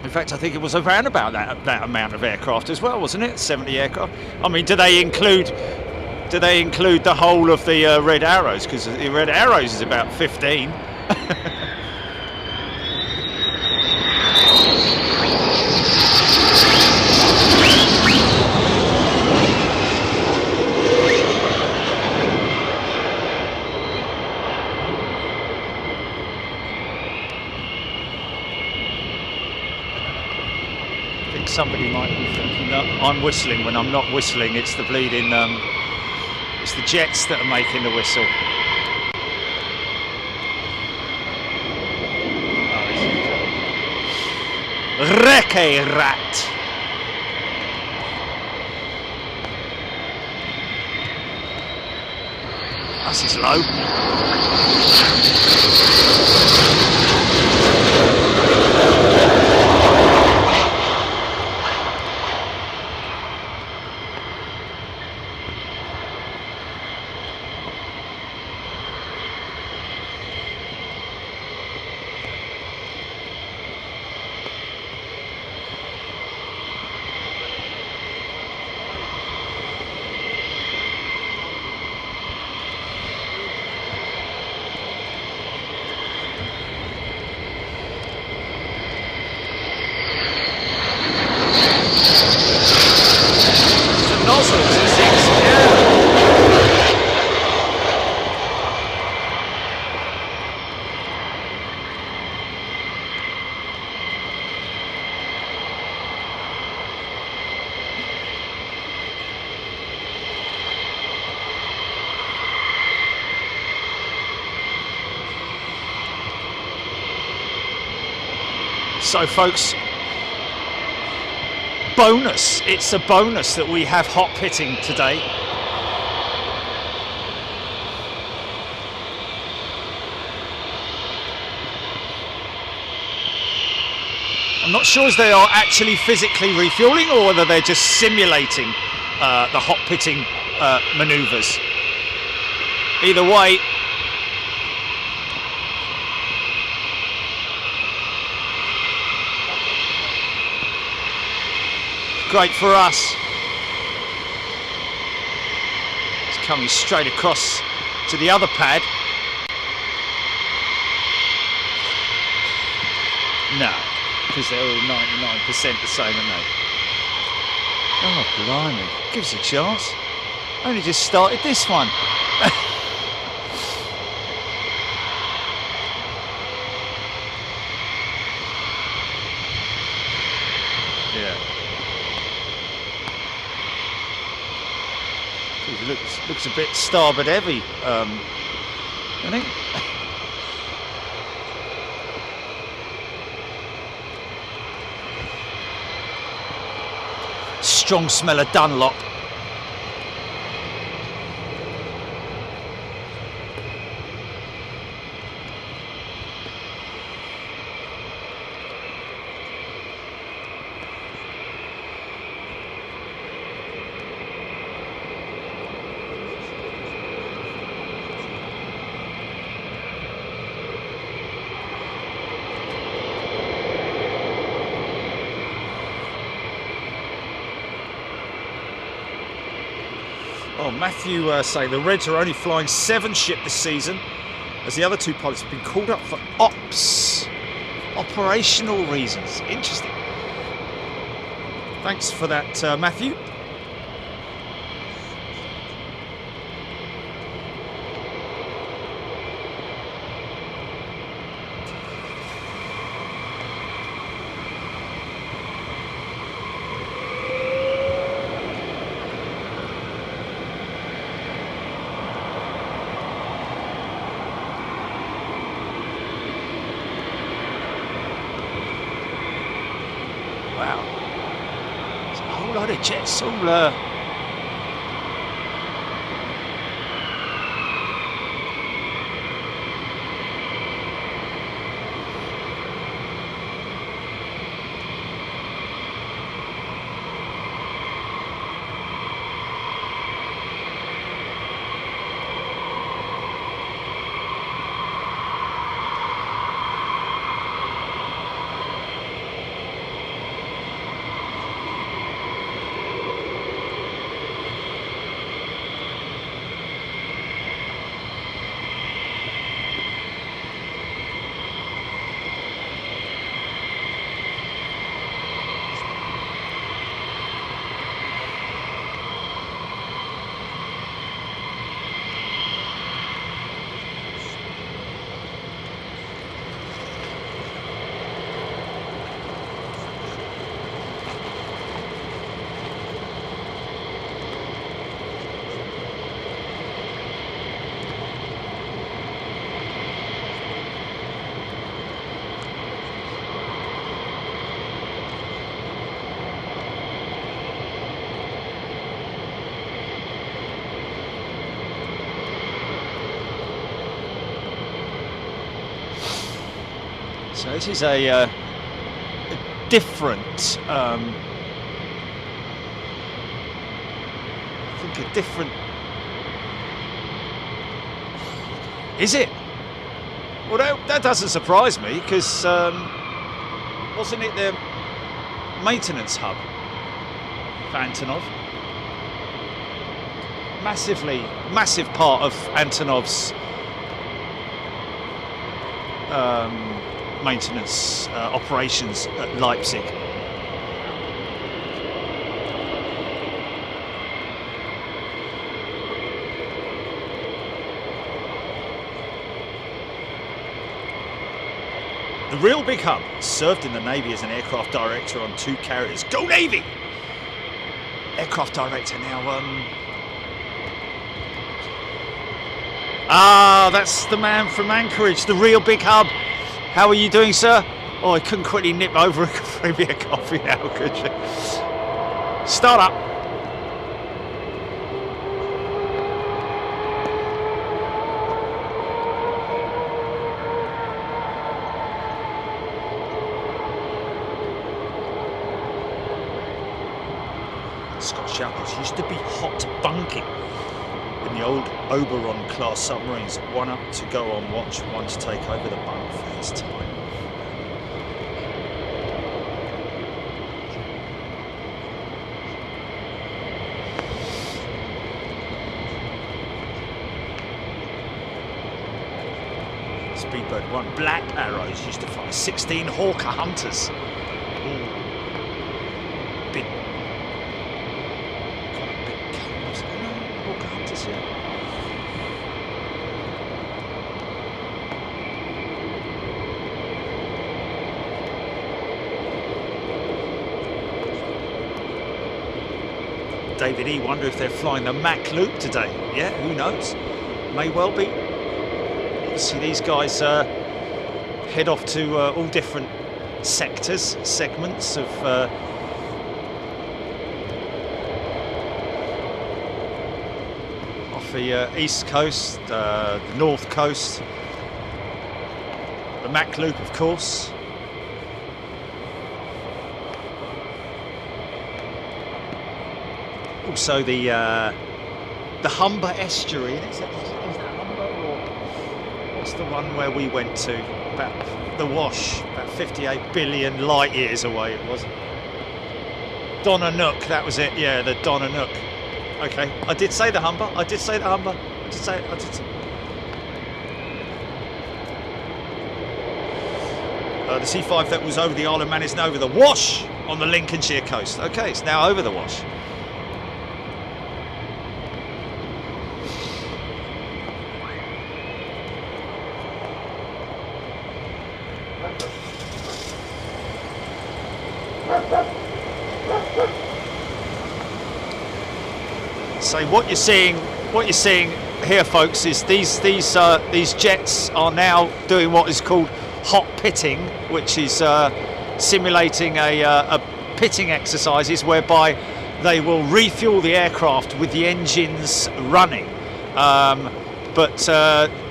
In fact, I think it was around about that amount of aircraft as well, wasn't it? 70 aircraft. I mean, do they include the whole of the Red Arrows? Because the Red Arrows is about 15. somebody might be thinking that I'm whistling when I'm not whistling. It's the bleeding, it's the jets that are making the whistle. Oh, Recce Rat. This is low. So folks, bonus, it's a bonus that we have hot pitting today. I'm not sure if they are actually physically refueling or whether they're just simulating the hot pitting manoeuvres. Either way, great for us. It's coming straight across to the other pad. No, because they're all 99% the same, aren't they? Oh, blimey. Give us a chance. Only just started this one. Yeah. It looks a bit starboard heavy, I think. Strong smell of Dunlop. Oh, Matthew saying the Reds are only flying 7 ship this season, as the other 2 pilots have been called up for operational reasons. Interesting. Thanks for that, Matthew. Wow, there's a whole lot of jets all So this is a different, I think a different, is it? Well, that doesn't surprise me, because wasn't it the maintenance hub for Antonov? Massive part of Antonov's maintenance operations at Leipzig. The real big hub served in the Navy as an aircraft director on 2 carriers. Go Navy! Aircraft director now. That's the man from Anchorage, the real big hub. How are you doing, sir? Oh, I couldn't quickly nip over and bring me a coffee now, could you? Start up. Scottish Outpost used to be hot bunking in the old Oberon class submarines. One up to go on watch, one to take over the bunk for his time. Speedbird 1 Black Arrows used to fly 16 Hawker Hunters. Ooh. Big. Hawker Hunters, yeah. David E. wonder if they're flying the Mach Loop today. Yeah, who knows? May well be. Obviously, these guys head off to all different segments of off the east coast, the north coast, the Mach Loop, of course. Also the Humber estuary. Is that Humber, or what's the one where we went to? About the Wash, about 58 billion light years away it was. Donanook, that was it. Yeah, the Donanook. Okay, I did say the Humber. I did say the Humber. I did say. The C5 that was over the Isle of Man is now over the Wash on the Lincolnshire coast. Okay, it's now over the Wash. So what you're seeing here, folks, is these jets are now doing what is called hot pitting, which is simulating a pitting exercises whereby they will refuel the aircraft with the engines running. But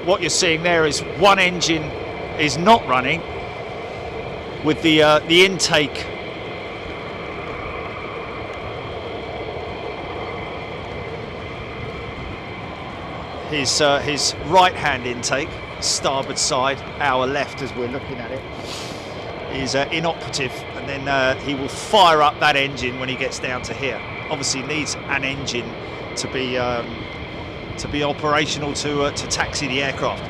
what you're seeing there is one engine is not running, with the intake his right-hand intake, starboard side, our left as we're looking at it, is inoperative, and then he will fire up that engine when he gets down to here. Obviously needs an engine to be operational to taxi the aircraft.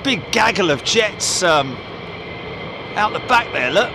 big gaggle of jets out the back there, look.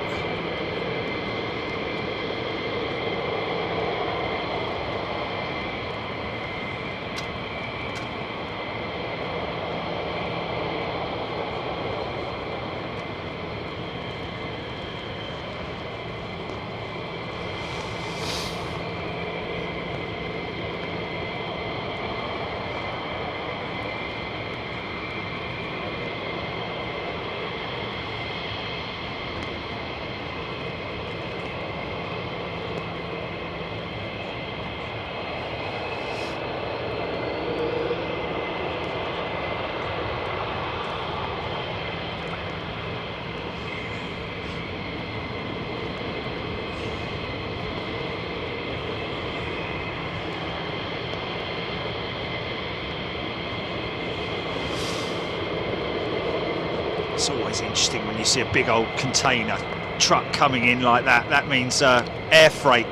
It's always interesting when you see a big old container truck coming in like that. That means air freight,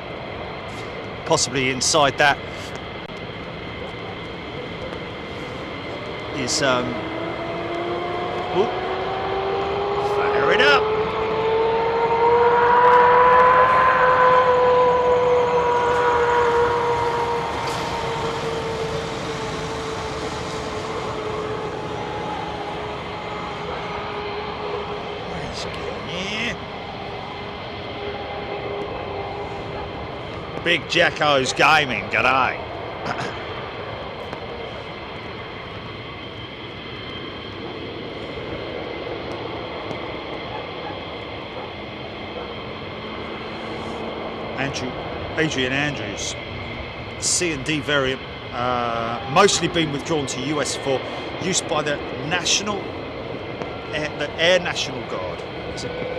possibly inside that is oh, fire it up. Big Jacko's Gaming, g'day. Adrian Andrews, C&D variant, mostly been withdrawn to US for use by the Air National Guard. Is it?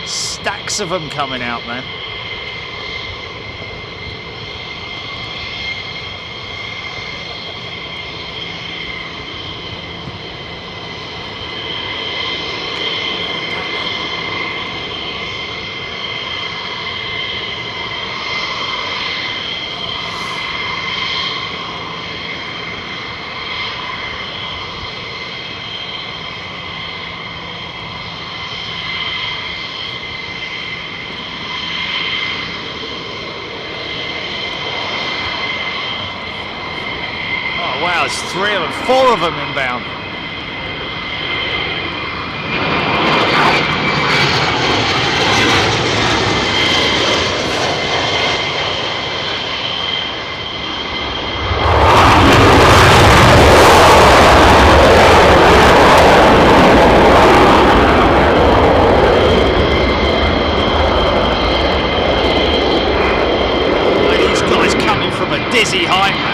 Stacks of them coming out, man. Wow, it's 3 of them, 4 of them inbound. These guys coming from a dizzy height, man.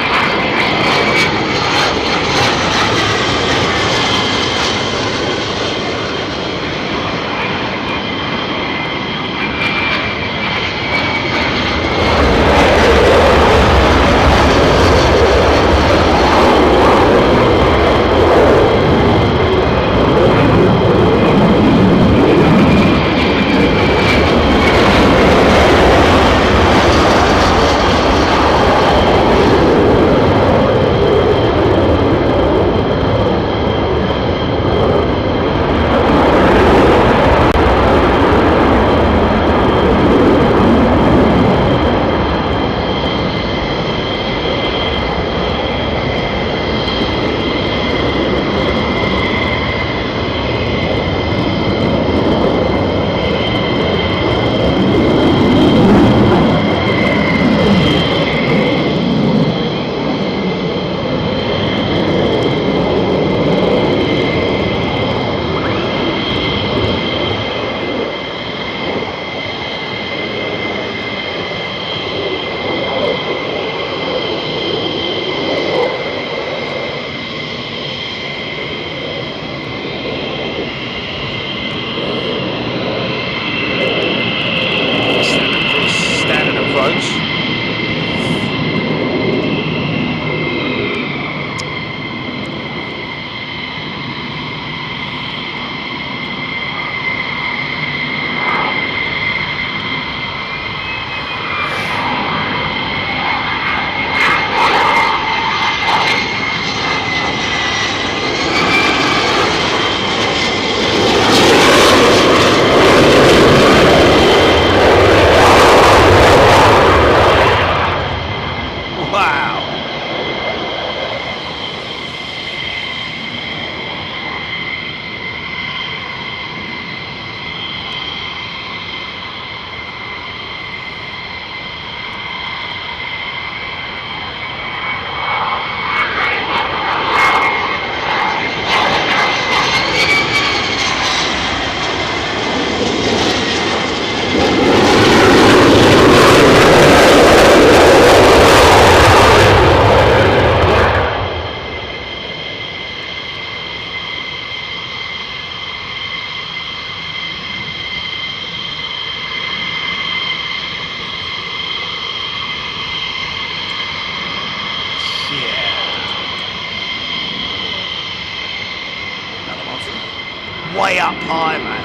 way up high, man.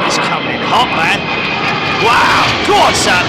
It's coming in hot, man. Wow, go on, son.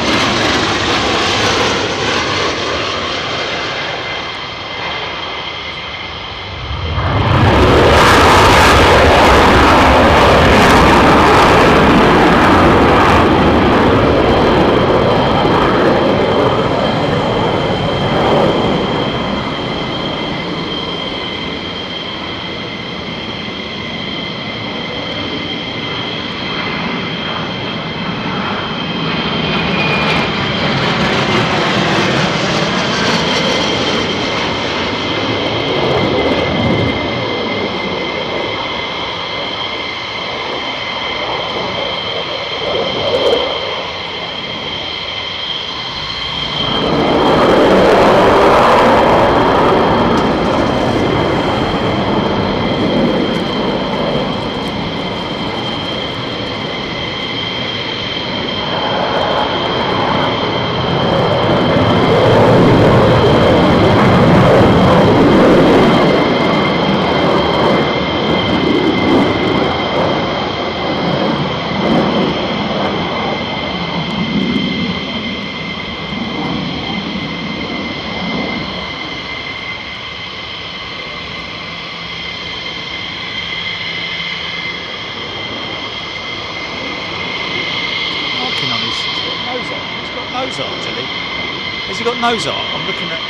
Nose art, Jelly. Has he got nose art? I'm looking at.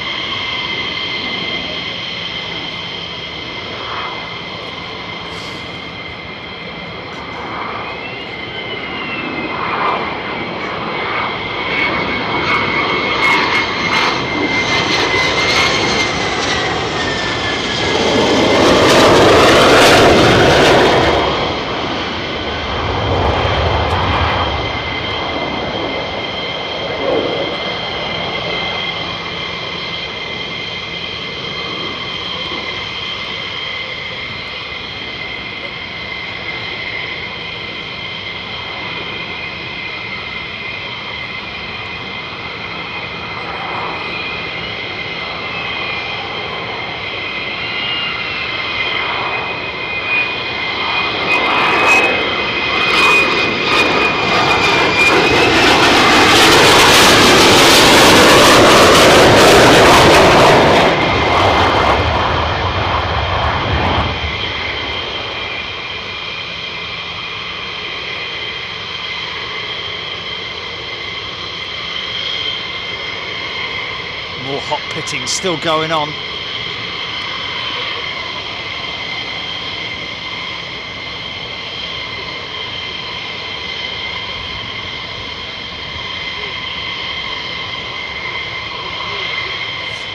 More hot pitting still going on.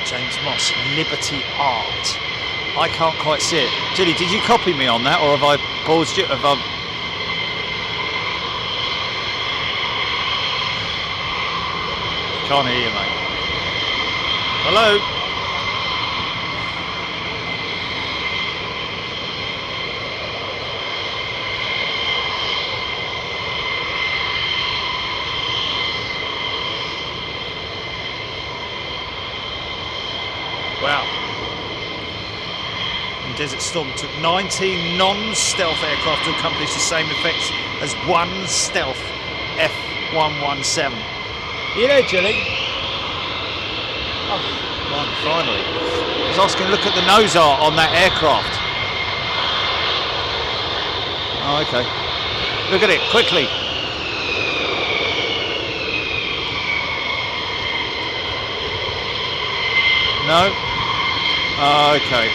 James Moss, Liberty Art. I can't quite see it. Gilly, did you copy me on that, or have I paused you? Have I... Can't hear you, mate. Hello? Wow. And Desert Storm took 19 non-stealth aircraft to accomplish the same effects as one stealth F-117. You there, Jelly? Oh, right, finally. I was asking, look at the nose art on that aircraft. Oh, okay. Look at it, quickly. No? Oh, okay.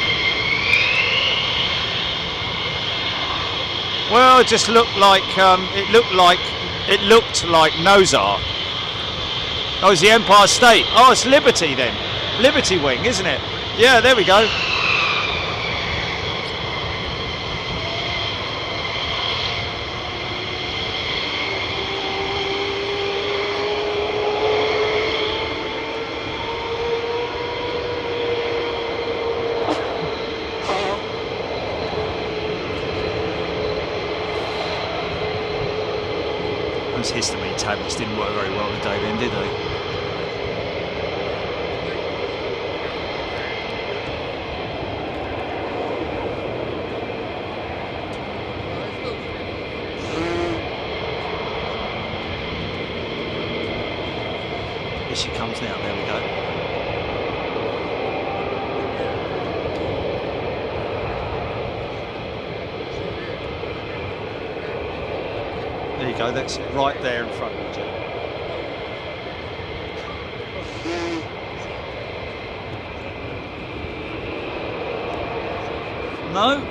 Well, it just looked like, it looked like nose art. Oh, it's the Empire State. Oh, it's Liberty then. Liberty Wing, isn't it? Yeah, there we go. Those histamine tablets didn't work very well today then, did they? takeoff now. There we go. There you go, that's it, right there in front of you. No?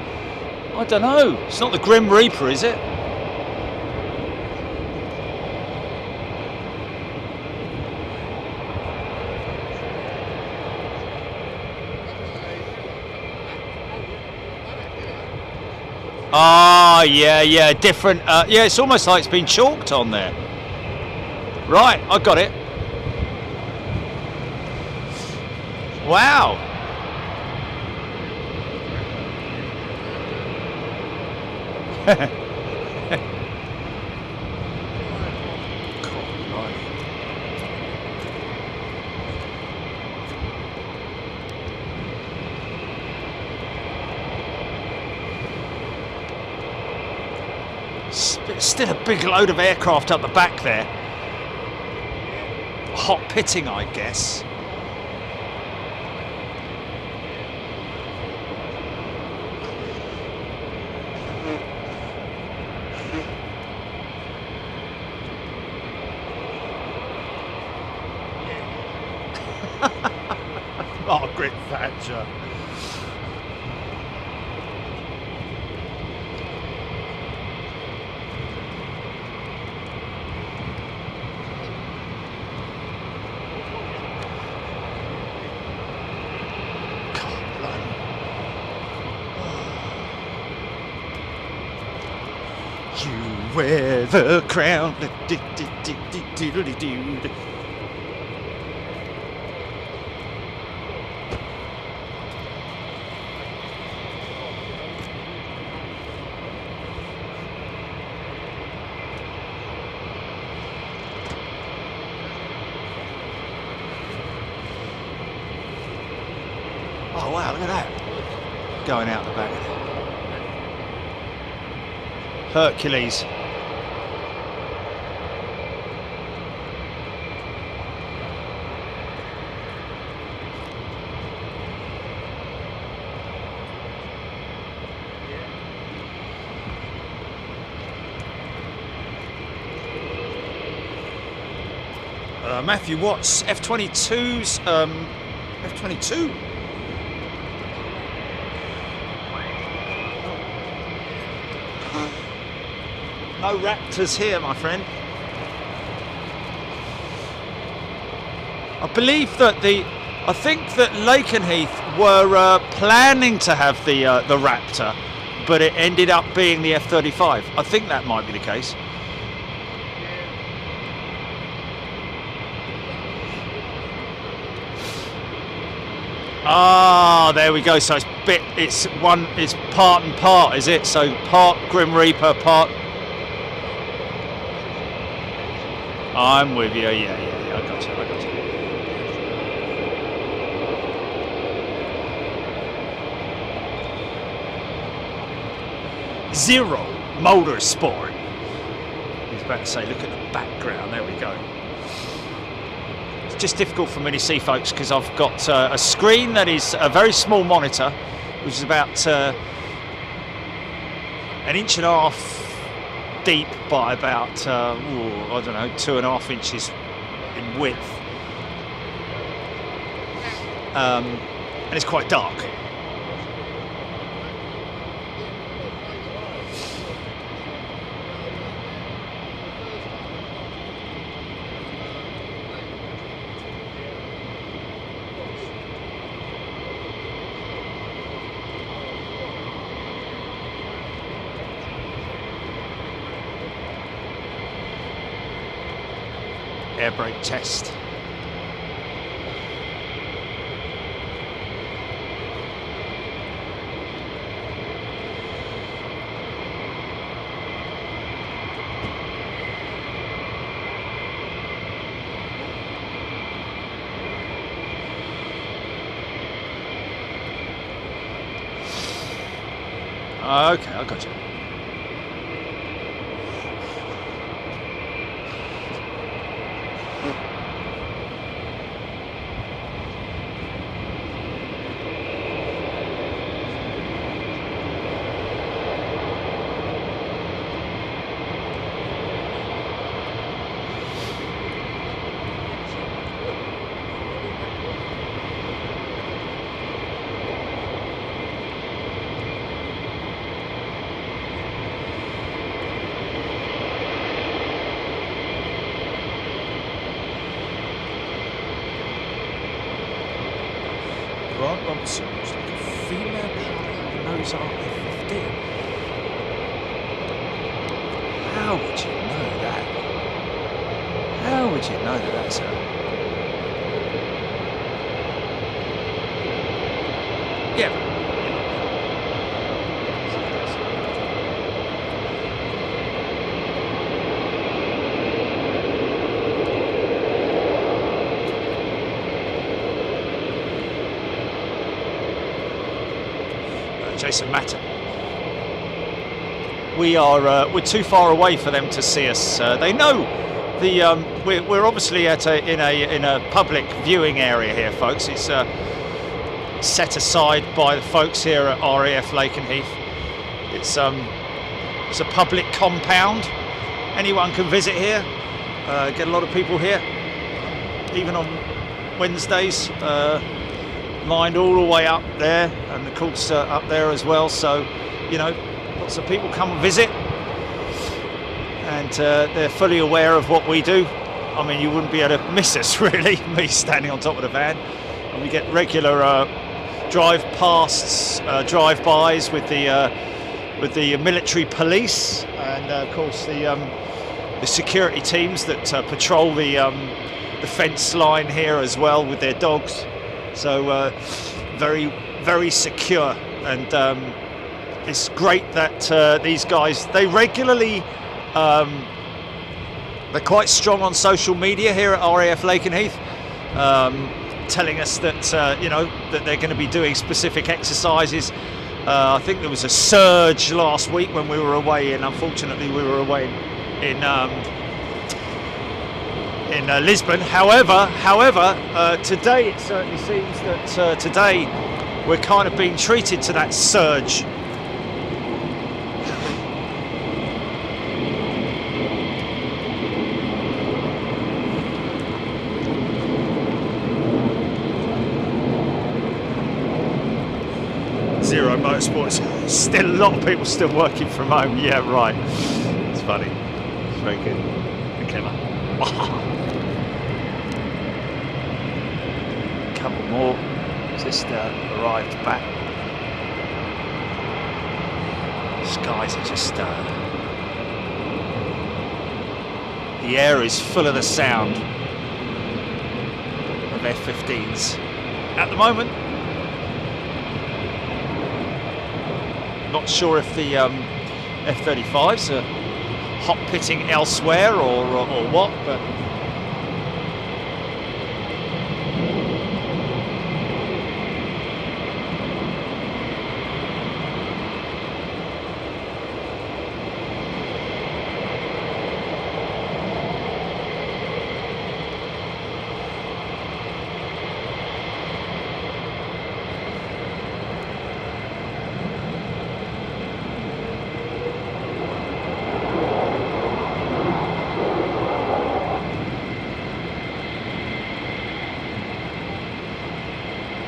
I don't know. It's not the Grim Reaper, is it? Ah, yeah, different. Yeah, it's almost like it's been chalked on there. Right, I got it. Wow. Still a big load of aircraft up the back there. Hot pitting, I guess. Margaret Thatcher. You wear the crown. Oh wow, look at that. Going out the back. Hercules. Matthew Watts, F-22s, F-22. No Raptors here, my friend. I believe that I think that Lakenheath were planning to have the Raptor, but it ended up being the F-35. I think that might be the case. Ah, there we go. So it's part and part, is it? So part Grim Reaper, part. I'm with you. Yeah. I got you. Zero Motorsport. He's about to say, look at the background. There we go. Just difficult for me to see, folks, because I've got a screen that is a very small monitor, which is about an inch and a half deep by about I don't know, 2.5 inches in width, and it's quite dark. Air brake test. Okay, I got you. looks like a female pilot who knows our F-15. How would you know that? How would you know that that's her? Yeah. Jason Matter. We're too far away for them to see us. They know the we're obviously in a public viewing area here, folks. It's set aside by the folks here at RAF Lakenheath. It's a public compound. Anyone can visit here. Get a lot of people here, even on Wednesdays. Lined all the way up there, and of course up there as well. So, you know, lots of people come and visit, and they're fully aware of what we do. I mean, you wouldn't be able to miss us, really, me standing on top of the van. And we get regular drive-bys with the military police, and of course the security teams that patrol the fence line here as well with their dogs. So very, very secure, and it's great that these guys, they regularly, they're quite strong on social media here at RAF Lakenheath, telling us that, you know, that they're going to be doing specific exercises. I think there was a surge last week when we were away, and unfortunately we were away in Lisbon. However, today it certainly seems that today we're kind of being treated to that surge. Zero Motorsports. Still a lot of people still working from home. Yeah, right. It's funny. It's very good. Very clever. Couple more just arrived back. Skies are just the air is full of the sound of F-15s at the moment. Not sure if the F-35s are hot pitting elsewhere or what, but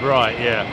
right, yeah.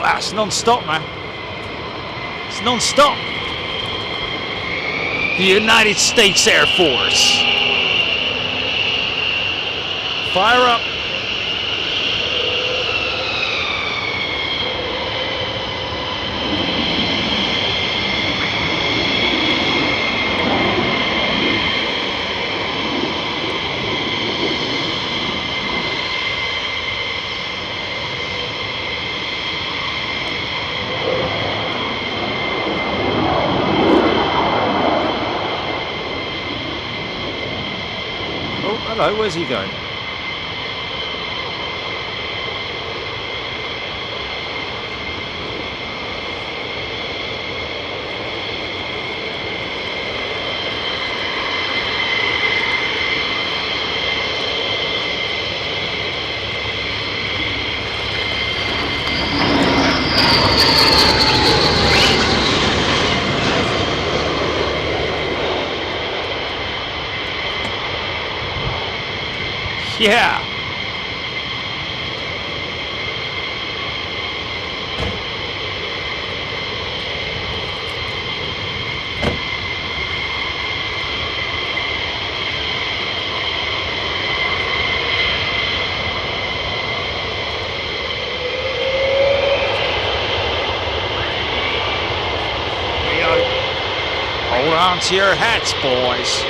Wow, it's non-stop, man. It's non-stop. The United States Air Force. Fire up. hello, where's he going? Yeah. Hold on to your hats, boys.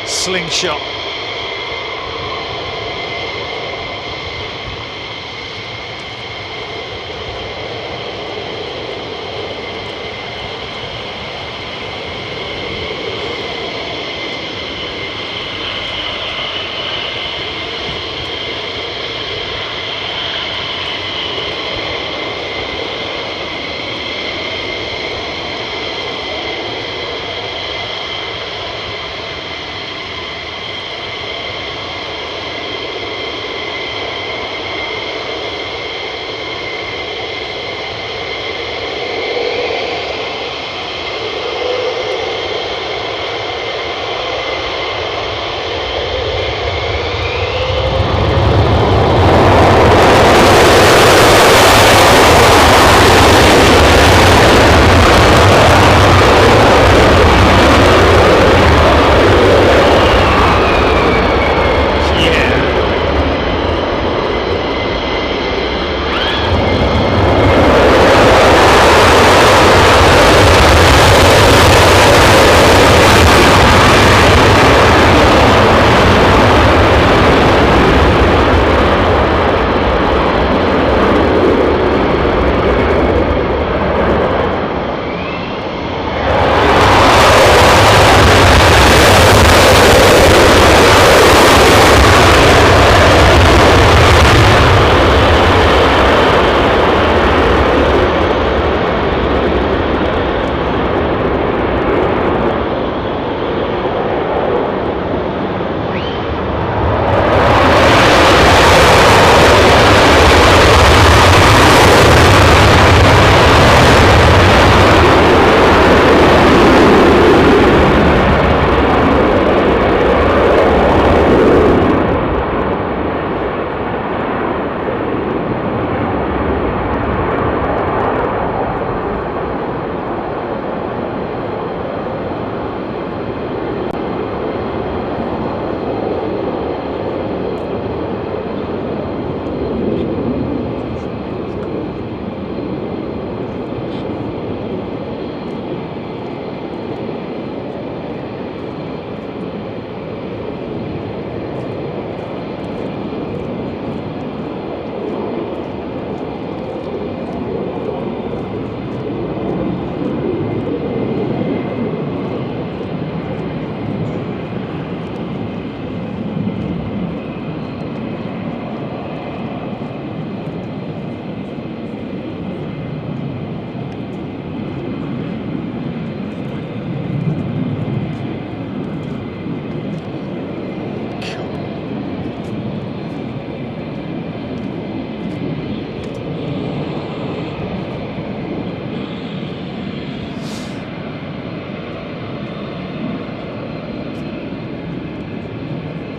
Slingshot.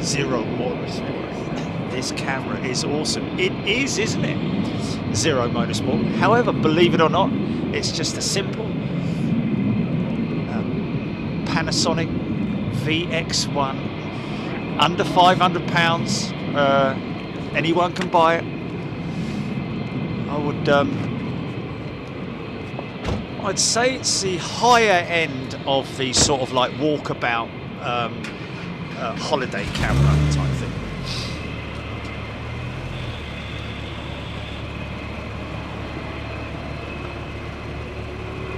Zero Motorsport. This camera is awesome. It is, isn't it? Zero Motorsport. However, believe it or not, it's just a simple Panasonic VX1. Under £500. Anyone can buy it. would, I'd say it's the higher end of the sort of like walkabout holiday camera type thing.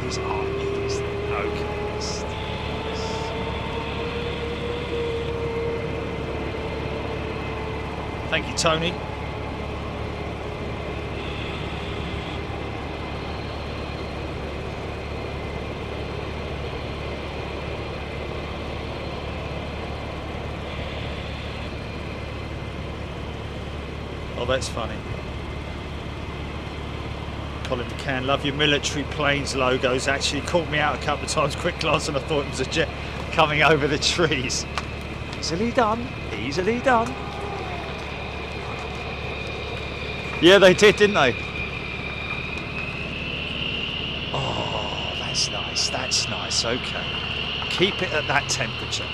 These aren't used. Okay. Thank you, Tony. Oh, that's funny. Colin McCann, love your military planes logos. Actually caught me out a couple of times. Quick glance and I thought it was a jet coming over the trees. Easily done. Easily done. Yeah, they did, didn't they? Oh, that's nice. That's nice. Okay. Keep it at that temperature.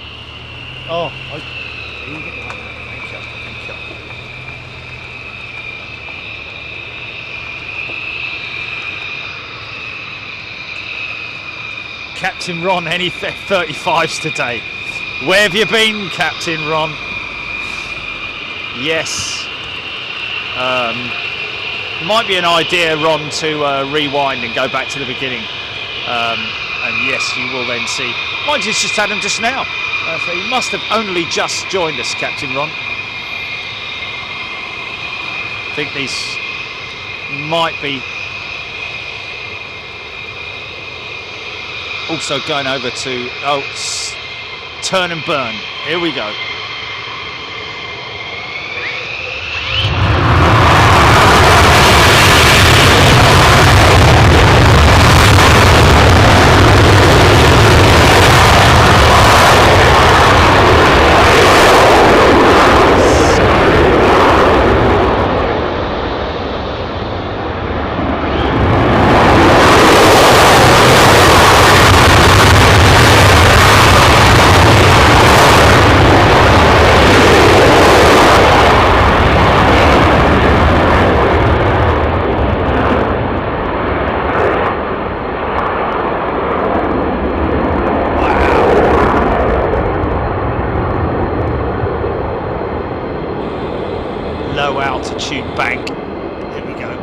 Oh, okay. Thank you. Thank you. Captain Ron, any F-35s today? Where have you been, Captain Ron? Yes. Might be an idea, Ron, to rewind and go back to the beginning. And yes, you will then see. Mind you, just had him just now. So he must have only just joined us, Captain Ron. I think these might be also going over to turn and burn. Here we go. Low altitude bank. There we go.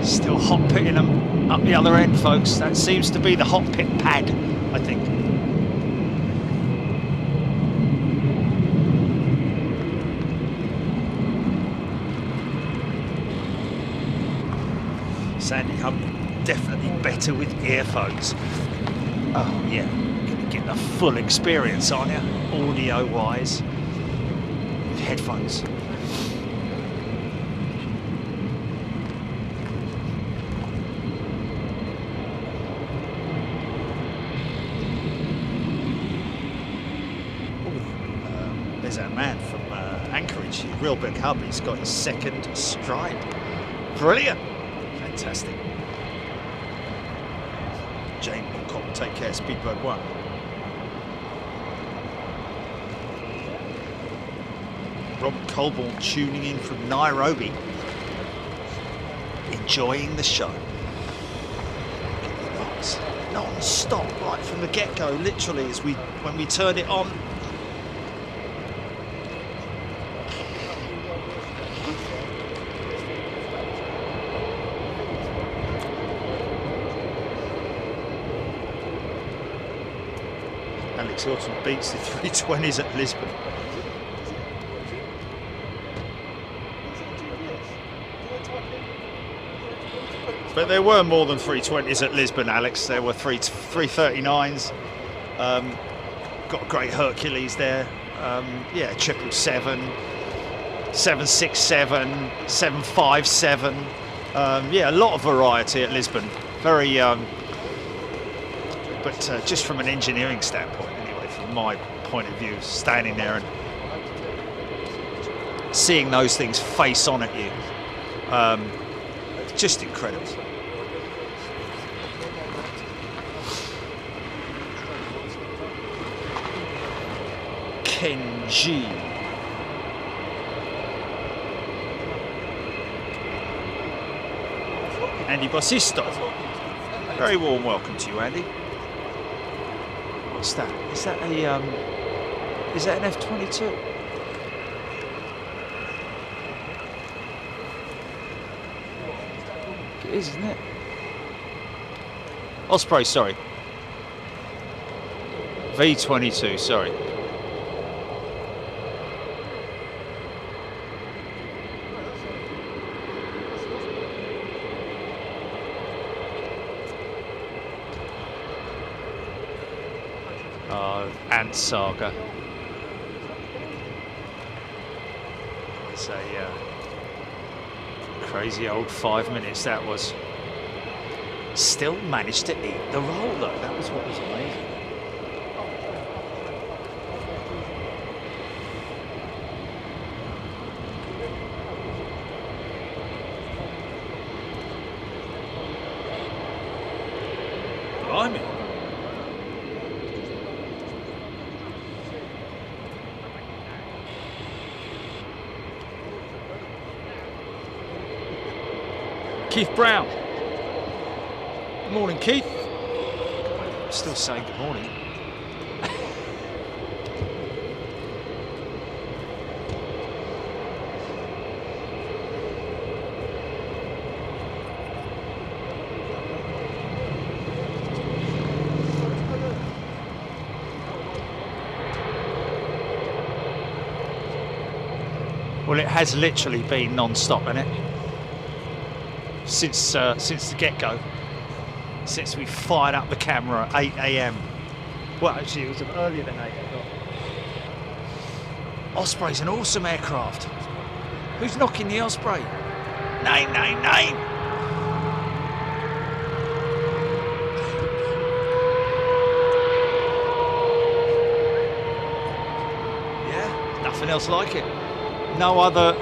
Still hot pitting them up the other end, folks. That seems to be the hot pit pad, I think. Sandy, I'm definitely better with earphones. Oh yeah, gonna get the full experience, aren't you? Audio-wise, with headphones. There's that man from Anchorage, real big hub. He's got his second stripe. Brilliant. Fantastic. Jane Wilcott, take care, Speedbird 1. Robert Colborne tuning in from Nairobi. Enjoying the show. Non-stop, right from the get-go, literally, when we turn it on. Alex Hilton beats the 320s at Lisbon. But there were more than 320s at Lisbon, Alex. There were 339s. Got a great Hercules there. Yeah, 777, 767, 757. Yeah, a lot of variety at Lisbon. Very, but just from an engineering standpoint, anyway, from my point of view, standing there and seeing those things face on at you, just incredible. Kenji. Andy Bossisto. Very warm welcome to you, Andy. What's that? Is that an F-22? It is, isn't it? Osprey, sorry. V-22, sorry. Ant Saga. It's a crazy old 5 minutes that was. Still managed to eat the roll though. That was what was amazing. Blimey. Keith Brown. Good morning, Keith. I'm still saying good morning. Well, it has literally been non-stop, hasn't it? Since the get-go, since we fired up the camera at 8 AM. Well, actually, it was earlier than 8 o'clock. Osprey's an awesome aircraft. Who's knocking the Osprey? 999. Yeah, nothing else like it. No other.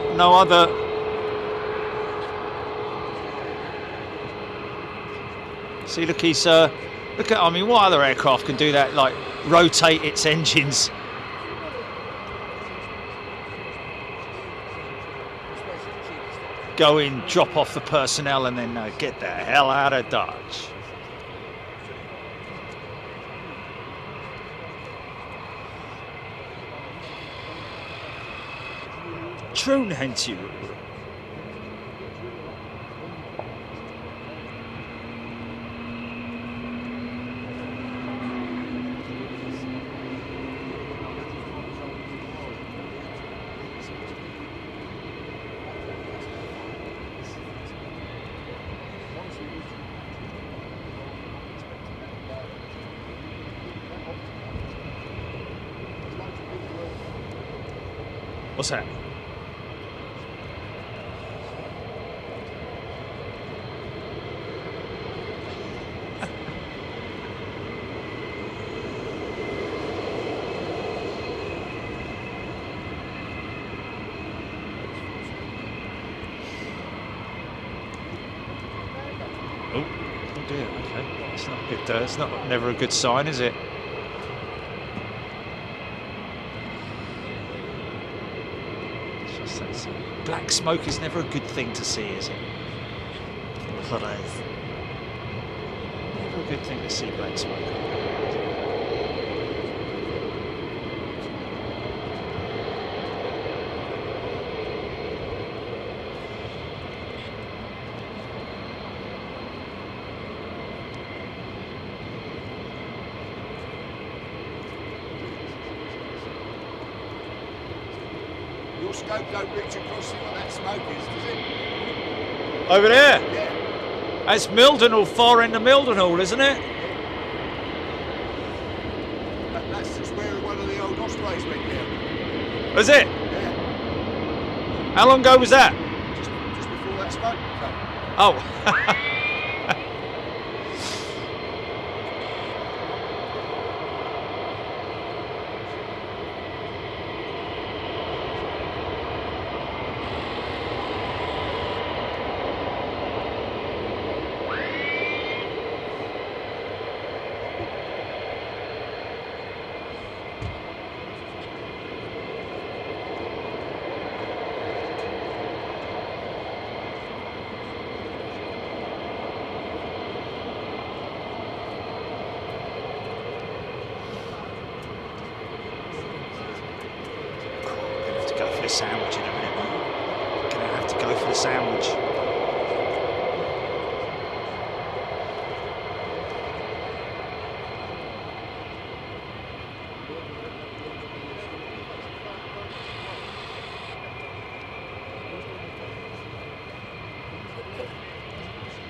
See, look, he's look at. I mean, what other aircraft can do that? Like rotate its engines. Go in, drop off the personnel, and then get the hell out of Dodge. Drone hence you. What's that? Oh dear. Okay, it's not good. It's never a good sign, is it? Black smoke is never a good thing to see, is it? Never a good thing to see black smoke. Your scope don't reach across it like that smoke is, does it? Over there? Yeah. That's Mildenhall, far end of Mildenhall, isn't it? That's just where one of the old Ospreys went down. Was it? Yeah. How long ago was that? Just before that smoke. Oh. The sandwich in a minute, man. Gonna have to go for the sandwich.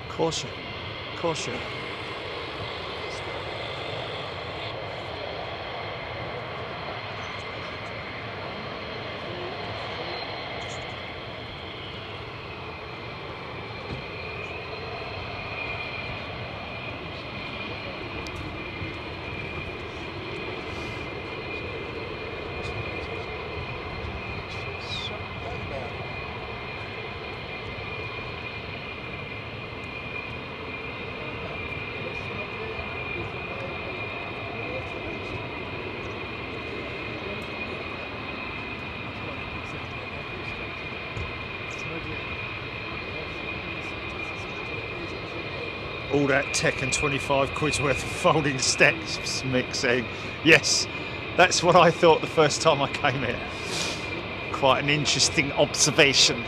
Caution, caution. All that tech and 25 quid's worth of folding steps mixing. Yes, that's what I thought the first time I came here. Quite an interesting observation.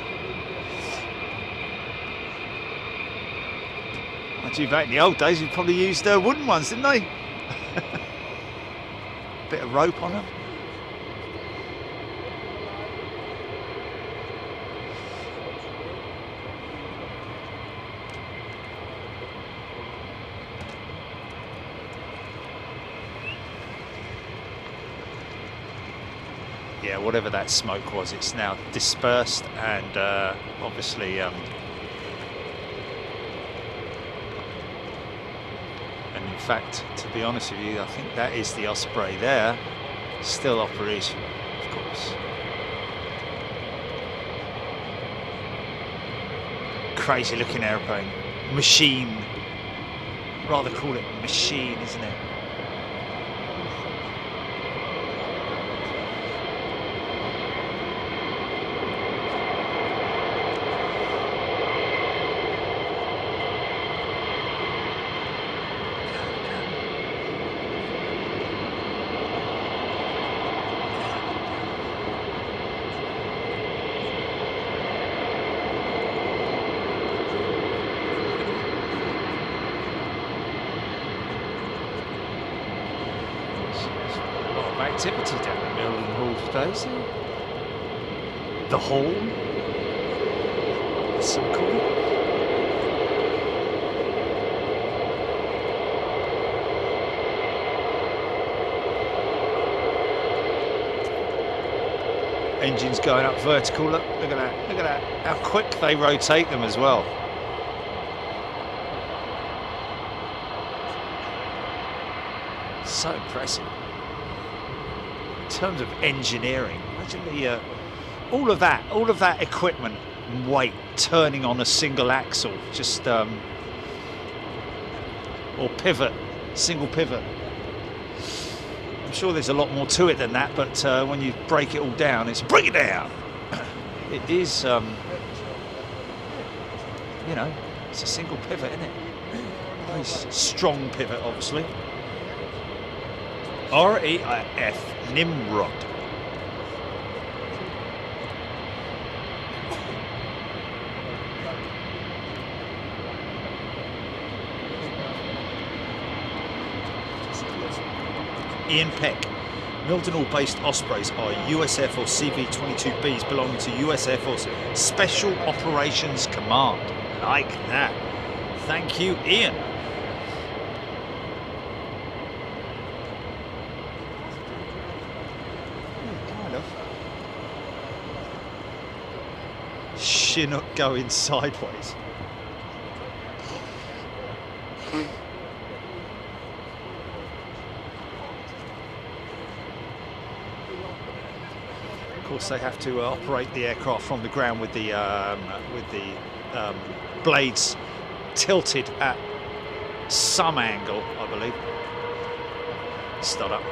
Mind you, back in the old days, we probably used wooden ones, didn't they? Bit of rope on them. Yeah, whatever that smoke was, it's now dispersed, and obviously and in fact, to be honest with you, I think that is the Osprey there, still operational, of course. Crazy looking airplane, machine, rather call it machine, isn't it? Activity down the Mildenhall today, isn't it? The hall. There's some cool. Engines going up vertical. Look at that. Look at that. How quick they rotate them as well. So impressive. In terms of engineering, imagine the all of that equipment and weight turning on a single axle, just or pivot, single pivot. I'm sure there's a lot more to it than that, but when you break it all down, it's break it down. It is, you know, it's a single pivot, isn't it? Nice strong pivot, obviously. RAF Nimrod. Ian Peck. Mildenhall-based Ospreys are US Air Force CV-22Bs belonging to US Air Force Special Operations Command. Like that. Thank you, Ian. Kind of. Chinook going sideways. Of course, they have to operate the aircraft from the ground with the blades tilted at some angle, I believe. Stud up.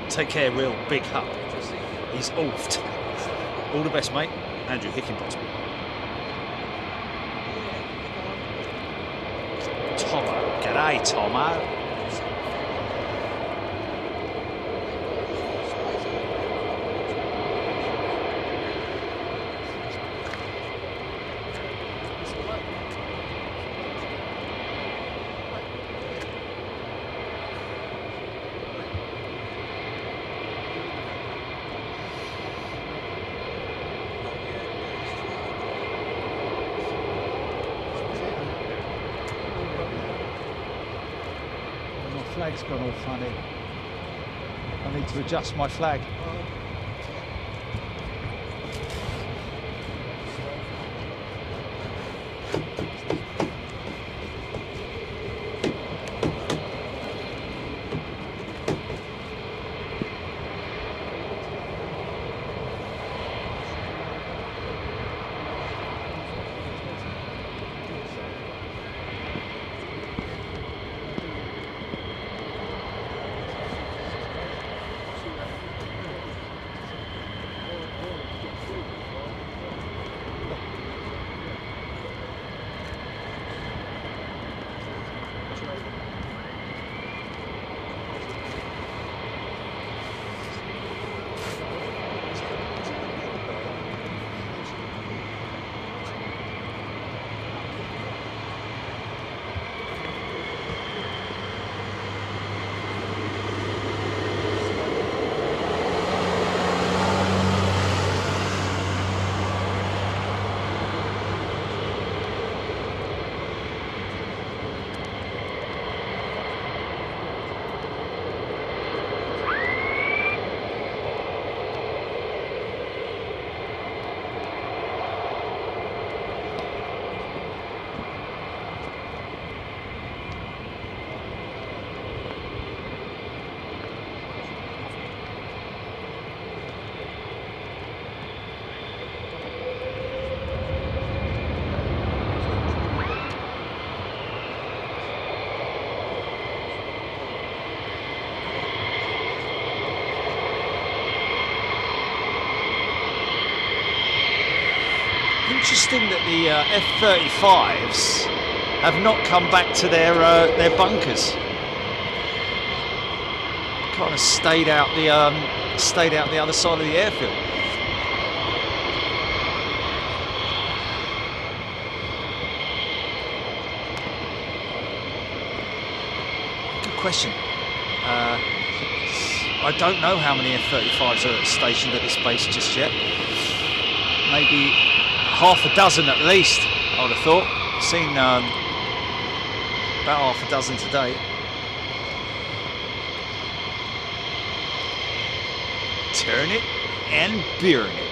Take care, real big hut. He's oofed. All the best, mate. Andrew Hickenbottom. Tomo. G'day, Tomo. Flag's gone all funny. I need to adjust my flag. Interesting that the F-35s have not come back to their bunkers. Kind of stayed out the other side of the airfield. Good question. I don't know how many F-35s are stationed at this base just yet. Maybe half a dozen at least, I would have thought. Seen about half a dozen today. Turn it and burn it.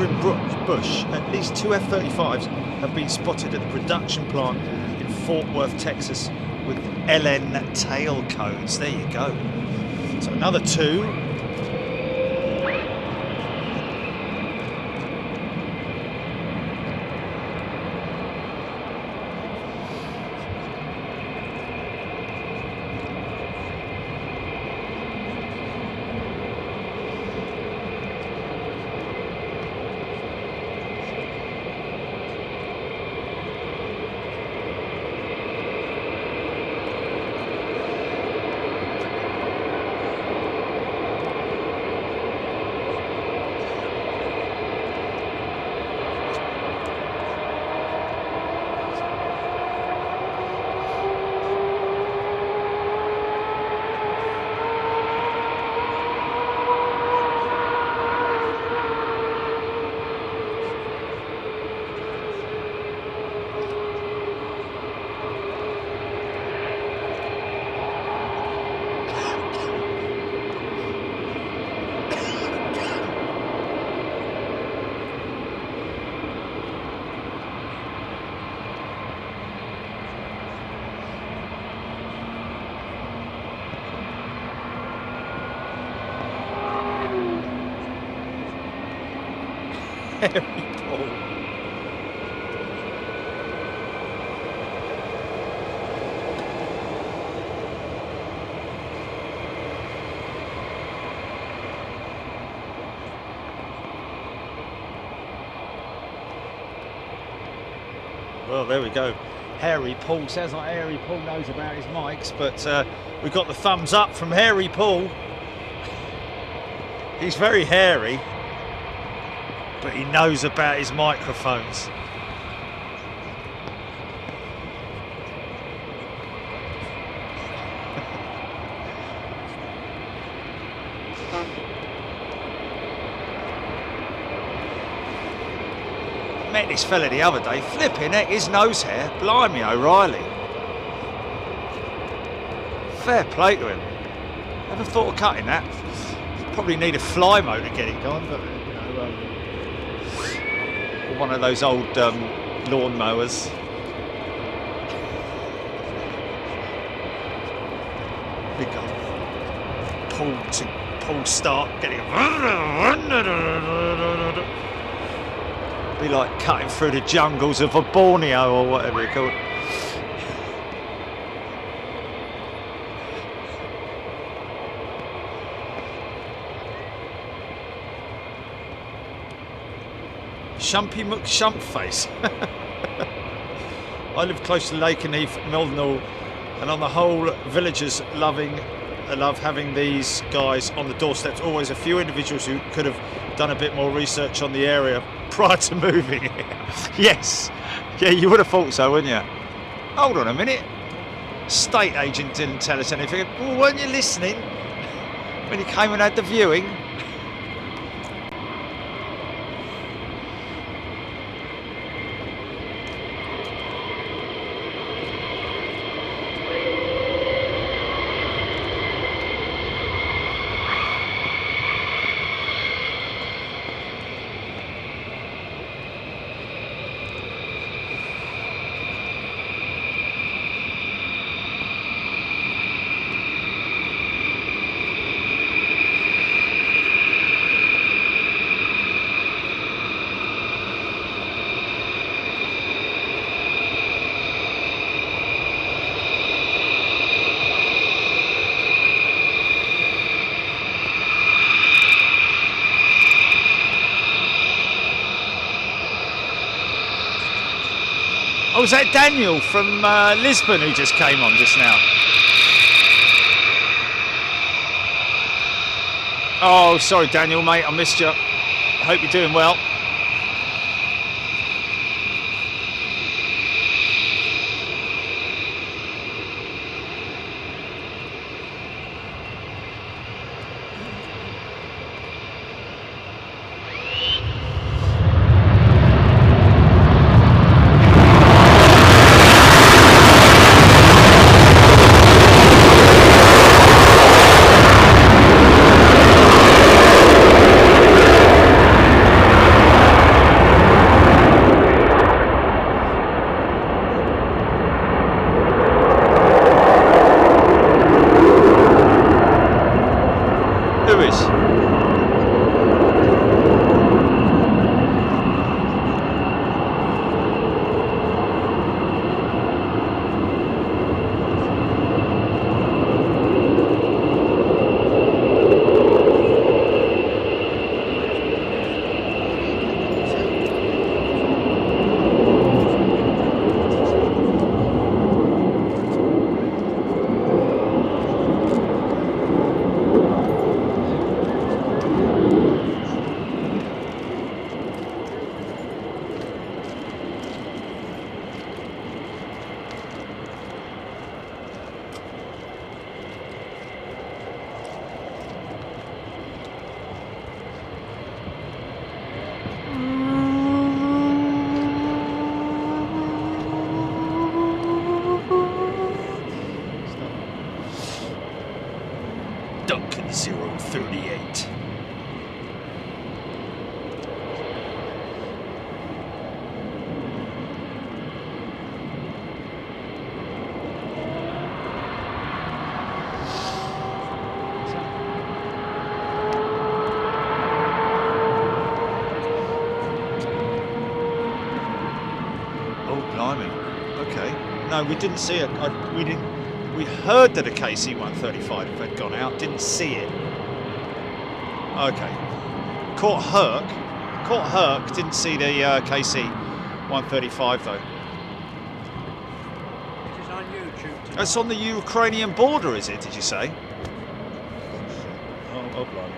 neighbouring bush, at least 2 F-35s have been spotted at the production plant in Fort Worth, Texas, with LN tail codes. There you go. So another 2. Harry Paul. Well, there we go. Harry Paul. Sounds like Harry Paul knows about his mics, but we got the thumbs up from Harry Paul. He's very hairy, but he knows about his microphones. Met this fella the other day, flipping heck, his nose hair, blimey O'Reilly. Fair play to him. Never thought of cutting that. Probably need a fly motor to get it going, but you know, or one of those old lawn mowers. Big pull start, getting be like cutting through the jungles of a Borneo or whatever you call it. Shumpy McShumpface. I live close to Lakenheath, Mildenhall, and on the whole, villagers love having these guys on the doorsteps. Always a few individuals who could have done a bit more research on the area prior to moving here. Yes, yeah, you would have thought so, wouldn't you? Hold on a minute. State agent didn't tell us anything. Well, weren't you listening when you came and had the viewing? Oh, was that Daniel from Lisbon who just came on just now? Oh, sorry, Daniel, mate, I missed you. I hope you're doing well. 038. No, we didn't see it. We didn't. We heard that a KC-135 had gone out. Didn't see it. Okay. Caught Herc. Didn't see the KC-135 though. It is on YouTube tonight. That's on the Ukrainian border, is it? Did you say? Oh, blimey.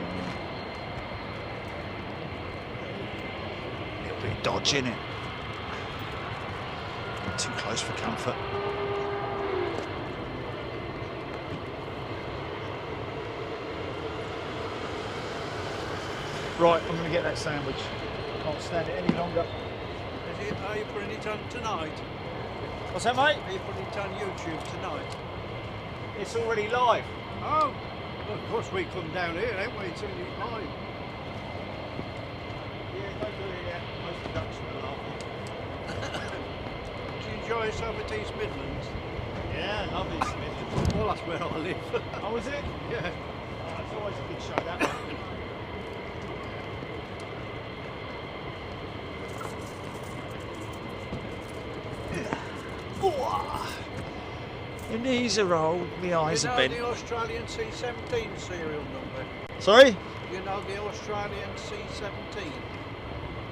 A little bit of dodge in it. Too close for comfort. Right, I'm going to get that sandwich. Can't stand it any longer. Are you putting it on tonight? What's that, mate? Are you putting it on YouTube tonight? It's already live. Oh, well, of course we come down here, ain't we? It's only live. Yeah, don't do it yet. Most production are laughing. Do you enjoy yourself at East Midlands? Yeah, love East Midlands. Well, that's where I live. Oh, is it? Yeah. Oh, it's always a good show, that one. Your knees are old, my eyes are bent. You know the Australian C-17 serial number? Sorry? You know the Australian C-17?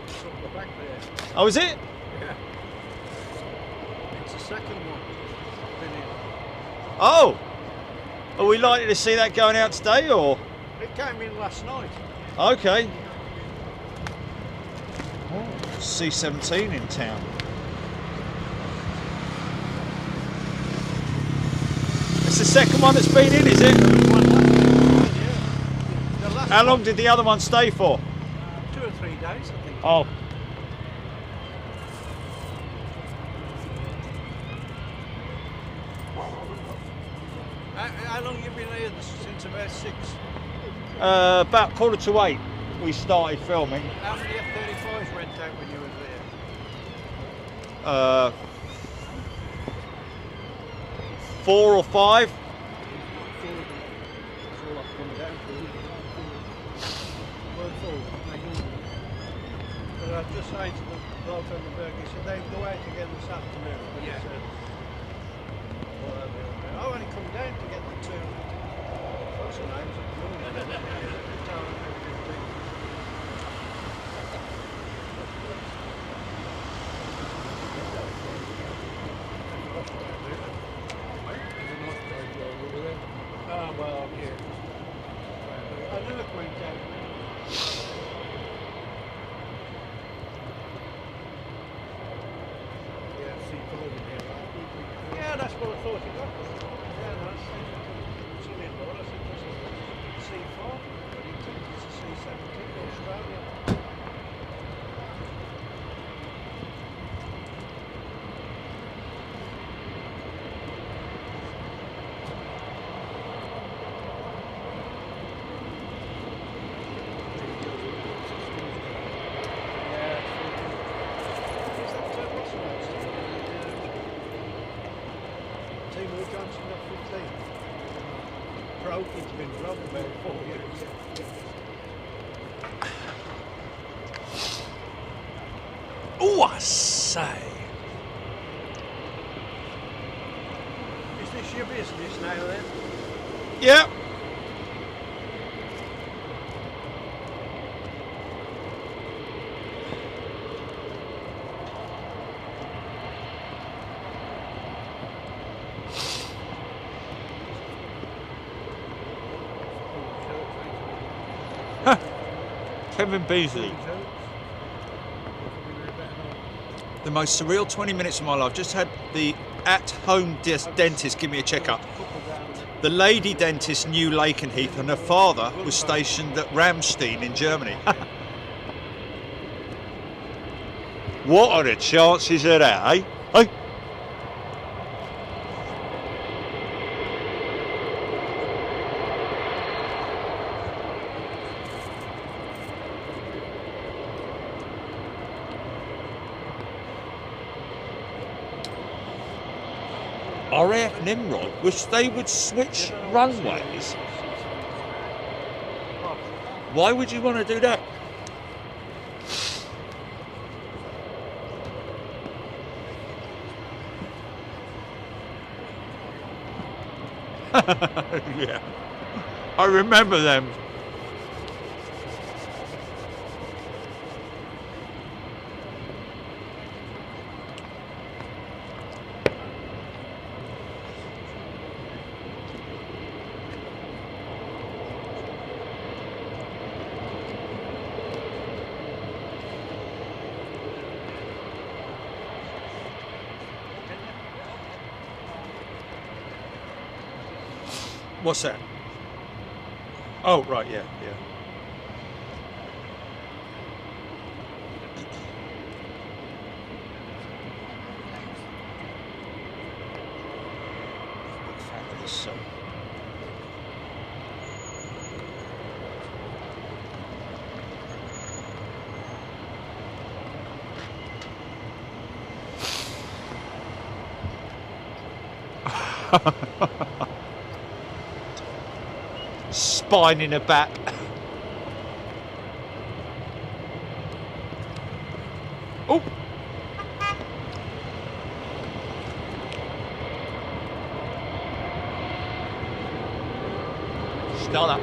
It's up the back there. Oh, is it? Yeah. It's the second one. Oh! Are we likely to see that going out today, or? It came in last night. Okay. C-17 in town. It's the second one that's been in, is it? How long did the other one stay for? 2 or 3 days, I think. Oh. How long have you been here? Since about 6? About 7:45 we started filming. How many F-35s went out when you were there? 4 or 5. That's all I've come down to. But I've just saying to the bloke on the burger, he said they go out again this afternoon. But Yeah. he said, I only come down to get the 2. What's the names of the Oh, well, yeah. I never went down there. Yeah, that's what I thought you got. Yeah, that's son-in-law. I said, this is C4, but he thinks it's a C-17 Australia. It's been dropped about 4 years. Oh, I say. Is this your business now then? Yeah. Kevin Beasley. The most surreal 20 minutes of my life. Just had the at-home dentist give me a checkup. The lady dentist knew Lakenheath and her father was stationed at Ramstein in Germany. What are the chances of that, eh? Hey? RAF Nimrod, which they would switch runways. Why would you want to do that? Yeah, I remember them. What's that? Oh, right, yeah, yeah. Big fan of this song. Spine in a bat. Oh! Start up.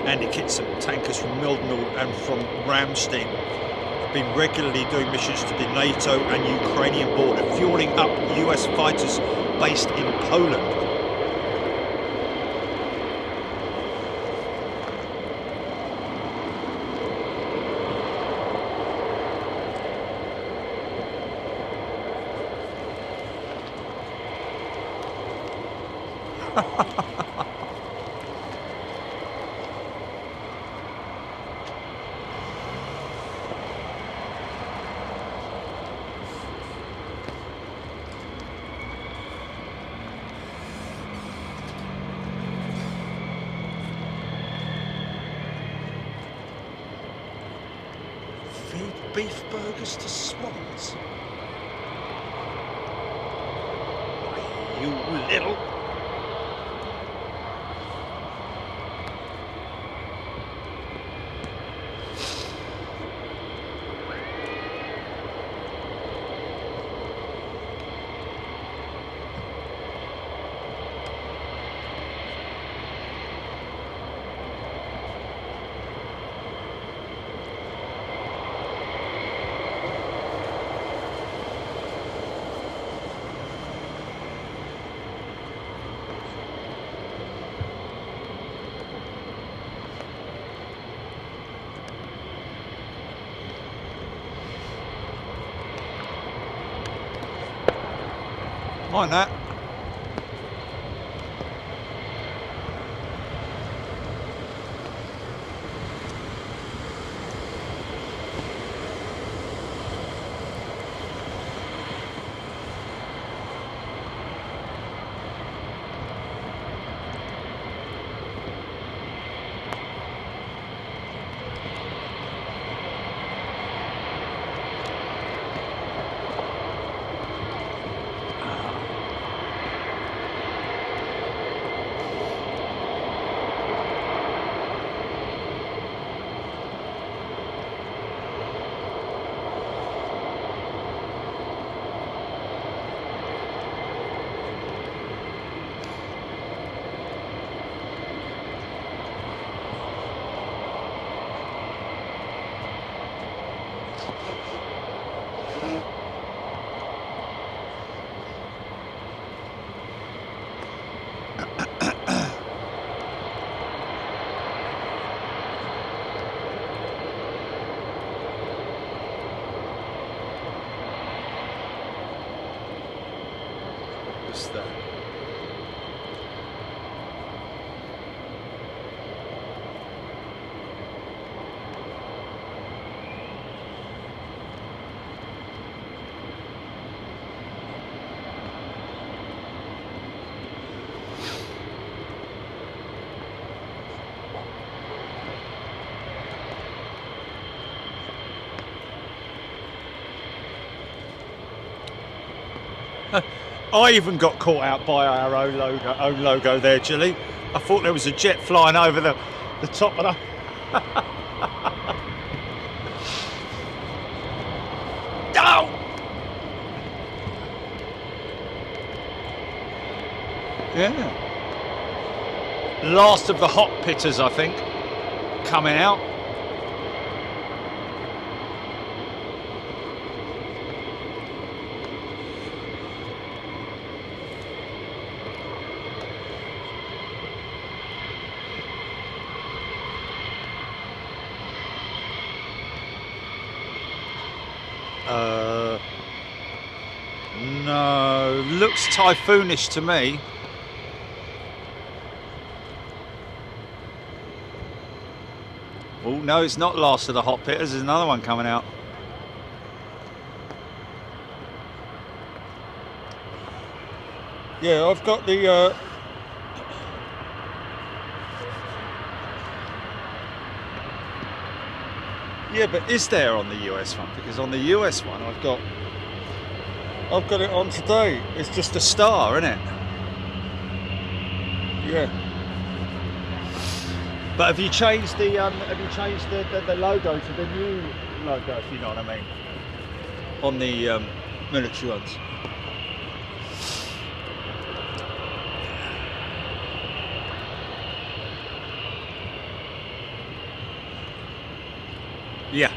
Andy Kitts and tankers from Mildenhall and from Ramstein have been regularly doing missions to the NATO and Ukrainian border, fueling up US fighters based in Poland. Beef burgers to swans. Why, you little... Mind that. What's that? I even got caught out by our own logo there, Gilly. I thought there was a jet flying over the top of the... Oh! Yeah. Last of the hot pitters, I think, coming out. No, looks typhoonish to me. Oh no, it's not last of the hot pitters. There's another one coming out. Yeah, I've got the yeah, but is there on the US one? Because on the US one I've got it on today. It's just a star, isn't it? Yeah. But have you changed the logo to the new logo, if you know what I mean? On the military ones. Yeah.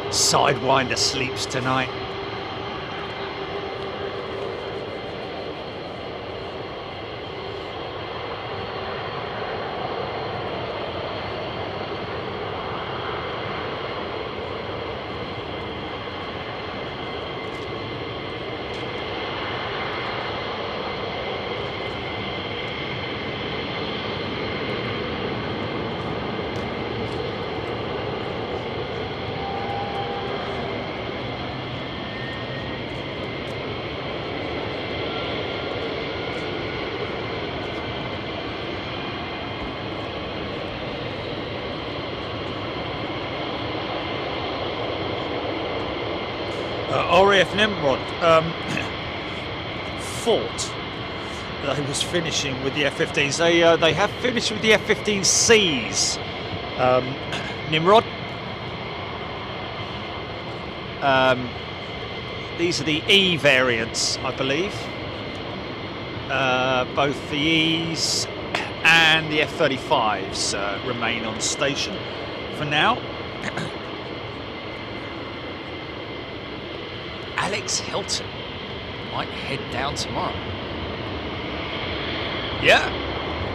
Sidewinder sleeps tonight. RAF Nimrod thought they was finishing with the F-15s. They have finished with the F-15Cs. Nimrod. These are the E variants, I believe. Both the E's and the F-35s remain on station for now. Alex Hilton might head down tomorrow. Yeah,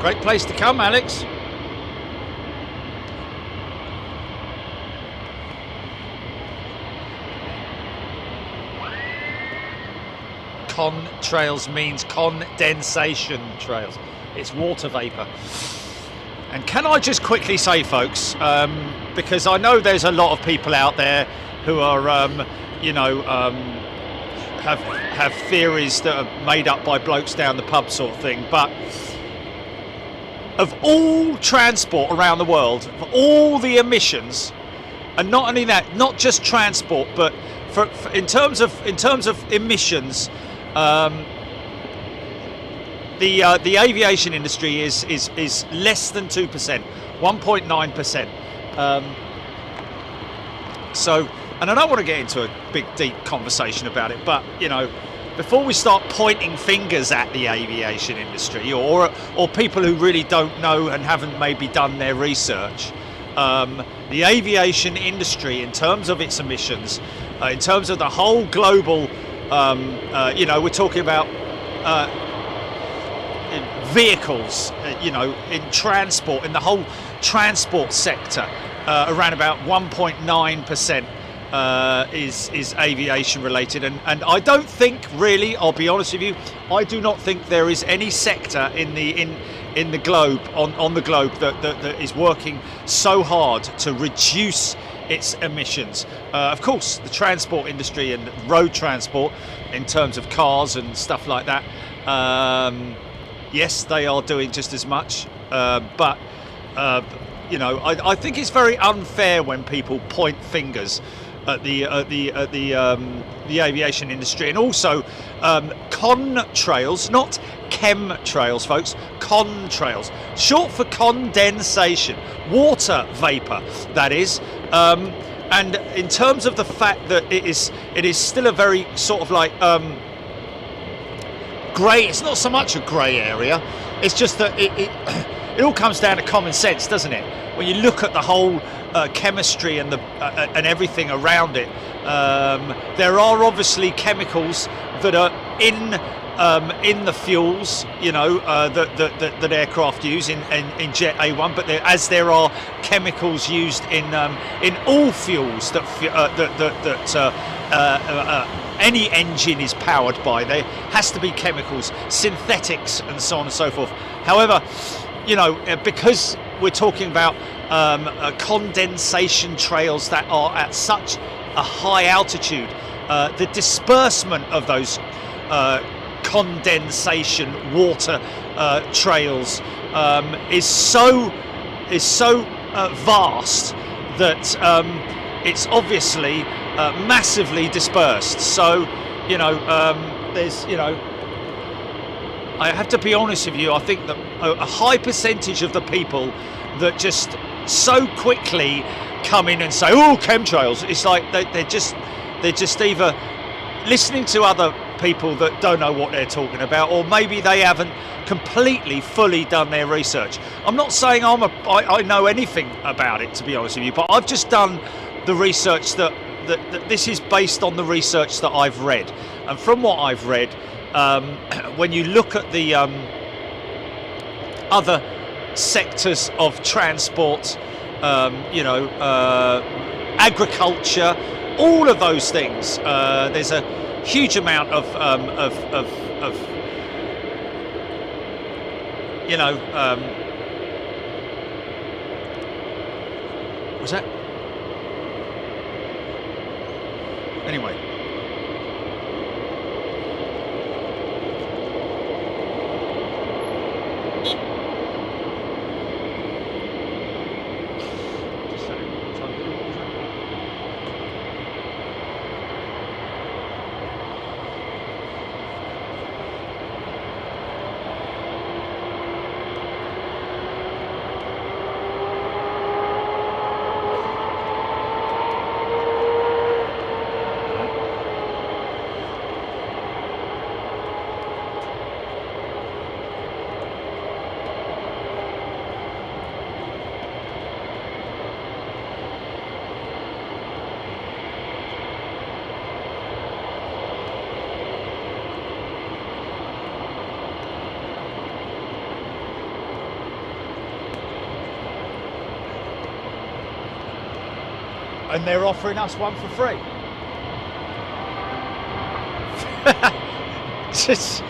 great place to come, Alex. Contrails means condensation trails. It's water vapour. And can I just quickly say, folks, because I know there's a lot of people out there who are, have theories that are made up by blokes down the pub sort of thing, but of all transport around the world, of all the emissions, and not only that, not just transport, but for in terms of emissions, the aviation industry is less than 2%, 1.9%. So, and I don't want to get into a big deep conversation about it, but before we start pointing fingers at the aviation industry or people who really don't know and haven't maybe done their research, the aviation industry, in terms of its emissions, in terms of the whole global, we're talking about in vehicles, in transport, in the whole transport sector, around about 1.9%. Is aviation related, and I don't think, really, I'll be honest with you, I do not think there is any sector in the globe on the globe that is working so hard to reduce its emissions. Of course, the transport industry and road transport, in terms of cars and stuff like that, yes, they are doing just as much, but I think it's very unfair when people point fingers at the aviation industry, and also contrails, not chemtrails, folks. Contrails, short for condensation, water vapor, that is. And in terms of the fact that it is still a very sort of like grey. It's not so much a grey area. It's just that it all comes down to common sense, doesn't it? When you look at the whole chemistry and and everything around it, there are obviously chemicals that are in the fuels, that aircraft use in Jet A1, but as there are chemicals used in all fuels that any engine is powered by, there has to be chemicals, synthetics, and so on and so forth. However, because we're talking about condensation trails that are at such a high altitude, the disbursement of those condensation water trails is so vast that it's obviously massively dispersed. So there's I have to be honest with you, I think that a high percentage of the people that just so quickly come in and say, oh, chemtrails, it's like they're just either listening to other people that don't know what they're talking about, or maybe they haven't completely fully done their research. I'm not saying I know anything about it, to be honest with you, but I've just done the research that this is based on the research that I've read. And from what I've read, when you look at the other sectors of transport, agriculture, all of those things, there's a huge amount of was that? Anyway. And they're offering us one for free. Just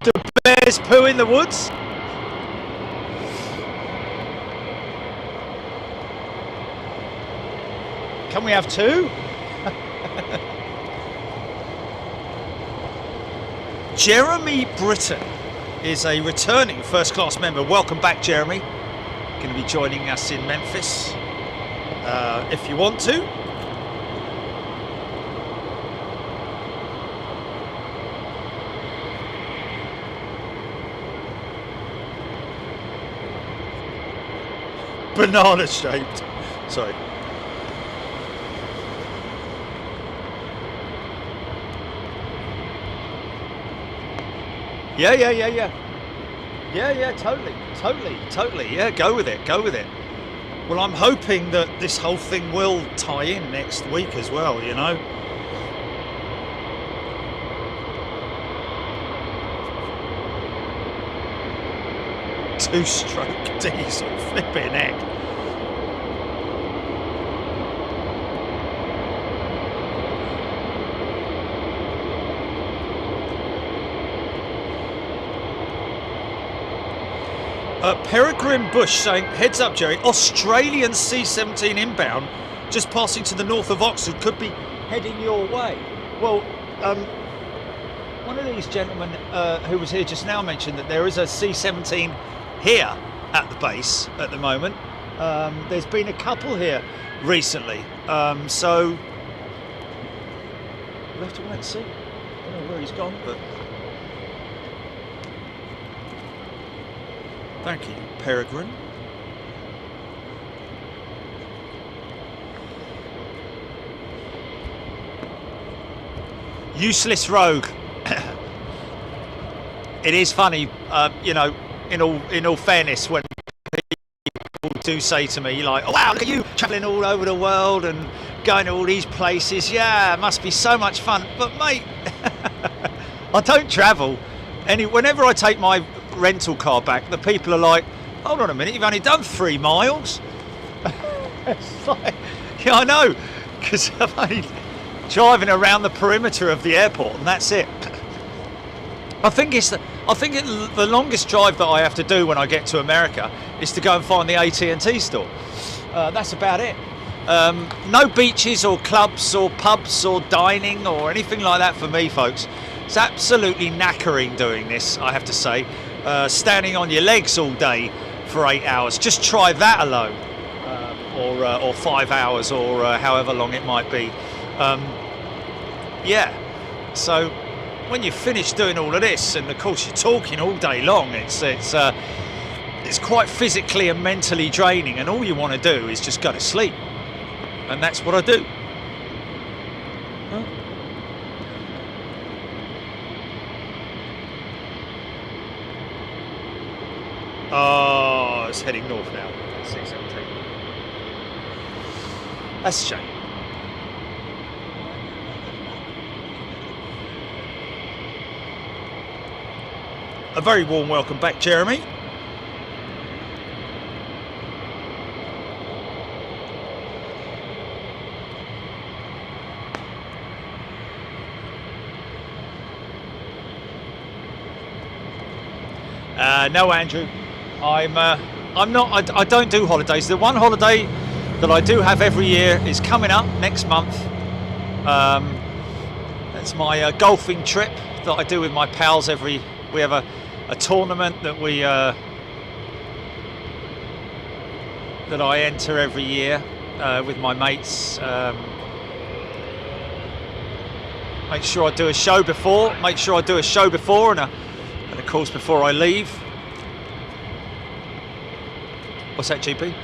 the bears poo in the woods. Can we have two? Jeremy Britton is a returning first class member. Welcome back, Jeremy. Going to be joining us in Memphis if you want to. Banana shaped. Sorry. Yeah, totally. Yeah, go with it. Well, I'm hoping that this whole thing will tie in next week as well, you know. Two-stroke diesel, flipping heck. Peregrine Bush saying, heads up Jerry, Australian C-17 inbound just passing to the north of Oxford, could be heading your way. Well, one of these gentlemen who was here just now mentioned that there is a C-17 here at the base at the moment. There's been a couple here recently, so we'll have to wait and see. I don't know where he's gone, but thank you, Peregrine. Useless rogue. It is funny, you know, in all fairness, when people do say to me, like, oh, wow, look at you travelling all over the world and going to all these places. Yeah, it must be so much fun. But mate, I don't travel. Whenever I take my rental car back, the people are like, hold on a minute, you've only done 3 miles. It's like, yeah, I know, because I'm only driving around the perimeter of the airport and that's it. I think the longest drive that I have to do when I get to America is to go and find the AT&T store. That's about it. No beaches or clubs or pubs or dining or anything like that for me, folks. It's absolutely knackering doing this, I have to say. Standing on your legs all day for 8 hours. Just try that alone, or 5 hours, or however long it might be. Yeah. So when you finish doing all of this, and of course you're talking all day long, it's quite physically and mentally draining. And all you want to do is just go to sleep, and that's what I do. Huh? Oh, it's heading north now. C-17. That's a shame. A very warm welcome back, Jeremy. No, Andrew. I'm not. I don't do holidays. The one holiday that I do have every year is coming up next month. That's my golfing trip that I do with my pals every. We have a tournament that we that I enter every year with my mates. Make sure I do a show before. And of course before I leave. What's that, GP?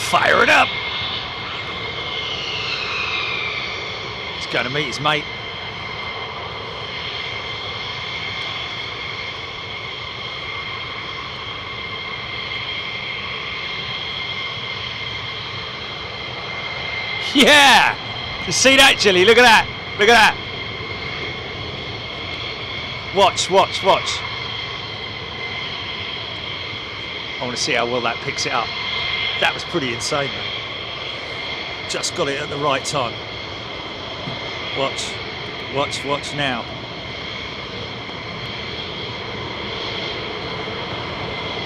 Fire it up! He's going to meet his mate. Yeah! You see that, Jilly? Look at that. Look at that. Watch, watch, watch. I want to see how well that picks it up. That was pretty insane, man. Just got it at the right time. Watch, watch, watch now.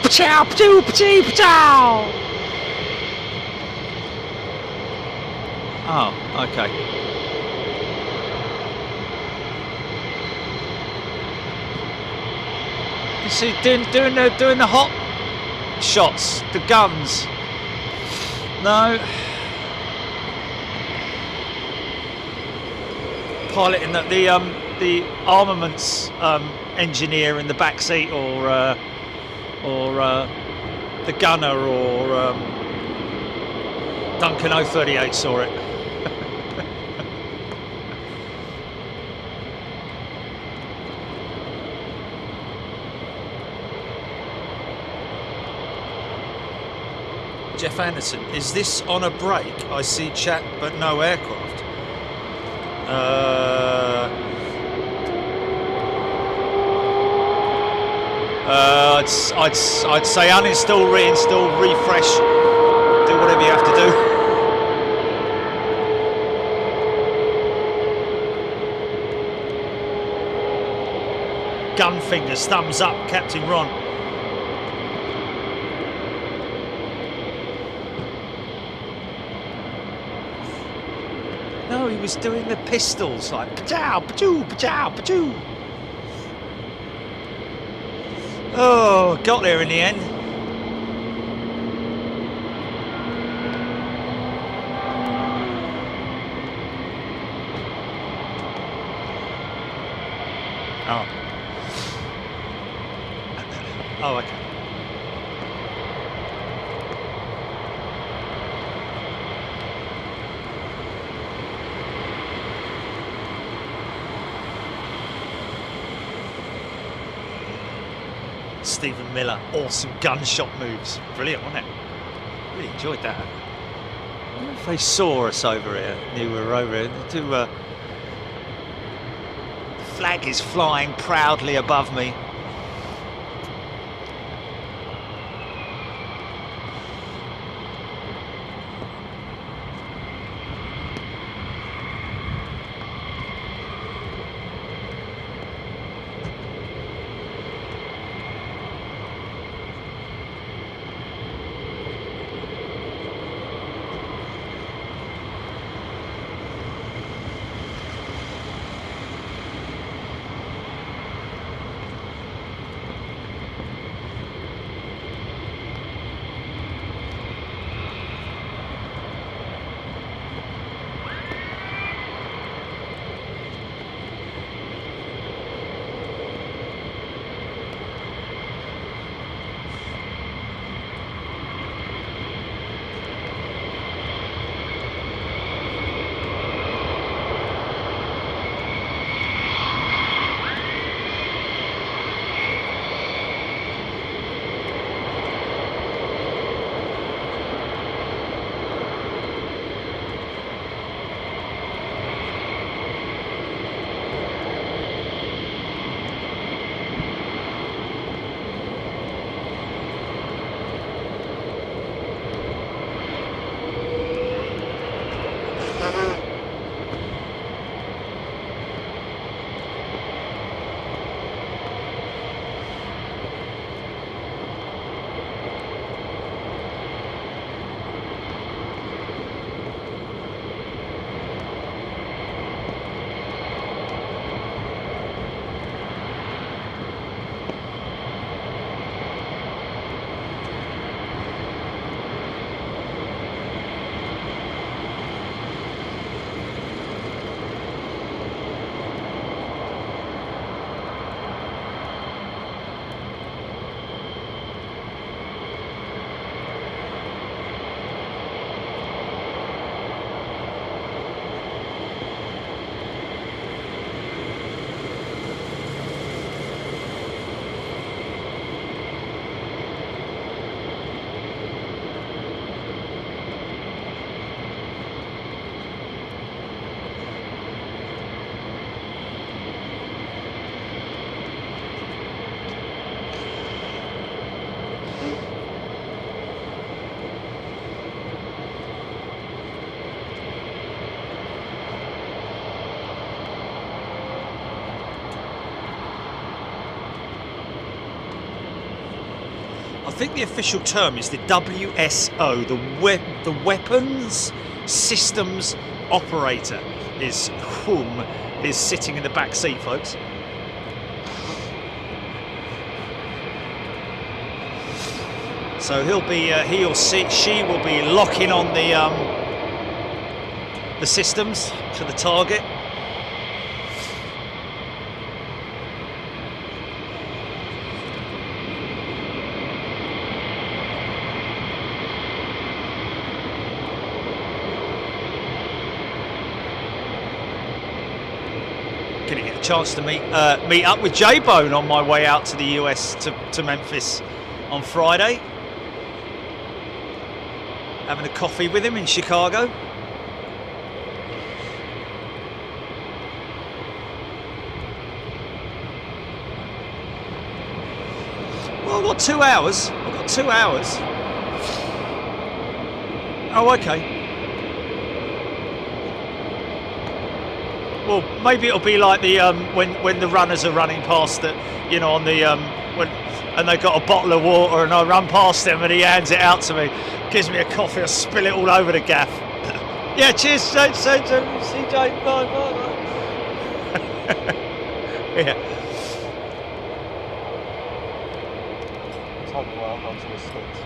Pachow, pachoo, pachoo, pachow! Oh, okay. You see, doing the hot shots, the guns. No. Piloting the armaments engineer in the back seat, or the gunner, or Duncan 038 saw it. Jeff Anderson, is this on a break? I see chat but no aircraft. I'd say uninstall, reinstall, refresh, do whatever you have to do. Gun fingers, thumbs up, Captain Ron. No, he was doing the pistols, like pachow, pachoo, pachow, pachoo. Oh, got there in the end. Oh. Oh, okay. Stephen Miller, awesome gunshot moves. Brilliant, wasn't it? Really enjoyed that. I wonder if they saw us over here, knew we were over here. The flag is flying proudly above me. think the official term is the WSO, the Weapons Systems Operator is whom is sitting in the back seat, folks. So he'll be, he or she will be locking on the systems to the target. Gonna get a chance to meet up with J-Bone on my way out to the US to Memphis on Friday. Having a coffee with him in Chicago. Well, I've got 2 hours. I've got 2 hours. Oh, okay. Well, maybe it'll be like the when the runners are running past the, you know, on the and they've got a bottle of water and I run past them and he hands it out to me, gives me a coffee, I spill it all over the gaff. Yeah, cheers, CJ, bye. Yeah. Take a while onto the sticks.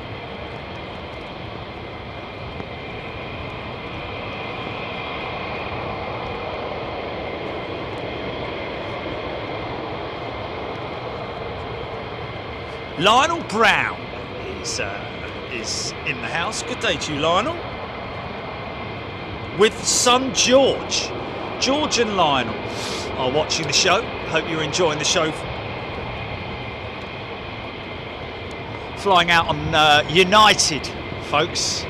Lionel Brown is in the house. Good day to you, Lionel. With son George. George and Lionel are watching the show. Hope you're enjoying the show. Flying out on United, folks.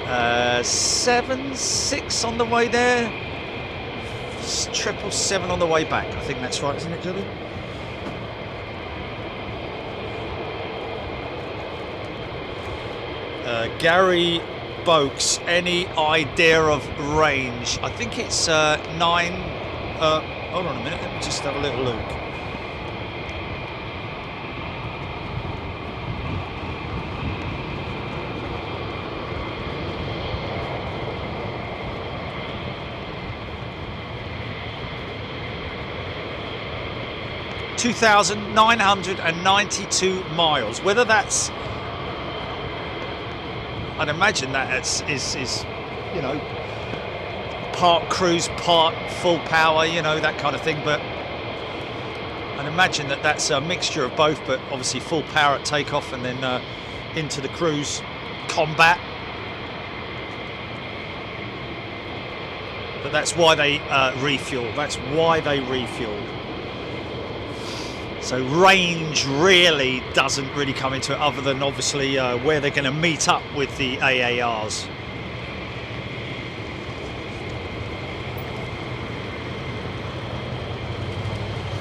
7-6 on the way there. 777 on the way back. I think that's right, isn't it, Julie? Gary Boakes, any idea of range? I think it's 9. Hold on a minute, let me just have a little look. (2,992 miles). Whether that's, I'd imagine that is you know, part cruise, part full power, you know, that kind of thing. But I'd imagine that that's a mixture of both. But obviously full power at takeoff and then into the cruise combat. But that's why they refuel. That's why they refuel. So range really doesn't really come into it, other than obviously where they're going to meet up with the AARs.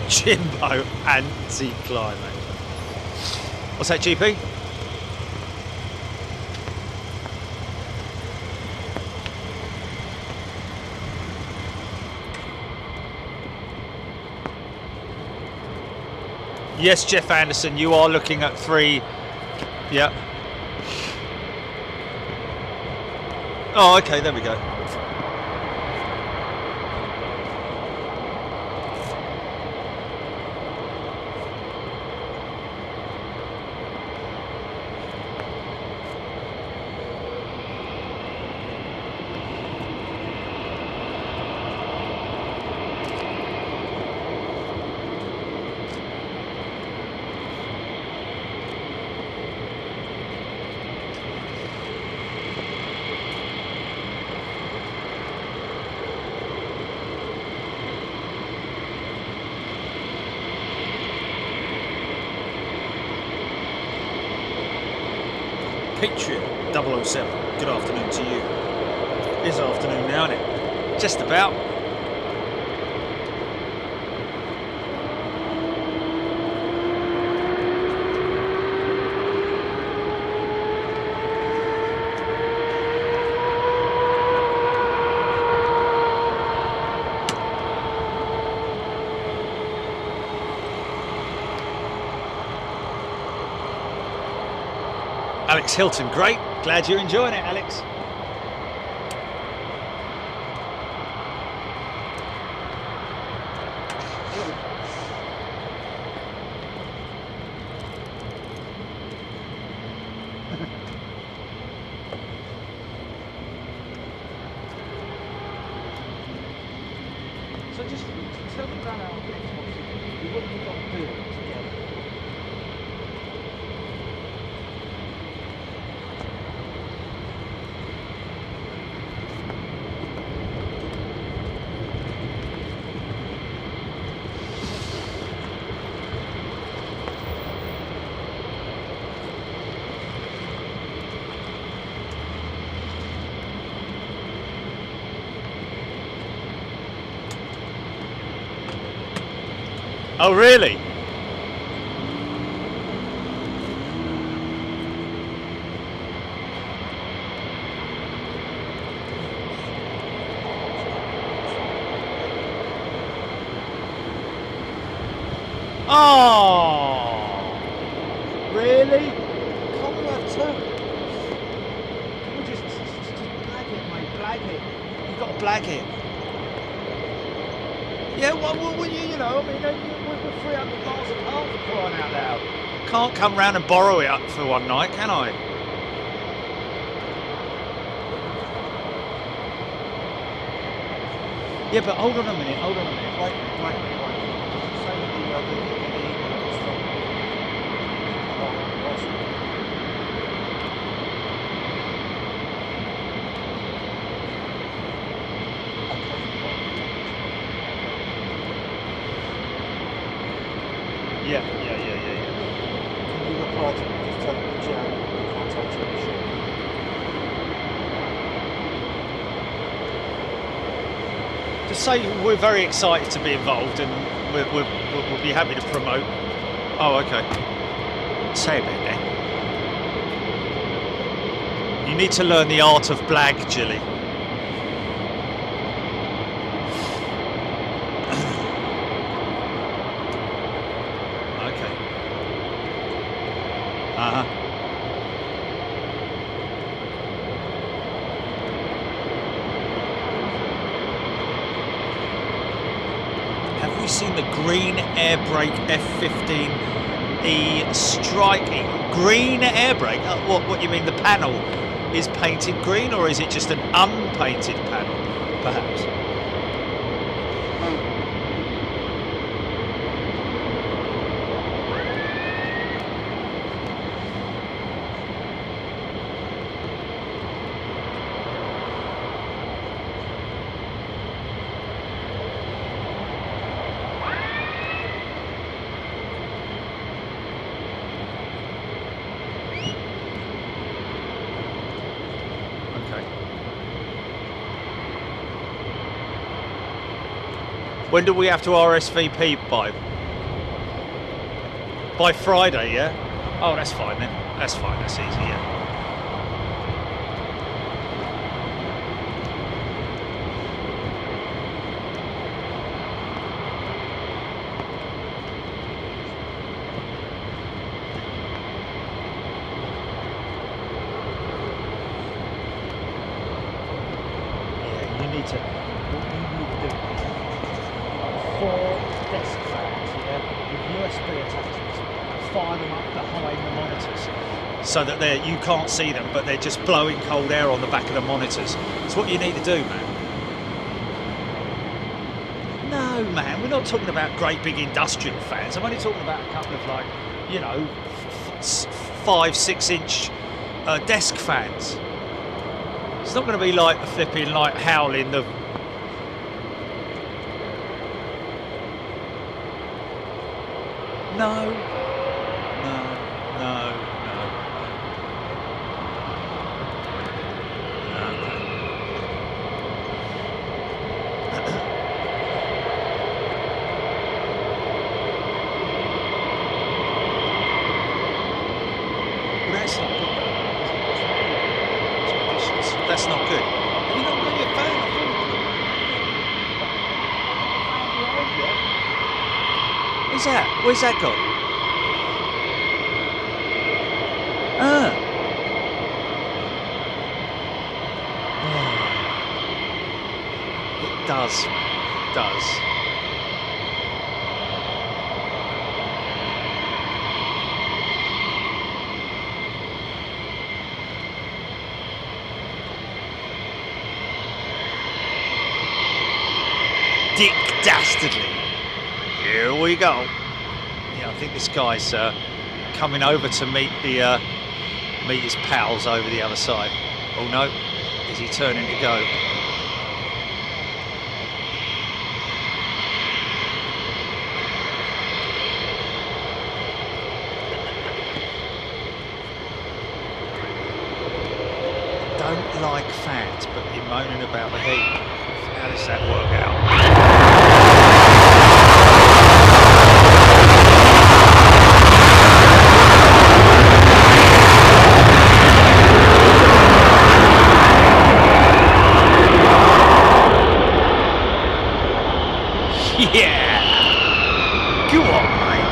Jimbo anti-climate. What's that, GP? Yes, Jeff Anderson, you are looking at 3. Yeah. Oh, okay, there we go. Patriot 007, good afternoon to you. It is afternoon now, isn't it? Just about. Alex Hilton, great. Glad you're enjoying it, Alex. So just tell me about our next one. What have we got to do together? Oh, really? Oh, really? Can't we have two? Can we just blag it, mate? Blag it. You've got to blag it. Yeah, well, you know, I mean, we're 300 miles apart for crying out loud. Can't come round and borrow it up for one night, can I? Yeah, but hold on a minute, hold on a minute. Wait. Say the email was from Osprey. Yeah. Can you reply to me? Just tell me, Joe, contact your machine. Just say we're very excited to be involved and we'll be happy to promote. Oh, okay. Say a bit then. You need to learn the art of blag, Jilly. Okay. Uh-huh. Have we seen the green air brake F-15E striking? Green air brake? What you mean, the panel is painted green, or is it just an unpainted panel, perhaps? When do we have to RSVP by? By Friday, yeah? Oh, that's fine then. That's fine, that's easy, yeah. Yeah, you need to... What you need to do is 4 desk fans, yeah, with USB attachments, fire them up behind the monitors so that you can't see them, but they're just blowing cold air on the back of the monitors. It's what you need to do, man. No, man, we're not talking about great big industrial fans. I'm only talking about a couple of, like, you know, 5-6 inch desk fans. It's not going to be like the flipping, like, howling the... No. Well, that's not good. That's not good. Have you not got your phone? Where's that? Where's that gone? does. It does. Dick Dastardly. Here we go. Yeah, I think this guy's coming over to meet his pals over the other side. Oh no, is he turning to go? Don't like fans, but you're moaning about the heat. How does that work out? Yeah! Go on, mate.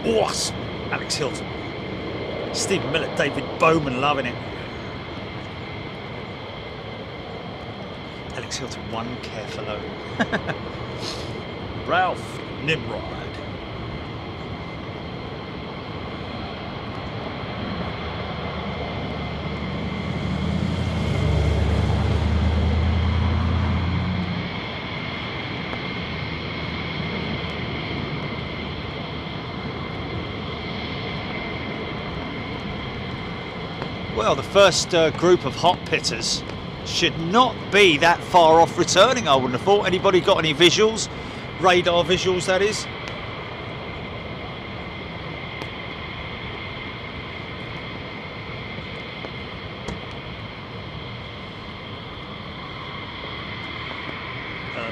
Awesome. Alex Hilton. Stephen Miller, David Bowman loving it. Alex Hilton, one Carefalone. Ralph Nimrod. Well, the first group of hot pitters should not be that far off returning, I wouldn't have thought. Anybody got any visuals? Radar visuals, that is?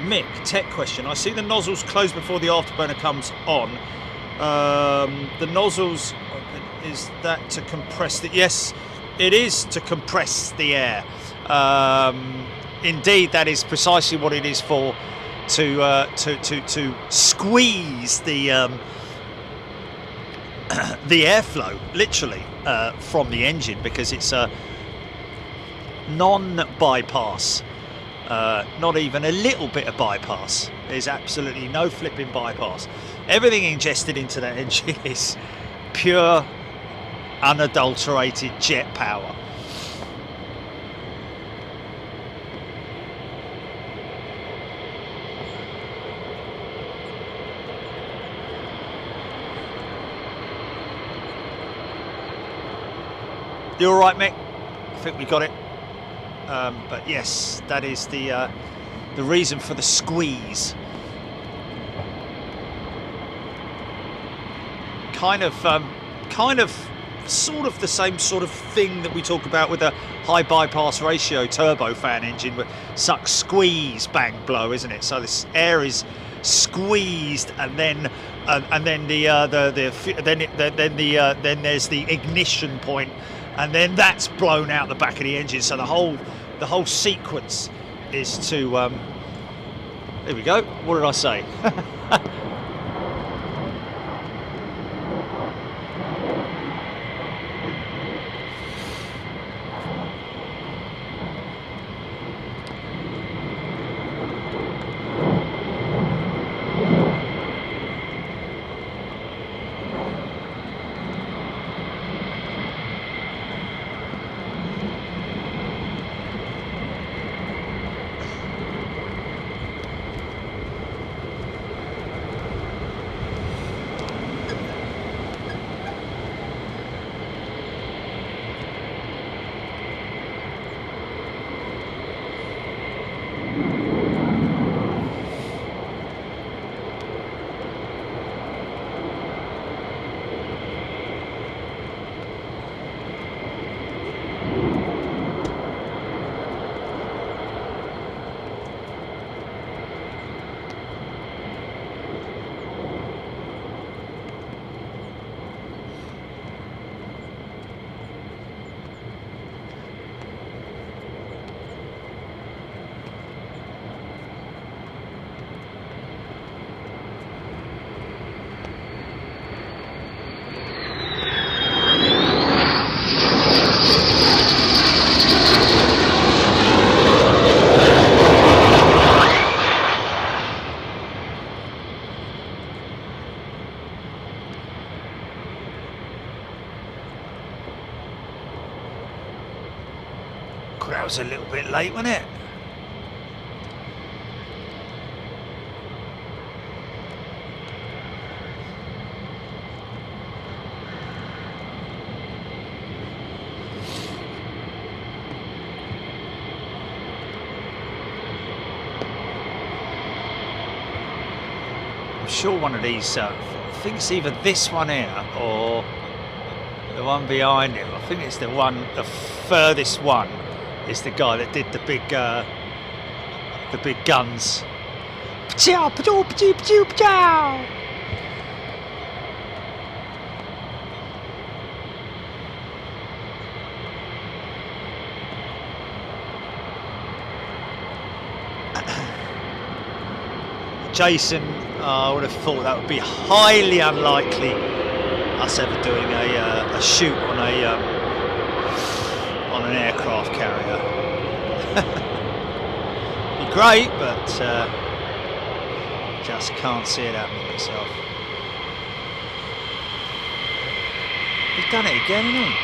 Mick, tech question. I see the nozzles close before the afterburner comes on. The nozzles, is that to compress the... Yes, it is to compress the air. Indeed, that is precisely what it is for, to squeeze the airflow, literally, from the engine, because it's a non-bypass Not even a little bit of bypass. There's absolutely no flipping bypass. Everything ingested into that engine is pure, unadulterated jet power. You all right, Mick? I think we got it. But yes, that is the reason for the squeeze. Kind of, sort of the same sort of thing that we talk about with a high bypass ratio turbofan engine, where suck, squeeze, bang, blow, isn't it? So this air is squeezed, and then there's the ignition point, and then that's blown out the back of the engine. So the whole sequence is to there we go. What did I say? That was a little bit late, wasn't it? I'm sure one of these, I think it's either this one here or the one behind him. I think it's the furthest one. Is the guy that did the big guns. Pachow, pachow, pachow, pachow, pachow. Jason, I would have thought that would be highly unlikely, us ever doing a shoot on an aircraft carrier. Be great, but just can't see it happening myself. He's done it again, hasn't he?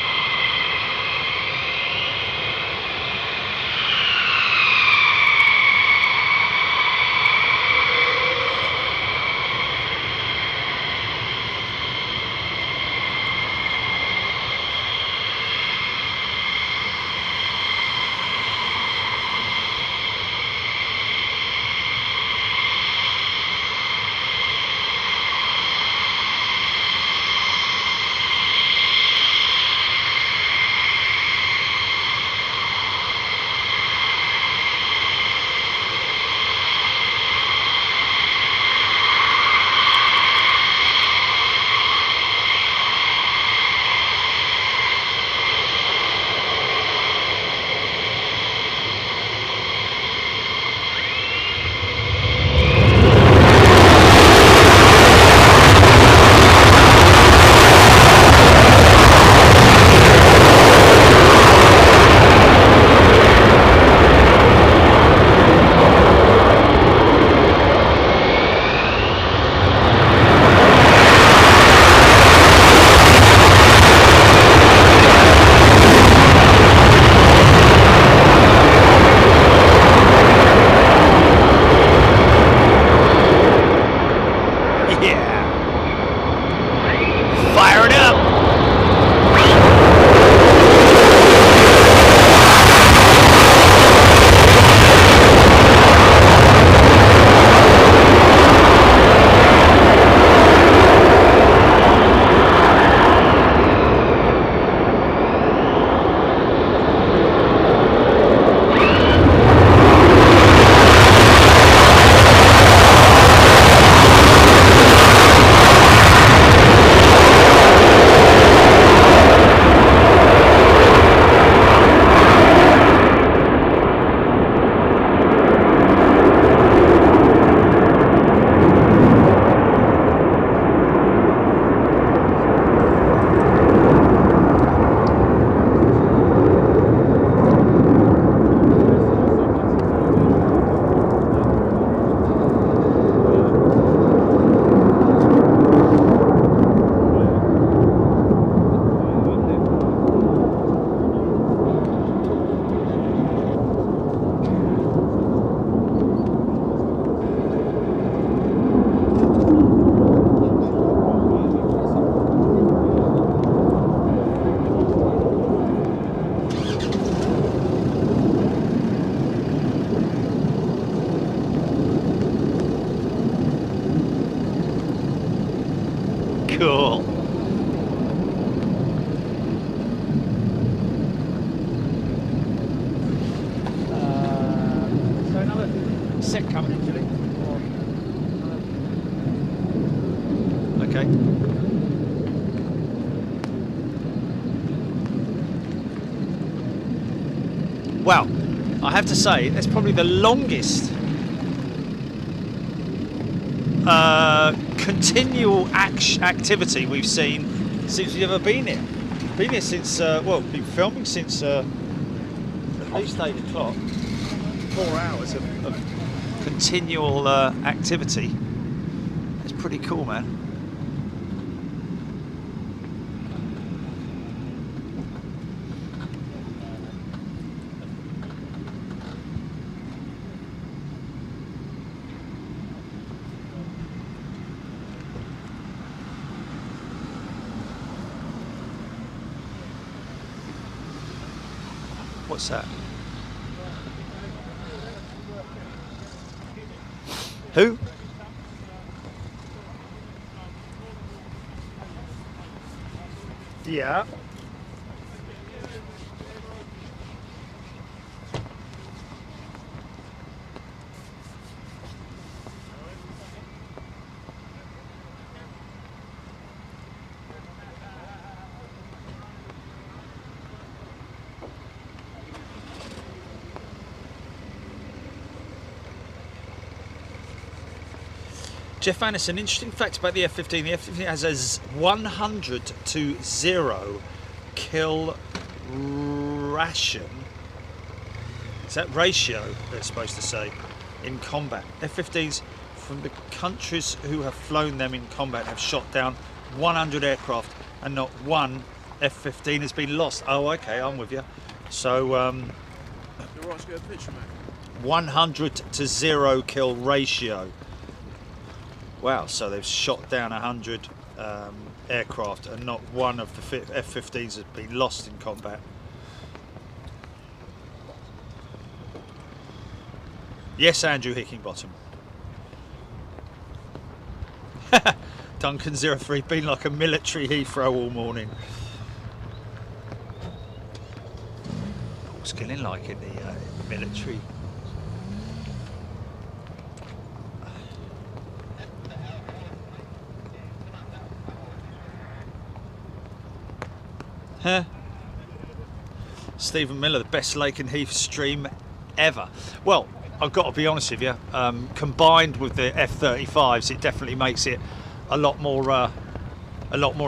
Cool. So another set coming in, Julie. Okay. Well, I have to say, that's probably the longest continual activity we've seen since we've ever been here. Been here since, well, been filming since at least 8 o'clock. 4 hours of continual activity. It's pretty cool, man. What's that? Who? Yeah. Jeff Anderson, interesting fact about the F-15. The F-15 has a 100-0 kill ration. Is that ratio they're supposed to say in combat? F-15s from the countries who have flown them in combat have shot down 100 aircraft and not one F-15 has been lost. Oh, okay, I'm with you. So, You're right to get a picture, mate. 100-0 kill ratio. Wow, so they've shot down 100 aircraft and not one of the F-15s has been lost in combat. Yes, Andrew Hickingbottom. Duncan 03, been like a military Heathrow all morning. What's getting like in the military? Huh? Stephen Miller, the best Lakenheath stream ever. Well, I've got to be honest with you. Combined with the F-35s, it definitely makes it a lot more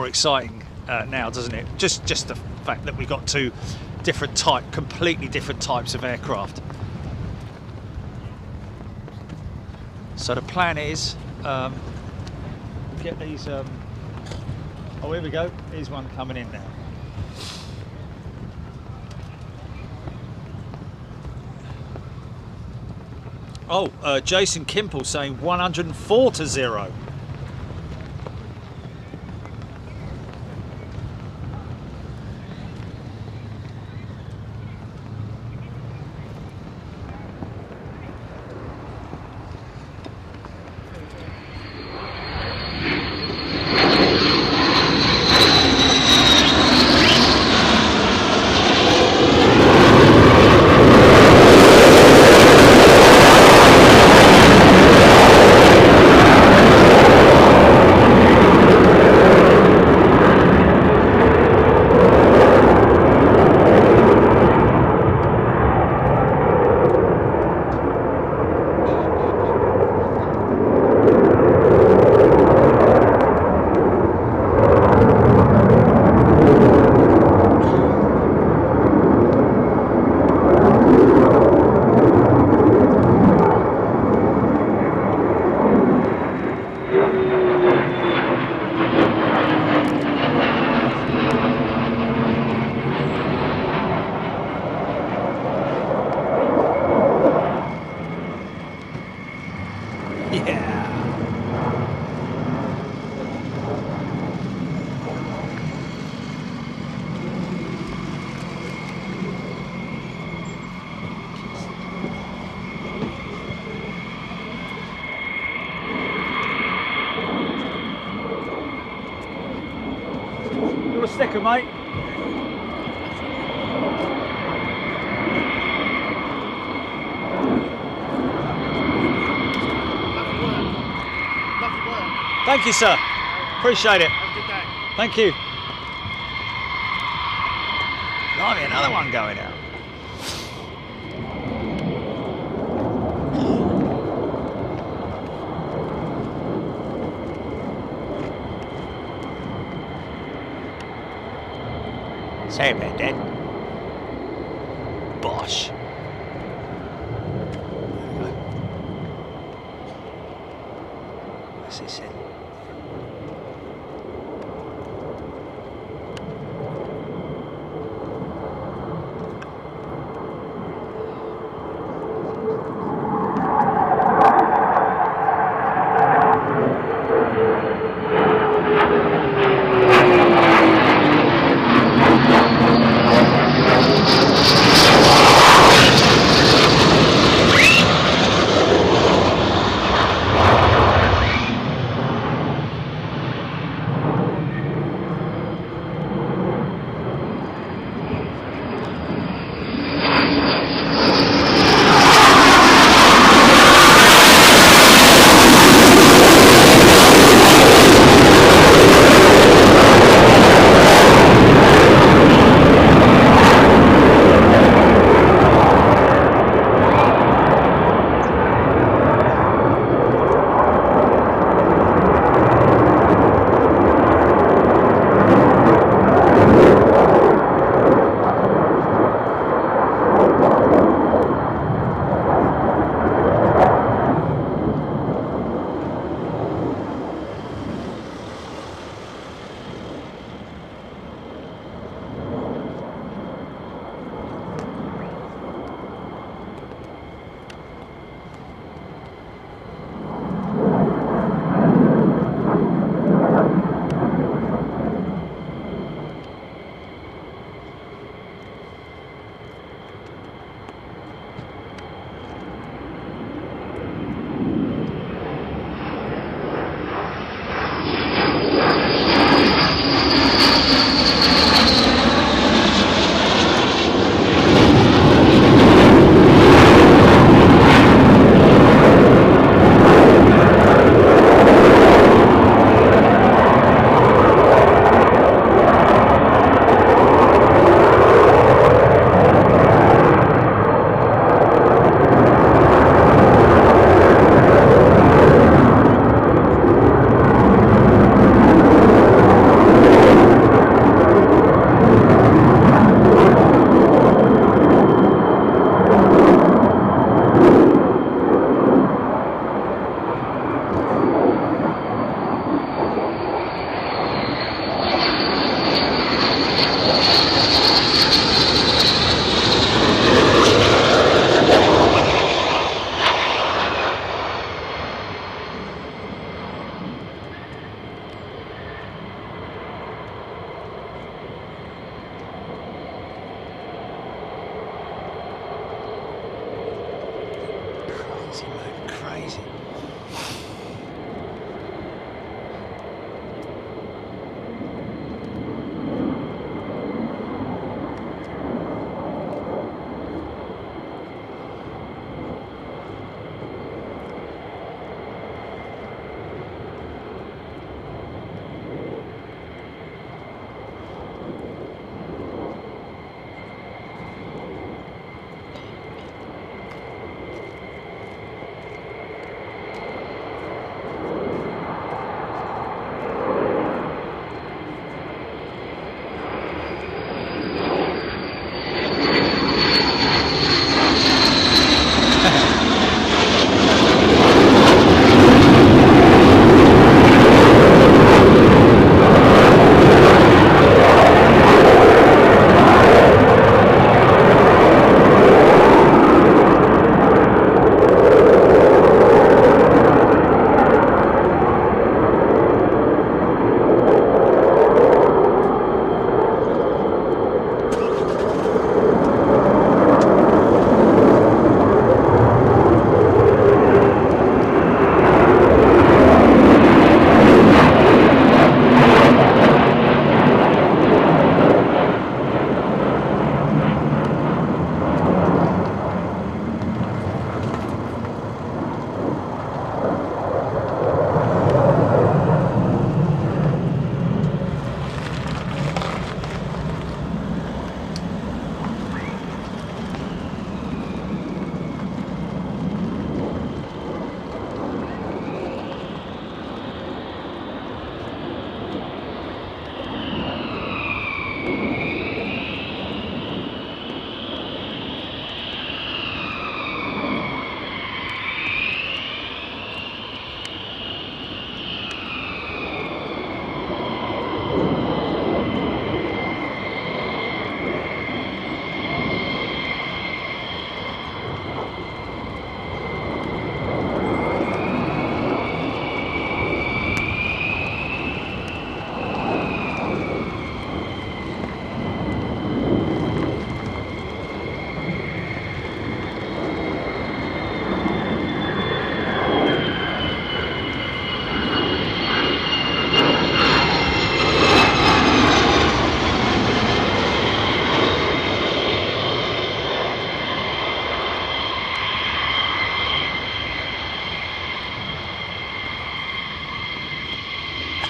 exciting now, doesn't it? Just the fact that we got two completely different types of aircraft. So the plan is get these. Oh, here we go. Here's one coming in now. Oh, Jason Kimple saying 104-0. working, mate? Lovely work. Thank you, sir. Appreciate it. Have a good day. Thank you. Blimey, another one going out. Say about that. Bosh. What's this in?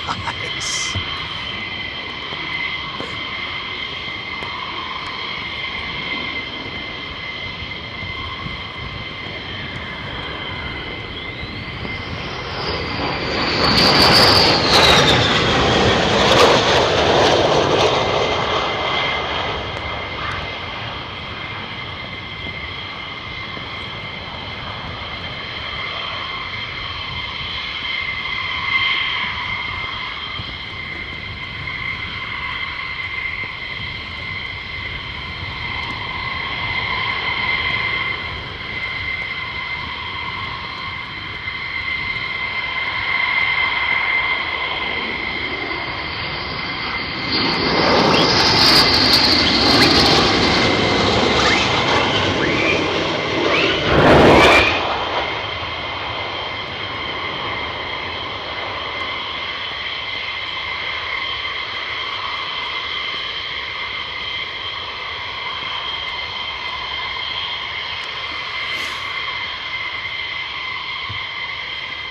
Nice.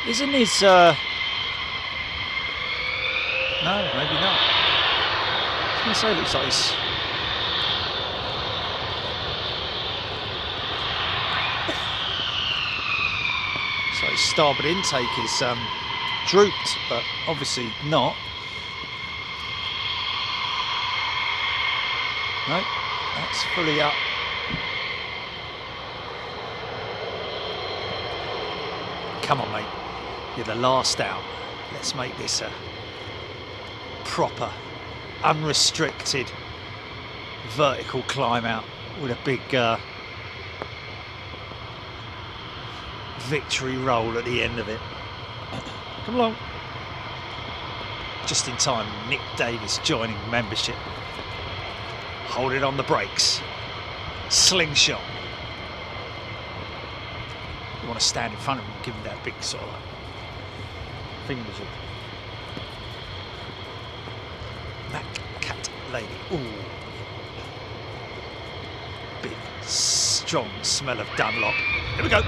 Isn't his, no, maybe not. I was going to say it looks like he's... So his starboard intake is drooped, but obviously not. No, that's fully up. Come on, mate. You're the last out. Let's make this a proper, unrestricted, vertical climb out with a big victory roll at the end of it. Come along. Just in time, Nick Davis joining membership. Holding on the brakes. Slingshot. You want to stand in front of him and give him that big sort of finger whistle. Mac Cat Lady. Ooh. Big, strong smell of Dunlop. Here we go.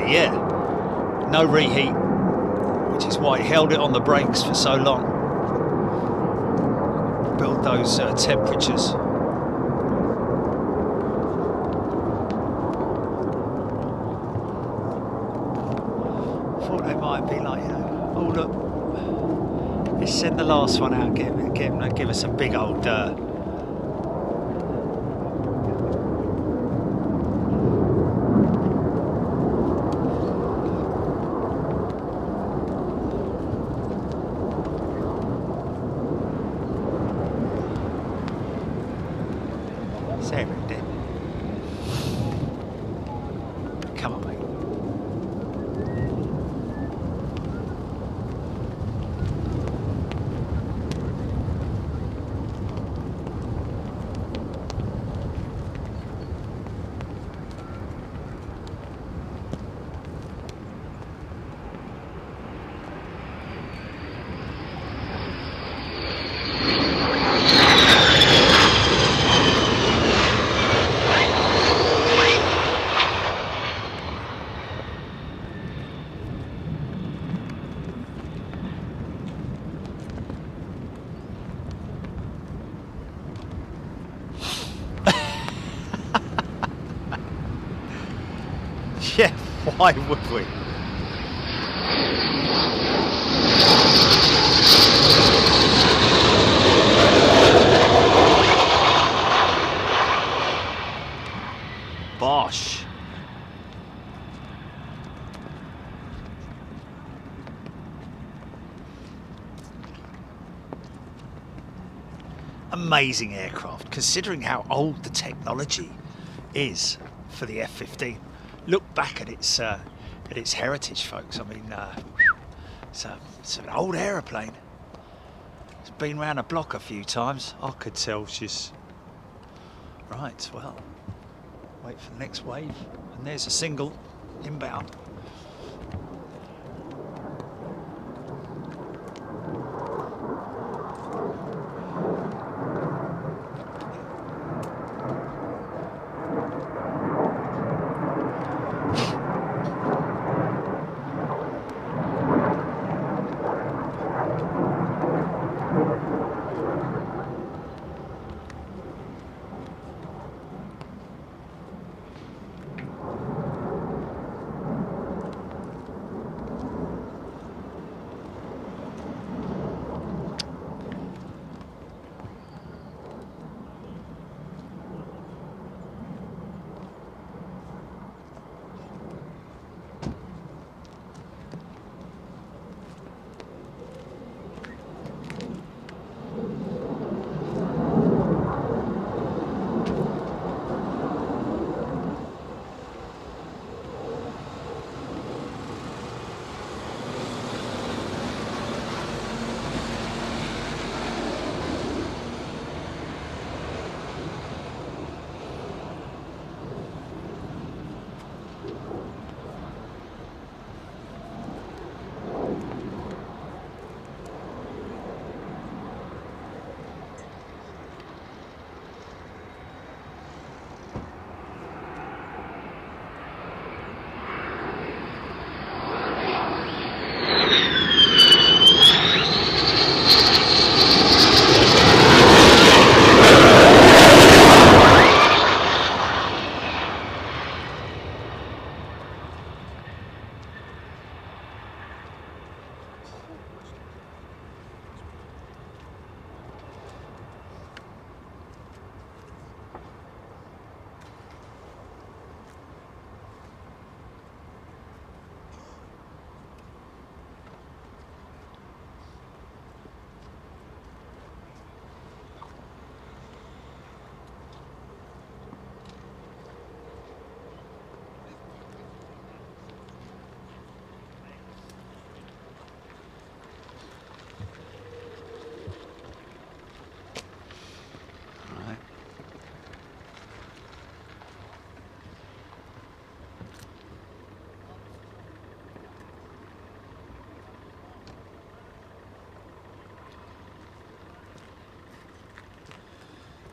Yeah, no reheat, which is why he held it on the brakes for so long. Build those temperatures. Thought they might be like, you know, oh look, let's send the last one out, give us a big old come on, mate. Yeah, why would we? Bosh. Amazing aircraft, considering how old the technology is for the F-15. Look back at its heritage, folks. I mean, it's an old aeroplane. It's been round a block a few times. I could tell she's right. Well, wait for the next wave, and there's a single inbound.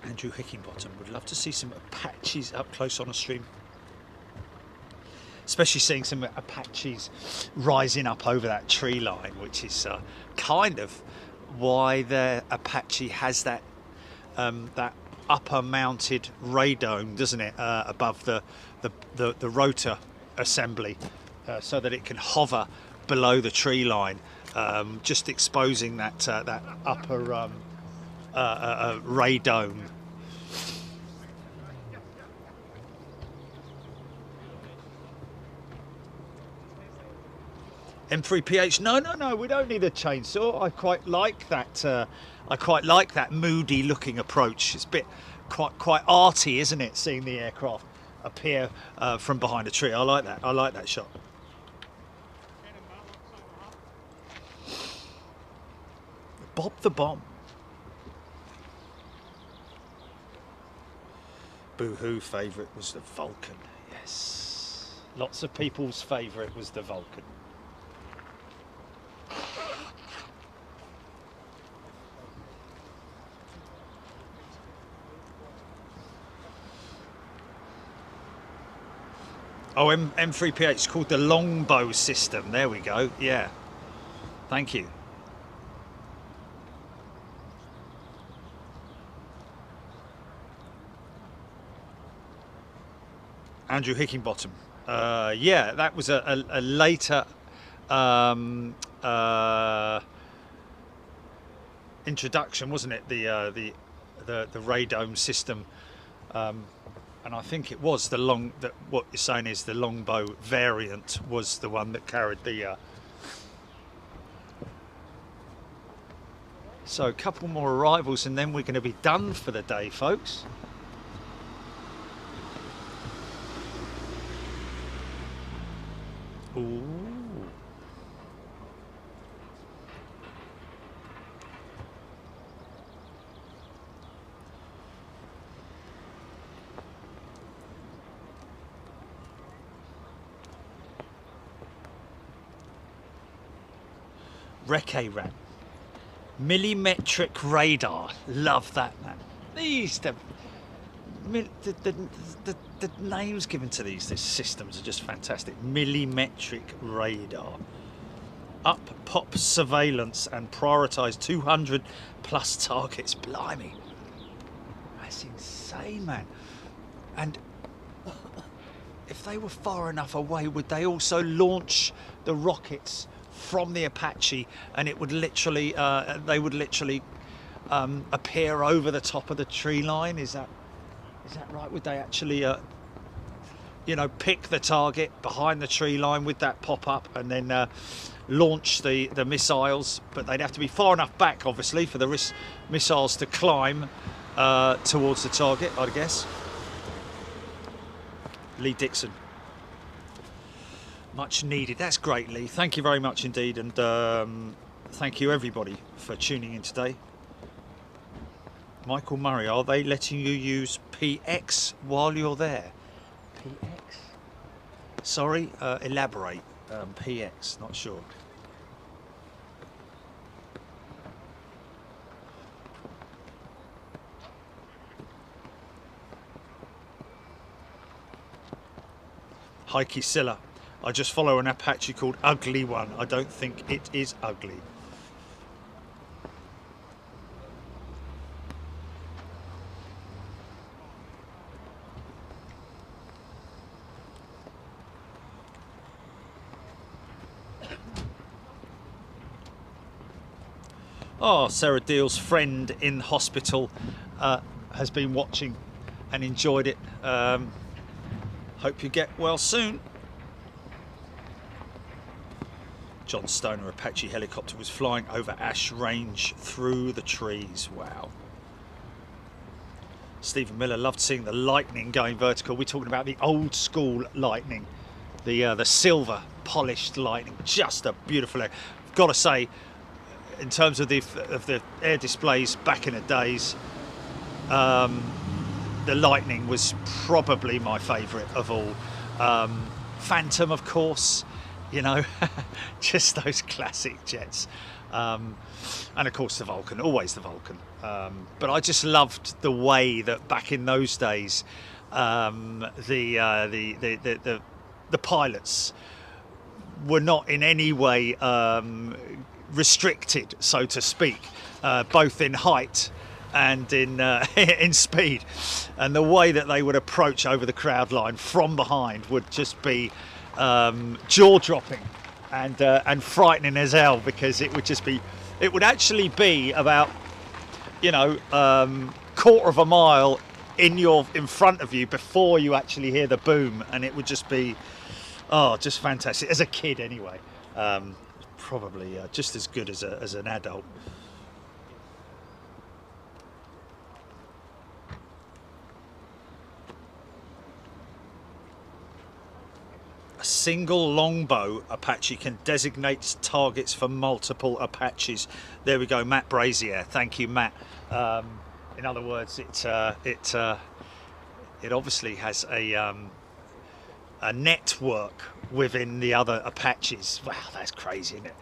Andrew Hickinbottom would love to see some Apaches up close on a stream. Especially seeing some Apaches rising up over that tree line, which is kind of why the Apache has that that upper mounted radome, doesn't it, above the rotor assembly, so that it can hover below the tree line, just exposing that that upper radome. M3PH, no, we don't need a chainsaw. I quite like that. I quite like that moody looking approach. It's a bit quite arty, isn't it? Seeing the aircraft appear from behind a tree. I like that. I like that shot. Bob the Bomb. Boo-hoo favourite was the Vulcan. Yes, lots of people's favourite was the Vulcan. Oh, M3PH is called the longbow system. There we go. Yeah. Thank you. Andrew Hickinbottom. Yeah, that was a later introduction, wasn't it? The radome system. And I think it was the what you're saying is the longbow variant was the one that carried the So a couple more arrivals and then we're going to be done for the day, folks. Ooh. RAF. Millimetric radar. Love that, man. These the names given to these systems are just fantastic. Millimetric radar. Up pop surveillance and prioritise 200 plus targets. Blimey. That's insane, man. And if they were far enough away, would they also launch the rockets from the Apache, and it would literally they would literally appear over the top of the tree line? Is that right? Would they actually you know, pick the target behind the tree line with that pop-up and then launch the missiles? But they'd have to be far enough back, obviously, for the missiles to climb towards the target, I'd guess. Lee Dixon. Much needed. That's great, Lee. Thank you very much indeed, and thank you everybody for tuning in today. Michael Murray, are they letting you use PX while you're there? PX? Sorry, elaborate. PX, not sure. Heike Silla. I just follow an Apache called Ugly One. I don't think it is ugly. Oh, Sarah Deal's friend in hospital has been watching and enjoyed it. Hope you get well soon. John Stoner Apache helicopter was flying over Ash Range through the trees. Wow. Stephen Miller loved seeing the Lightning going vertical. We're talking about the old school Lightning, the silver polished Lightning. Just a beautiful air. Got to say, in terms of the air displays back in the days, the Lightning was probably my favourite of all. Phantom, of course. You know, just those classic jets. And of course the Vulcan, always the Vulcan. But I just loved the way that back in those days, the pilots were not in any way restricted, so to speak, both in height and in speed. And the way that they would approach over the crowd line from behind would just be jaw-dropping and frightening as hell, because it would actually be about, you know, quarter of a mile in front of you before you actually hear the boom, and it would just be just fantastic as a kid anyway. Probably just as good as an adult. A single longbow Apache can designate targets for multiple Apaches. There we go, Matt Brazier. Thank you, Matt. In other words, it obviously has a network within the other Apaches. Wow, that's crazy, isn't it?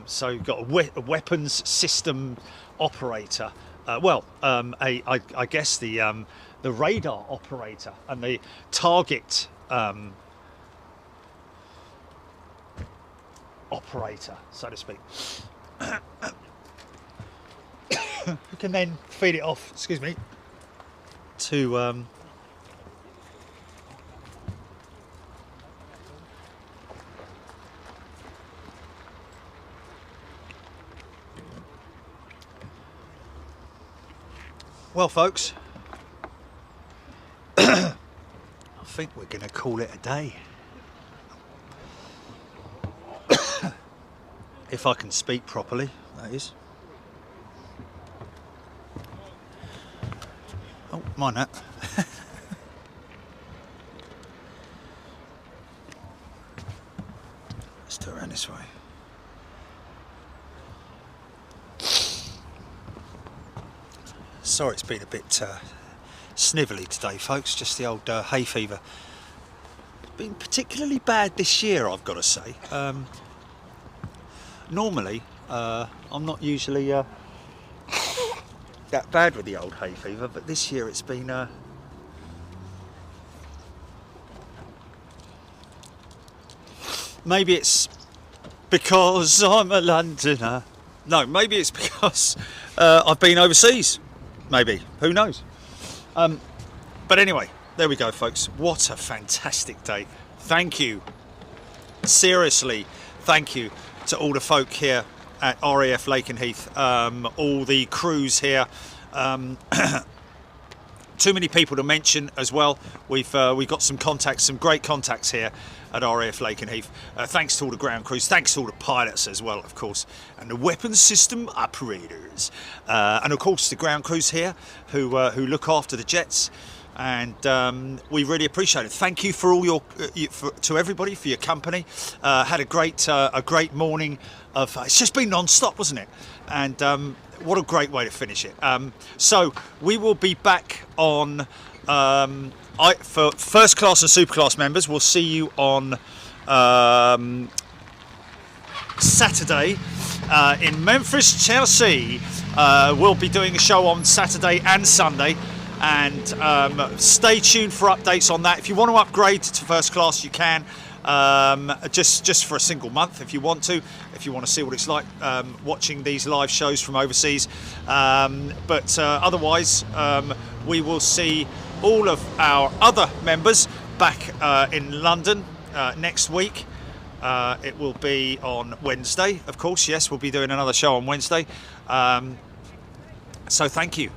So you've got a weapons system operator. I guess the radar operator and the target operator, so to speak, who can then feed it off, excuse me, to well, folks, I think we're going to call it a day. If I can speak properly, that is. Mind that. Let's do it around this way. Sorry, it's been a bit snivelly today, folks. Just the old hay fever. It's been particularly bad this year, I've got to say. Normally, I'm not usually that bad with the old hay fever, but this year it's been maybe it's because I'm a Londoner. No, maybe it's because I've been overseas. Maybe, who knows? But anyway, there we go, folks. What a fantastic day. Thank you, seriously, thank you to all the folk here at RAF Lakenheath, all the crews here. Too many people to mention as well. We've got some contacts, some great contacts here at RAF Lakenheath. Thanks to all the ground crews, thanks to all the pilots as well, of course, and the weapons system operators, and of course the ground crews here who look after the jets. And we really appreciate it. Thank you for all your to everybody for your company. Had a great morning of. It's just been non-stop, wasn't it? And what a great way to finish it. So we will be back on for first class and super class members. We'll see you on Saturday in Memphis, Tennessee. We'll be doing a show on Saturday and Sunday. And stay tuned for updates on that. If you want to upgrade to first class, you can. Just for a single month, if you want to. If you want to see what it's like watching these live shows from overseas. But otherwise, we will see all of our other members back in London next week. It will be on Wednesday, of course. Yes, we'll be doing another show on Wednesday. So thank you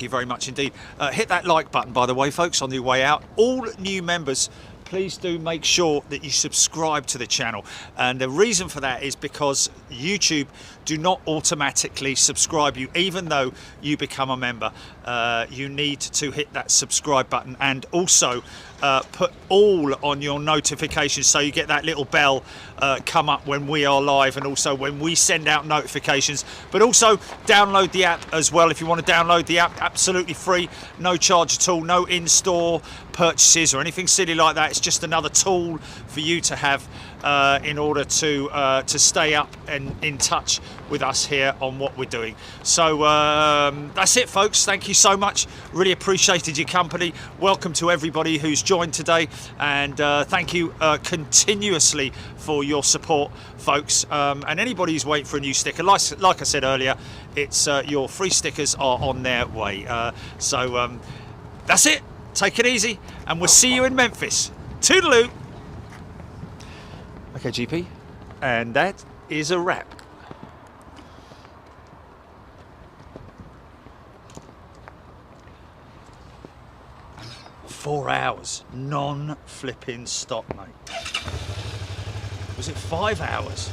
very much indeed. Hit that like button, by the way, folks, on the way out. All new members, please do make sure that you subscribe to the channel, and the reason for that is because YouTube do not automatically subscribe you even though you become a member. You need to hit that subscribe button, and also put all on your notifications so you get that little bell come up when we are live, and also when we send out notifications. But also download the app as well. If you want to download the app, absolutely free, no charge at all, no in-store purchases or anything silly like that. It's just another tool for you to have in order to stay up and in touch with us here on what we're doing. So that's it, folks. Thank you so much. Really appreciated your company. Welcome to everybody who's joined today, and thank you continuously for your support, folks. And anybody who's waiting for a new sticker, like I said earlier, it's your free stickers are on their way. So that's it. Take it easy, and we'll see you in Memphis. Toodaloo. Okay, GP, and that is a wrap. Four hours, non-flipping stop, mate. Was it 5 hours?